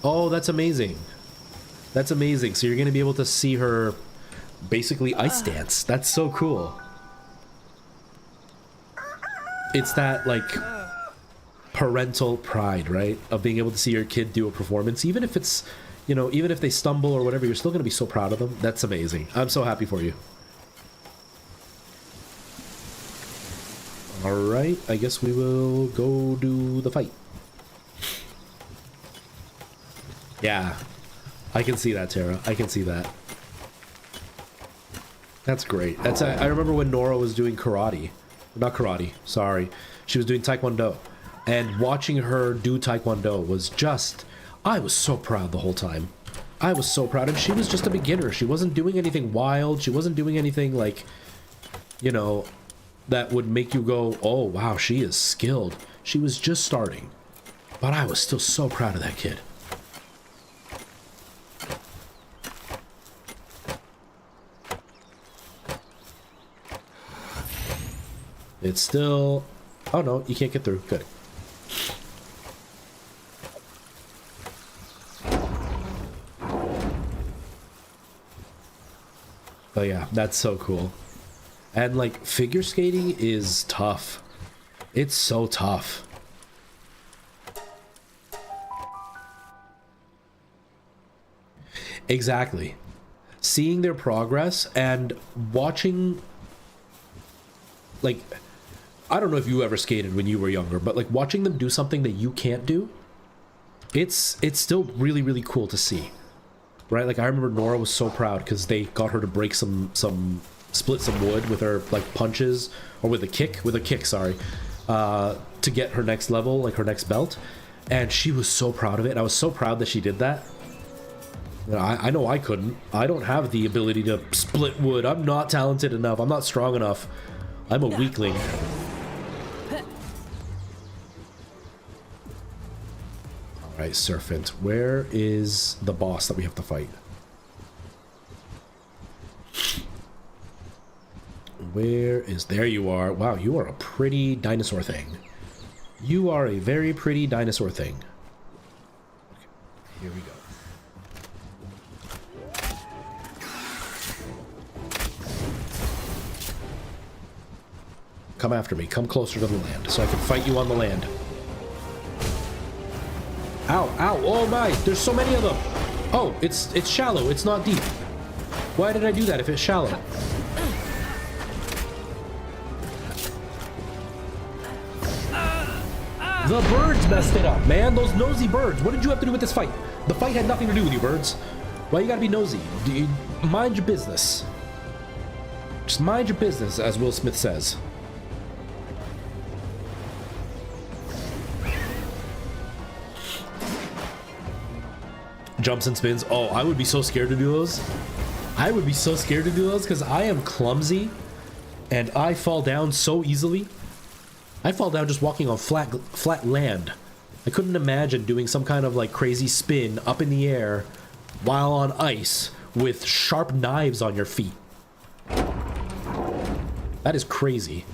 Oh, that's amazing. That's amazing. So you're going to be able to see her basically ice dance. That's so cool. It's that, like, parental pride, right? Of being able to see your kid do a performance. Even if it's, you know, even if they stumble or whatever, you're still going to be so proud of them. That's amazing. I'm so happy for you. Alright, I guess we will go do the fight. Yeah. I can see that, Tara. I can see that. That's great. That's I remember when Nora was doing karate. Not karate, sorry. She was doing taekwondo. And watching her do taekwondo was just... I was so proud the whole time. I was so proud. And she was just a beginner. She wasn't doing anything wild. She wasn't doing anything like, you know, that would make you go, oh, wow, she is skilled. She was just starting. But I was still so proud of that kid. It's still... Oh, no, you can't get through. Good. Oh, yeah, that's so cool. And, like, figure skating is tough. It's so tough. Exactly. Seeing their progress and watching... Like... I don't know if you ever skated when you were younger, but like watching them do something that you can't do, it's still really, really cool to see, right? Like I remember Nora was so proud because they got her to break split some wood with her like punches, or with a kick, sorry, to get her next level, like her next belt, and she was so proud of it. And I was so proud that she did that. You know, I know I couldn't. I don't have the ability to split wood. I'm not talented enough. I'm not strong enough. I'm a weakling. Alright, Serpent, where is the boss that we have to fight? Where is... There you are. Wow, you are a pretty dinosaur thing. You are a very pretty dinosaur thing. Okay, here we go. Come after me. Come closer to the land so I can fight you on the land. Ow, ow, oh my, there's so many of them. Oh, it's shallow, it's not deep. Why did I do that if it's shallow? The birds messed it up, man. Those nosy birds. What did you have to do with this fight? The fight had nothing to do with you, birds. Why you gotta be nosy? Mind your business. Just mind your business, as Will Smith says. Jumps and spins. Oh, I would be so scared to do those. I would be so scared to do those because I am clumsy and I fall down so easily. I fall down just walking on flat land. I couldn't imagine doing some kind of like crazy spin up in the air while on ice with sharp knives on your feet. That is crazy.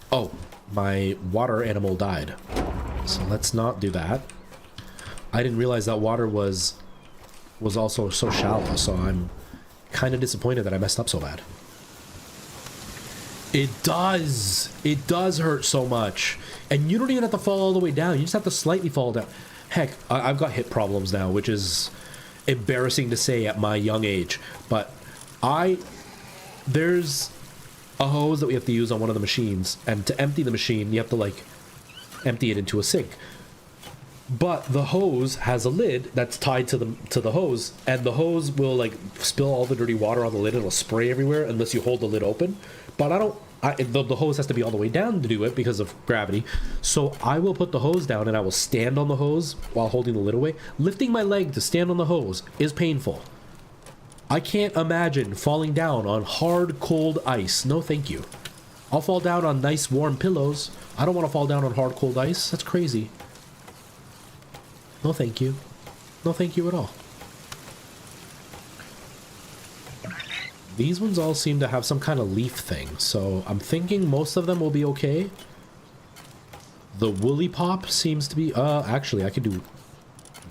Oh, my water animal died. So let's not do that. I didn't realize that water was also so shallow, so I'm kind of disappointed that I messed up so bad. It does hurt so much. And you don't even have to fall all the way down. You just have to slightly fall down. Heck, I've got hip problems now, which is embarrassing to say at my young age. But there's a hose that we have to use on one of the machines. And to empty the machine, you have to, like, empty it into a sink. But the hose has a lid that's tied to the hose, and the hose will like spill all the dirty water on the lid. It'll spray everywhere unless you hold the lid open. But the hose has to be all the way down to do it because of gravity. So I will put the hose down and I will stand on the hose while holding the lid away. Lifting my leg to stand on the hose is painful. I can't imagine falling down on hard, cold ice. No, thank you. I'll fall down on nice, warm pillows. I don't want to fall down on hard, cold ice. That's crazy. No, thank you. No, thank you at all. These ones all seem to have some kind of leaf thing, so I'm thinking most of them will be okay. The woolly pop seems to be... actually, I could do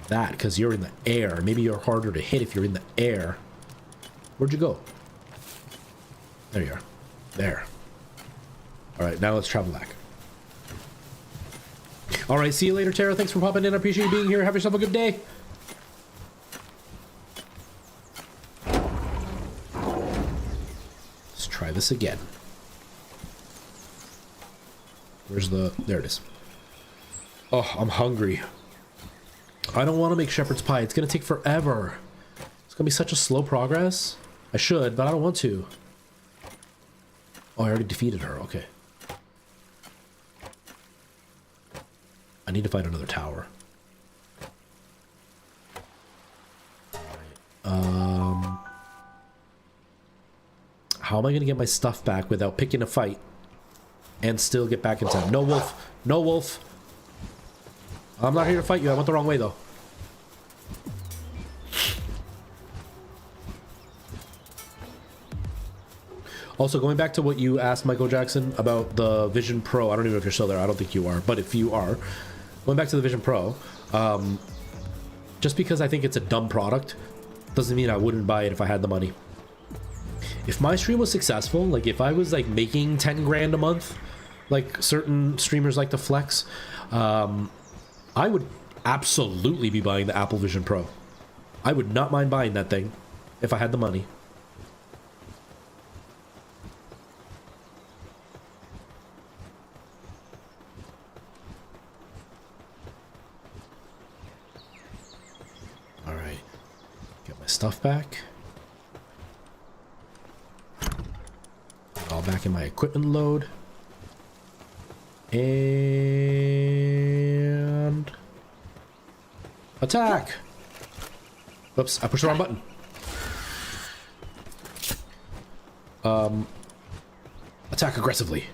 that, because you're in the air. Maybe you're harder to hit if you're in the air. Where'd you go? There you are. There. Alright, now let's travel back. Alright, see you later, Tara. Thanks for popping in. I appreciate you being here. Have yourself a good day. Let's try this again. Where's the... There it is. Oh, I'm hungry. I don't want to make shepherd's pie. It's going to take forever. It's going to be such a slow progress. I should, but I don't want to. Oh, I already defeated her. Okay. I need to find another tower. How am I going to get my stuff back without picking a fight and still get back in time? No, wolf. No, wolf. I'm not here to fight you. I went the wrong way, though. Also, going back to what you asked, Michael Jackson, about the Vision Pro. I don't even know if you're still there. I don't think you are. But if you are, going back to the Vision Pro, just because I think it's a dumb product doesn't mean I wouldn't buy it if I had the money. If my stream was successful, like if I was like making 10 grand a month, like certain streamers like to flex, I would absolutely be buying the Apple Vision Pro. I would not mind buying that thing if I had the money. All right, get my stuff back. All back in my equipment load. And attack. Oops, I pushed the wrong button. Attack aggressively.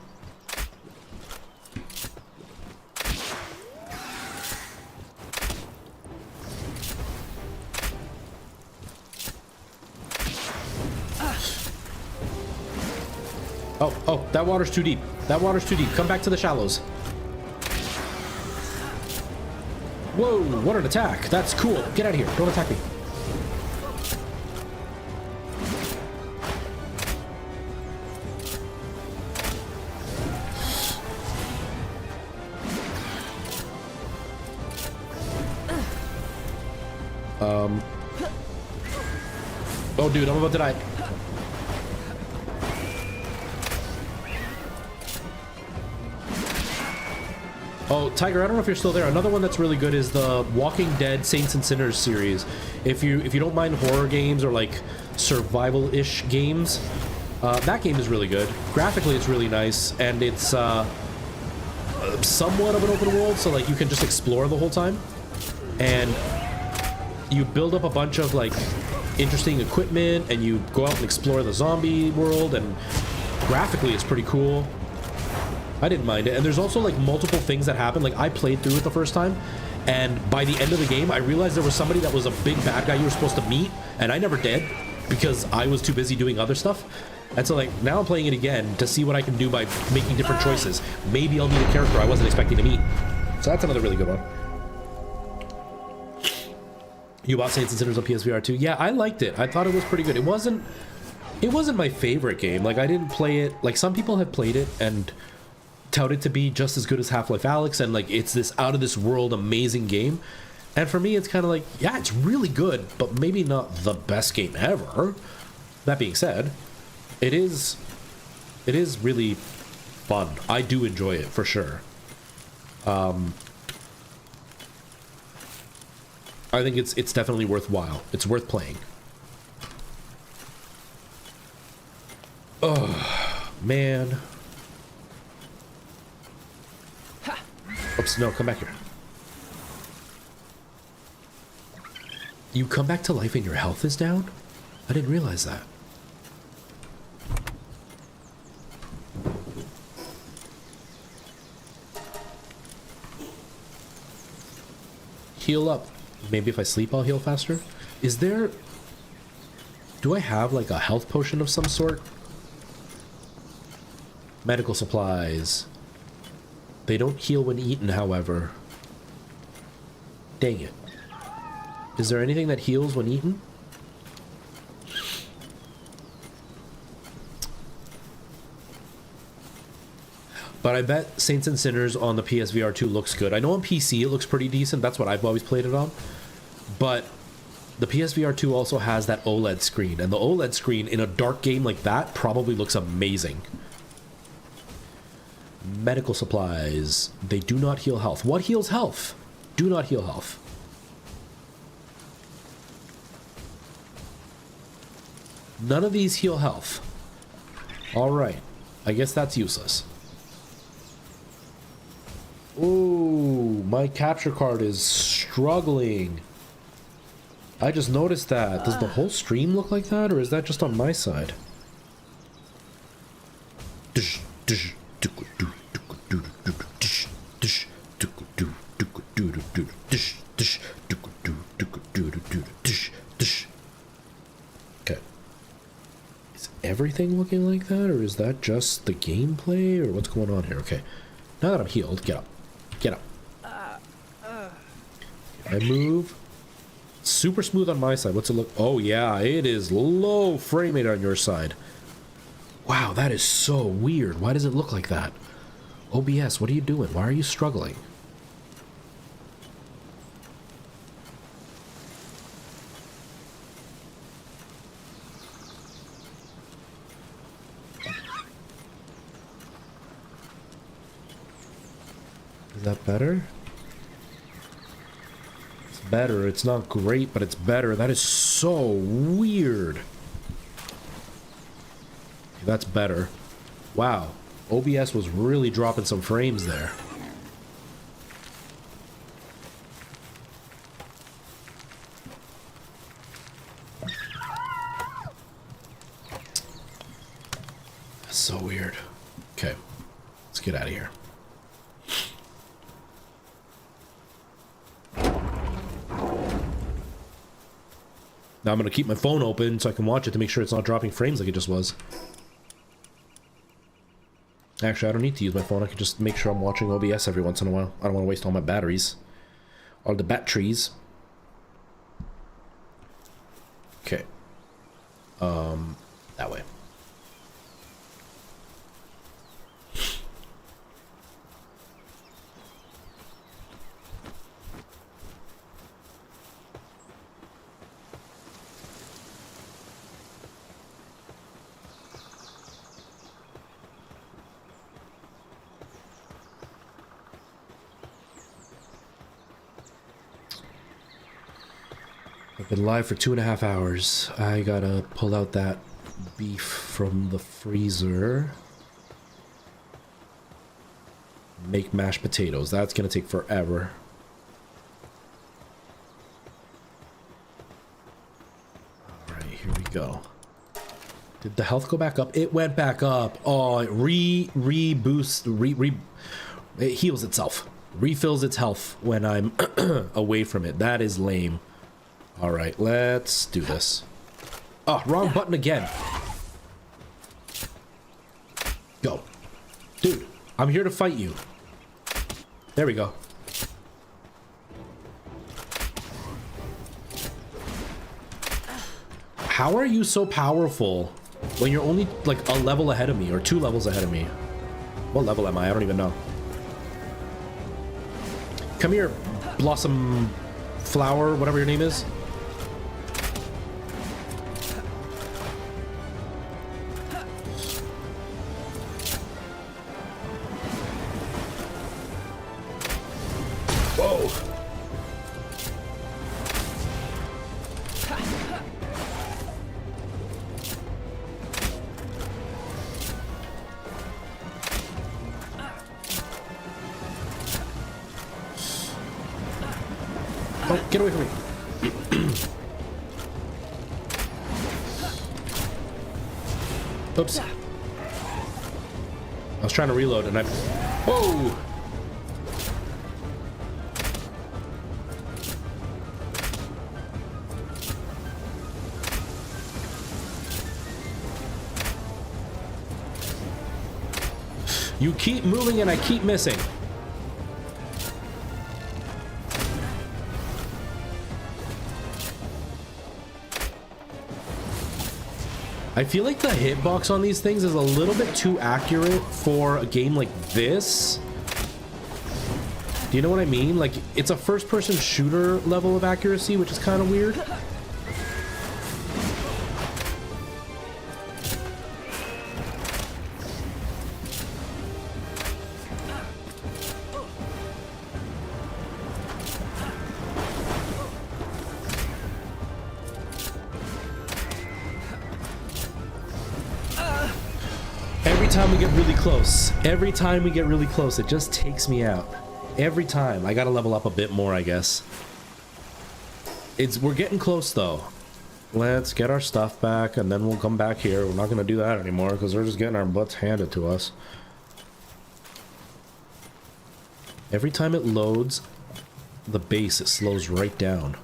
Oh, that water's too deep. That water's too deep. Come back to the shallows. Whoa, what an attack. That's cool. Get out of here. Don't attack me. Oh, dude, I'm about to die. Oh, Tiger, I don't know if you're still there. Another one that's really good is the Walking Dead Saints and Sinners series. If you don't mind horror games or like survival-ish games, that game is really good. Graphically, it's really nice, and it's somewhat of an open world, so like you can just explore the whole time. And you build up a bunch of like interesting equipment, and you go out and explore the zombie world, and graphically it's pretty cool. I didn't mind it. And there's also like multiple things that happen. Like I played through it the first time, and by the end of the game I realized there was somebody that was a big bad guy you were supposed to meet, and I never did because I was too busy doing other stuff. And so like now I'm playing it again to see what I can do by making different choices. Maybe I'll meet a character I wasn't expecting to meet. So that's another really good one. You bought Saints and Sinners on PSVR 2? Yeah, I liked it. I thought it was pretty good. It wasn't my favorite game. Like I didn't play it. Like some people have played it and touted to be just as good as Half-Life Alyx, and like it's this out of this world amazing game. And for me it's kind of like, yeah, it's really good, but maybe not the best game ever. That being said, it is really fun. I do enjoy it for sure. I think it's definitely worthwhile. It's worth playing. Oh man. Oops, no, come back here. You come back to life and your health is down? I didn't realize that. Heal up. Maybe if I sleep, I'll heal faster. Is there... Do I have like a health potion of some sort? Medical supplies. They don't heal when eaten, however. Dang it. Is there anything that heals when eaten? But I bet Saints and Sinners on the PSVR 2 looks good. I know on PC it looks pretty decent. That's what I've always played it on. But the PSVR 2 also has that OLED screen. And the OLED screen in a dark game like that probably looks amazing. Medical supplies. They do not heal health. What heals health? Do not heal health. None of these heal health. Alright. I guess that's useless. Ooh, my capture card is struggling. I just noticed that. Does the whole stream look like that, or is that just on my side? Okay. Is everything looking like that, or is that just the gameplay, or what's going on here? Okay. Now that I'm healed, get up. Get up. I move. Super smooth on my side. What's it look? Oh yeah, it is low frame rate on your side. Wow, that is so weird. Why does it look like that? OBS, what are you doing? Why are you struggling? Is that better? It's better. It's not great, but it's better. That is so weird. That's better. Wow. OBS was really dropping some frames there. That's so weird. Okay. Let's get out of here. Now I'm going to keep my phone open so I can watch it to make sure it's not dropping frames like it just was. Actually, I don't need to use my phone. I can just make sure I'm watching OBS every once in a while. I don't want to waste all my batteries. All the batteries. Okay. That way. I've been live for 2.5 hours. I gotta pull out that beef from the freezer. Make mashed potatoes. That's gonna take forever. Alright, here we go. Did the health go back up? It went back up. Oh, it it heals itself. Refills its health when I'm away from it. That is lame. Alright, let's do this. Oh, wrong button again. Go. Dude, I'm here to fight you. There we go. How are you so powerful when you're only like a level ahead of me or 2 levels ahead of me? What level am I? I don't even know. Come here, Blossom Flower, whatever your name is. Oh, get away from me. Oops. I was trying to reload and I... Whoa! You keep moving and I keep missing. I feel like the hitbox on these things is a little bit too accurate for a game like this. Do you know what I mean? Like, it's a first-person shooter level of accuracy, which is kind of weird. Every time we get really close, it just takes me out. Every time. I gotta level up a bit more, I guess. We're getting close, though. Let's get our stuff back, and then we'll come back here. We're not gonna do that anymore, because we're just getting our butts handed to us. Every time it loads the base, it slows right down.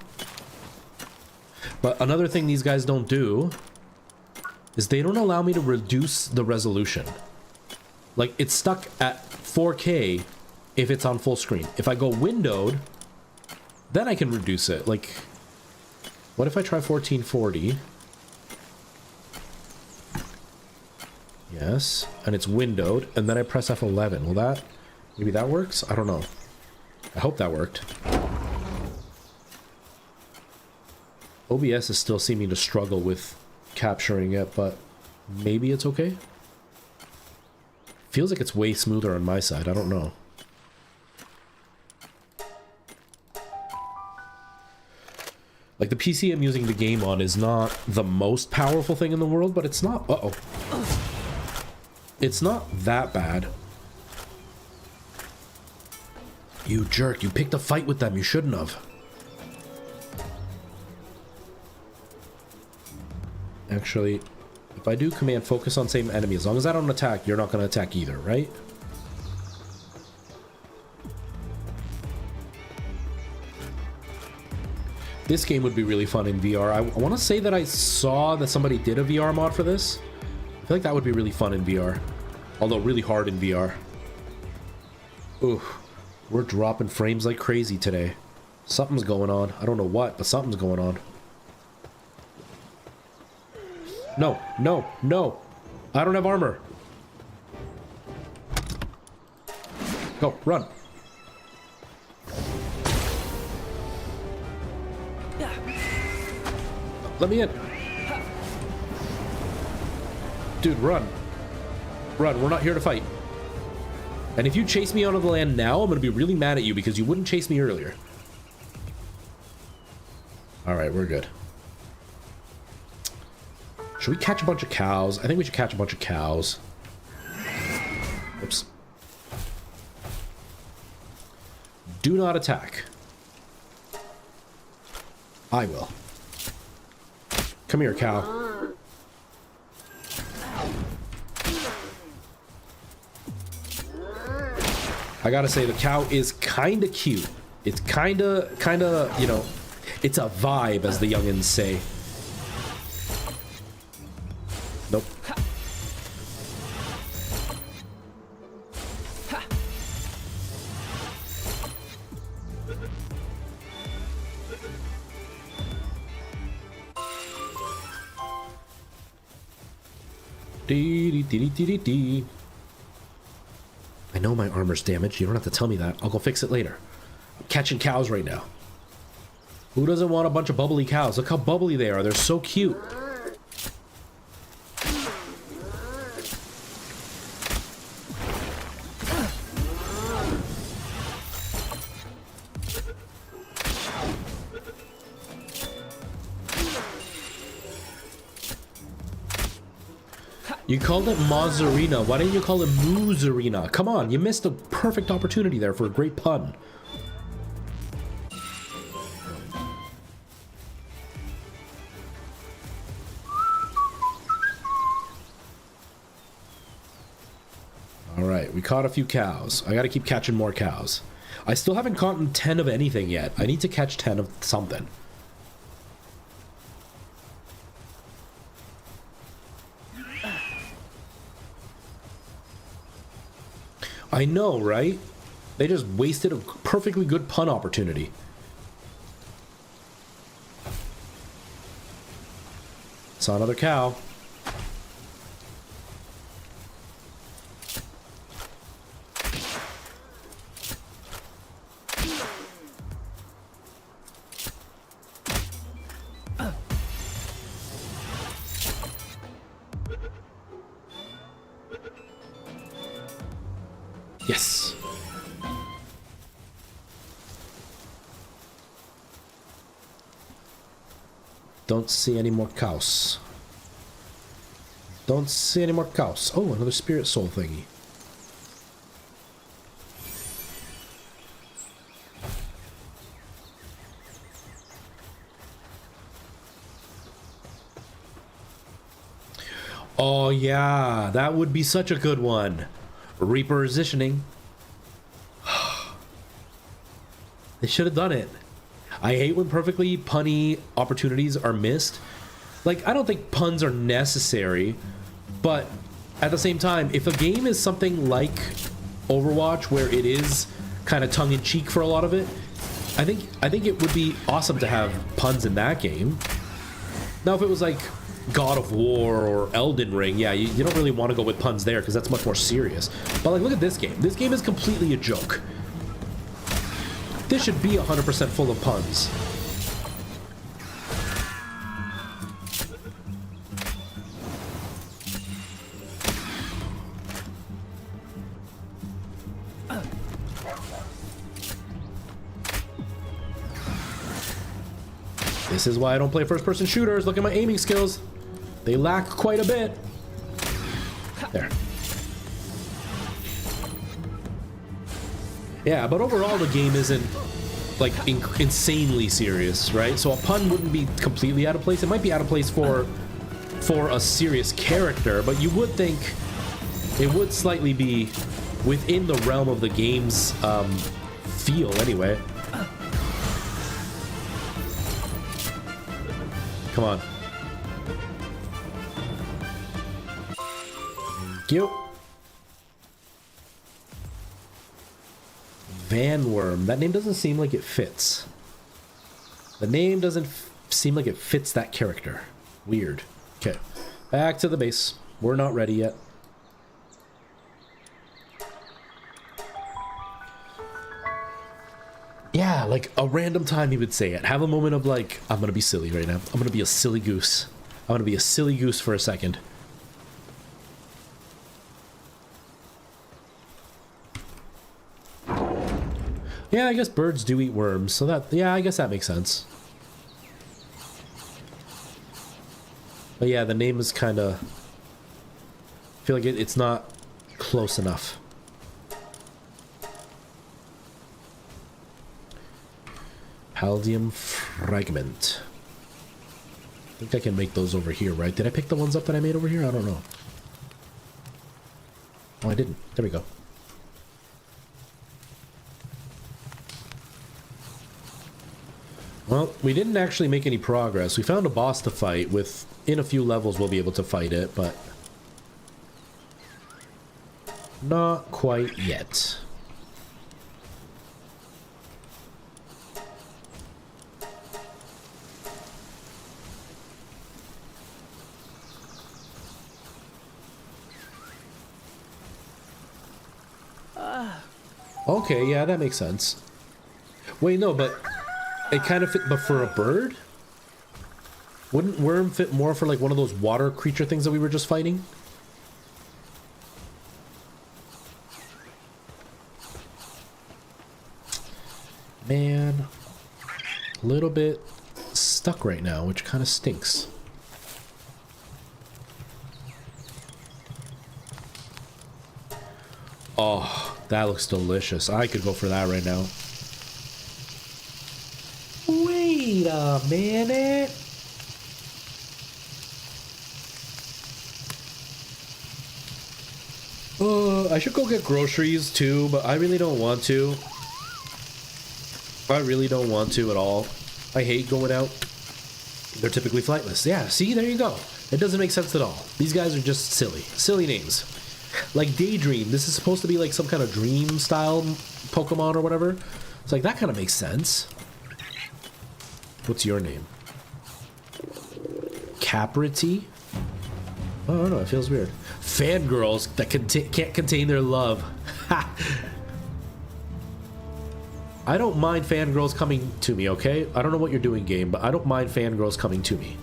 But another thing these guys don't do is they don't allow me to reduce the resolution. Like, it's stuck at 4K if it's on full screen. If I go windowed, then I can reduce it. Like, what if I try 1440? Yes, and it's windowed, and then I press F11. Will that... maybe that works? I don't know. I hope that worked. OBS is still seeming to struggle with capturing it, but maybe it's okay? Feels like it's way smoother on my side. I don't know. Like, the PC I'm using the game on is not the most powerful thing in the world, but it's not... Uh-oh. It's not that bad. You jerk. You picked a fight with them. You shouldn't have. Actually... if I do command focus on same enemy, as long as I don't attack, you're not going to attack either, right? This game would be really fun in VR. I want to say that I saw that somebody did a VR mod for this. I feel like that would be really fun in VR. Although really hard in VR. Ooh, we're dropping frames like crazy today. Something's going on. I don't know what, but something's going on. No, no, no. I don't have armor. Go, run. Let me in. Dude, run. Run, we're not here to fight. And if you chase me out of the land now, I'm going to be really mad at you because you wouldn't chase me earlier. Alright, we're good. Should we catch a bunch of cows? I think we should catch a bunch of cows. Oops. Do not attack. I will. Come here, cow. I gotta say, the cow is kinda cute. It's kinda, you know, it's a vibe, as the youngins say. Nope. Dee. I know my armor's damaged. You don't have to tell me that. I'll go fix it later. I'm catching cows right now. Who doesn't want a bunch of bubbly cows? Look how bubbly they are. They're so cute. You called it Mozzarina. Why didn't you call it Moozarina? Come on, you missed a perfect opportunity there for a great pun. right, we caught a few cows. I gotta keep catching more cows. I still haven't caught 10 of anything yet. I need to catch 10 of something. I know, right? They just wasted a perfectly good pun opportunity. Saw another cow. Yes. Don't see any more cows. Don't see any more cows. Oh, another spirit soul thingy. Oh yeah, that would be such a good one. Repositioning. They should have done it. I hate when perfectly punny opportunities are missed. Like, I don't think puns are necessary, but at the same time, if a game is something like Overwatch, where it is kind of tongue-in-cheek for a lot of it, I think it would be awesome to have puns in that game. Now, if it was like God of War or Elden Ring, yeah, you don't really want to go with puns there because that's much more serious. But like, look at this game. This game is completely a joke. This should be 100% full of puns. This is why I don't play first-person shooters. Look at my aiming skills. They lack quite a bit. There. Yeah, but overall the game isn't like insanely serious, right? So a pun wouldn't be completely out of place. It might be out of place for a serious character, but you would think it would slightly be within the realm of the game's feel anyway. Come on. Cute. Vanworm. That name doesn't seem like it fits. The name doesn't seem like it fits that character. Weird. Okay. Back to the base. We're not ready yet. Yeah, like a random time he would say it. Have a moment of like, I'm gonna be silly right now. I'm gonna be a silly goose. I'm gonna be a silly goose for a second. Yeah, I guess birds do eat worms, so that, yeah, I guess that makes sense. But yeah, the name is kind of, I feel like it's not close enough. Paldium fragment. I think I can make those over here, right? Did I pick the ones up that I made over here? I don't know. Oh, I didn't. There we go. Well, we didn't actually make any progress. We found a boss to fight. In a few levels we'll be able to fight it, but not quite yet. Okay, yeah, that makes sense. Wait, no, but it kind of fit, but for a bird? Wouldn't worm fit more for like one of those water creature things that we were just fighting? Man, a little bit stuck right now, which kind of stinks. Oh, that looks delicious. I could go for that right now. Wait a minute. I should go get groceries too, but I really don't want to. I really don't want to at all. I hate going out. They're typically flightless. Yeah, see, there you go. It doesn't make sense at all. These guys are just silly. Silly names. Like Daydream. This is supposed to be like some kind of dream style Pokemon or whatever. It's like, that kind of makes sense. What's your name? Caprity? Oh, I don't know. It feels weird. Fangirls that can't contain their love. I don't mind fangirls coming to me, okay? I don't know what you're doing, game, but I don't mind fangirls coming to me.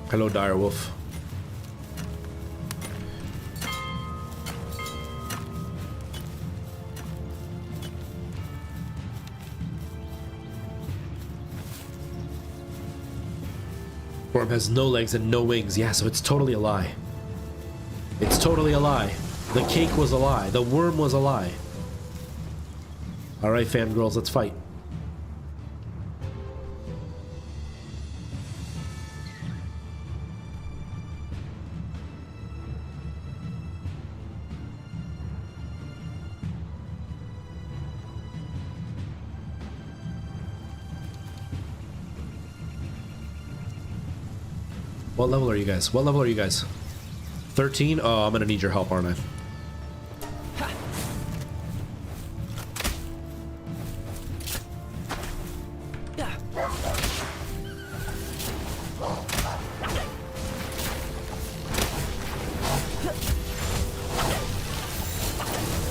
Hello, Direwolf. Form has no legs and no wings. Yeah, so it's totally a lie. It's totally a lie. The cake was a lie. The worm was a lie. Alright, fangirls, let's fight. What level are you guys? What level are you guys? 13? Oh, I'm gonna need your help, aren't I?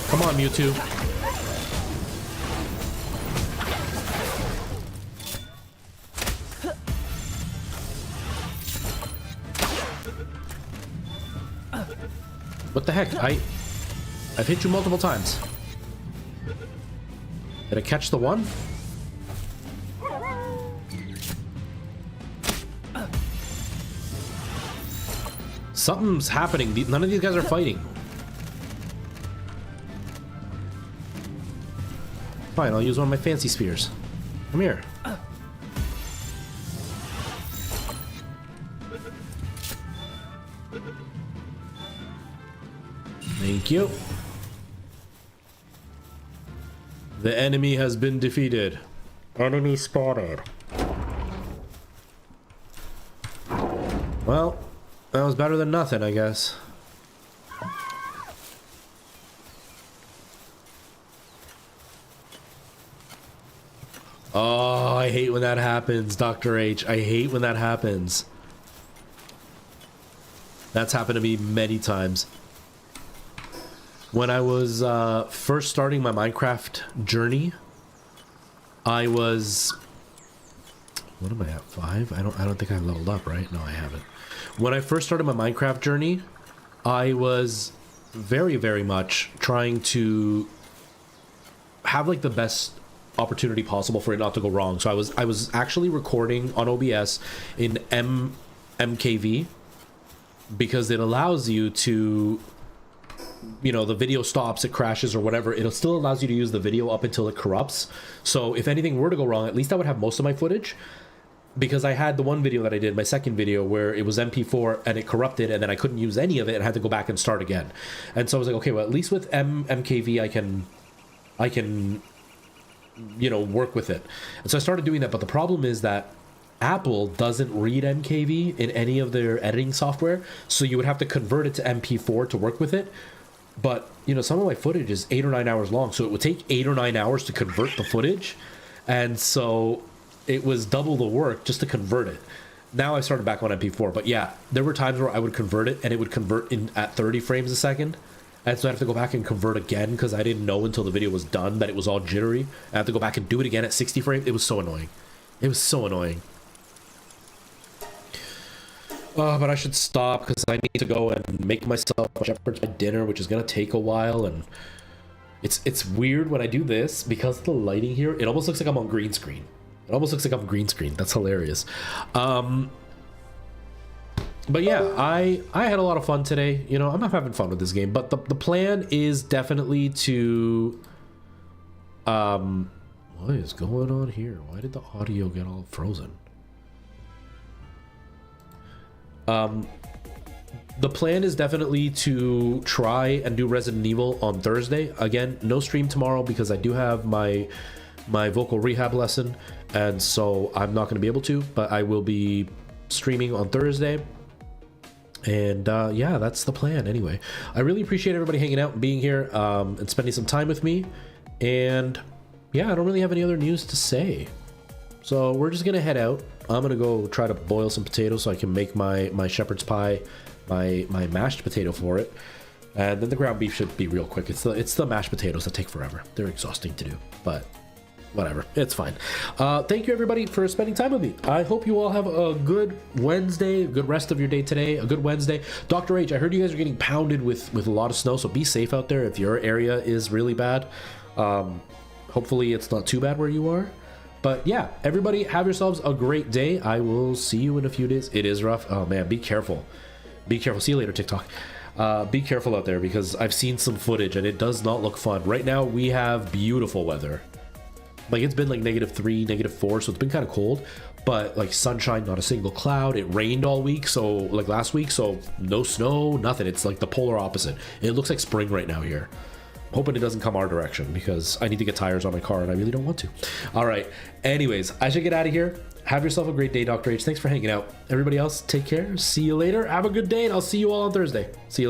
Come on, Mewtwo. What the heck? I've hit you multiple times. Did I catch the one? Something's happening. None of these guys are fighting. Fine, I'll use one of my fancy spears. Come here. Thank you. The enemy has been defeated. Enemy spotted. Well, that was better than nothing, I guess. Oh, I hate when that happens, Dr. H. I hate when that happens. That's happened to me many times. When I was first starting my Minecraft journey, I was... What am I at? 5? I don't think I leveled up, right? No, I haven't. When I first started my Minecraft journey, I was very, very much trying to have like the best opportunity possible for it not to go wrong. So I was actually recording on OBS in MKV because it allows you to, you know, the video stops, it crashes or whatever, it still allows you to use the video up until it corrupts. So if anything were to go wrong, at least I would have most of my footage, because I had the one video that I did, my second video, where it was MP4 and it corrupted and then I couldn't use any of it and I had to go back and start again. And so I was like, okay, well, at least with MKV I can, you know, work with it. And so I started doing that, but the problem is that Apple doesn't read MKV in any of their editing software, so you would have to convert it to MP4 to work with it. But, you know, some of my footage is 8 or 9 hours long, so it would take 8 or 9 hours to convert the footage. And so it was double the work just to convert it. Now I started back on MP4, but yeah, there were times where I would convert it and it would convert in at 30 frames a second. And so I have to go back and convert again because I didn't know until the video was done that it was all jittery. I have to go back and do it again at 60 frames. It was so annoying. It was so annoying. Oh, but I should stop because I need to go and make myself shepherd's pie dinner, which is going to take a while. And it's weird when I do this because of the lighting here. It almost looks like I'm on green screen. It almost looks like I'm green screen. That's hilarious. But yeah, I had a lot of fun today. You know, I'm having fun with this game. But the plan is definitely to What is going on here? Why did the audio get all frozen? The plan is definitely to try and do Resident Evil on Thursday. Again, no stream tomorrow because I do have my vocal rehab lesson, and so I'm not going to be able to, but I will be streaming on Thursday. And yeah, that's the plan anyway. I really appreciate everybody hanging out and being here and spending some time with me. And yeah, I don't really have any other news to say. So we're just gonna head out. I'm gonna go try to boil some potatoes so I can make my shepherd's pie, my mashed potato for it. And then the ground beef should be real quick. It's the mashed potatoes that take forever. They're exhausting to do, but whatever, it's fine. Thank you everybody for spending time with me. I hope you all have a good Wednesday, a good rest of your day today, a good Wednesday. Dr. H, I heard you guys are getting pounded with a lot of snow, so be safe out there if your area is really bad. Hopefully it's not too bad where you are. But yeah, everybody have yourselves a great day. I will see you in a few days. It is rough. Oh man, be careful. Be careful. See you later, TikTok. Be careful out there because I've seen some footage and it does not look fun. Right now we have beautiful weather. Like it's been like -3, -4, so it's been kind of cold, but like sunshine, not a single cloud. It rained all week, so like last week, so no snow, nothing. It's like the polar opposite. It looks like spring right now here. Hoping it doesn't come our direction because I need to get tires on my car and I really don't want to. All right. Anyways, I should get out of here. Have yourself a great day, Dr. H. Thanks for hanging out. Everybody else, take care. See you later. Have a good day, and I'll see you all on Thursday. See you later.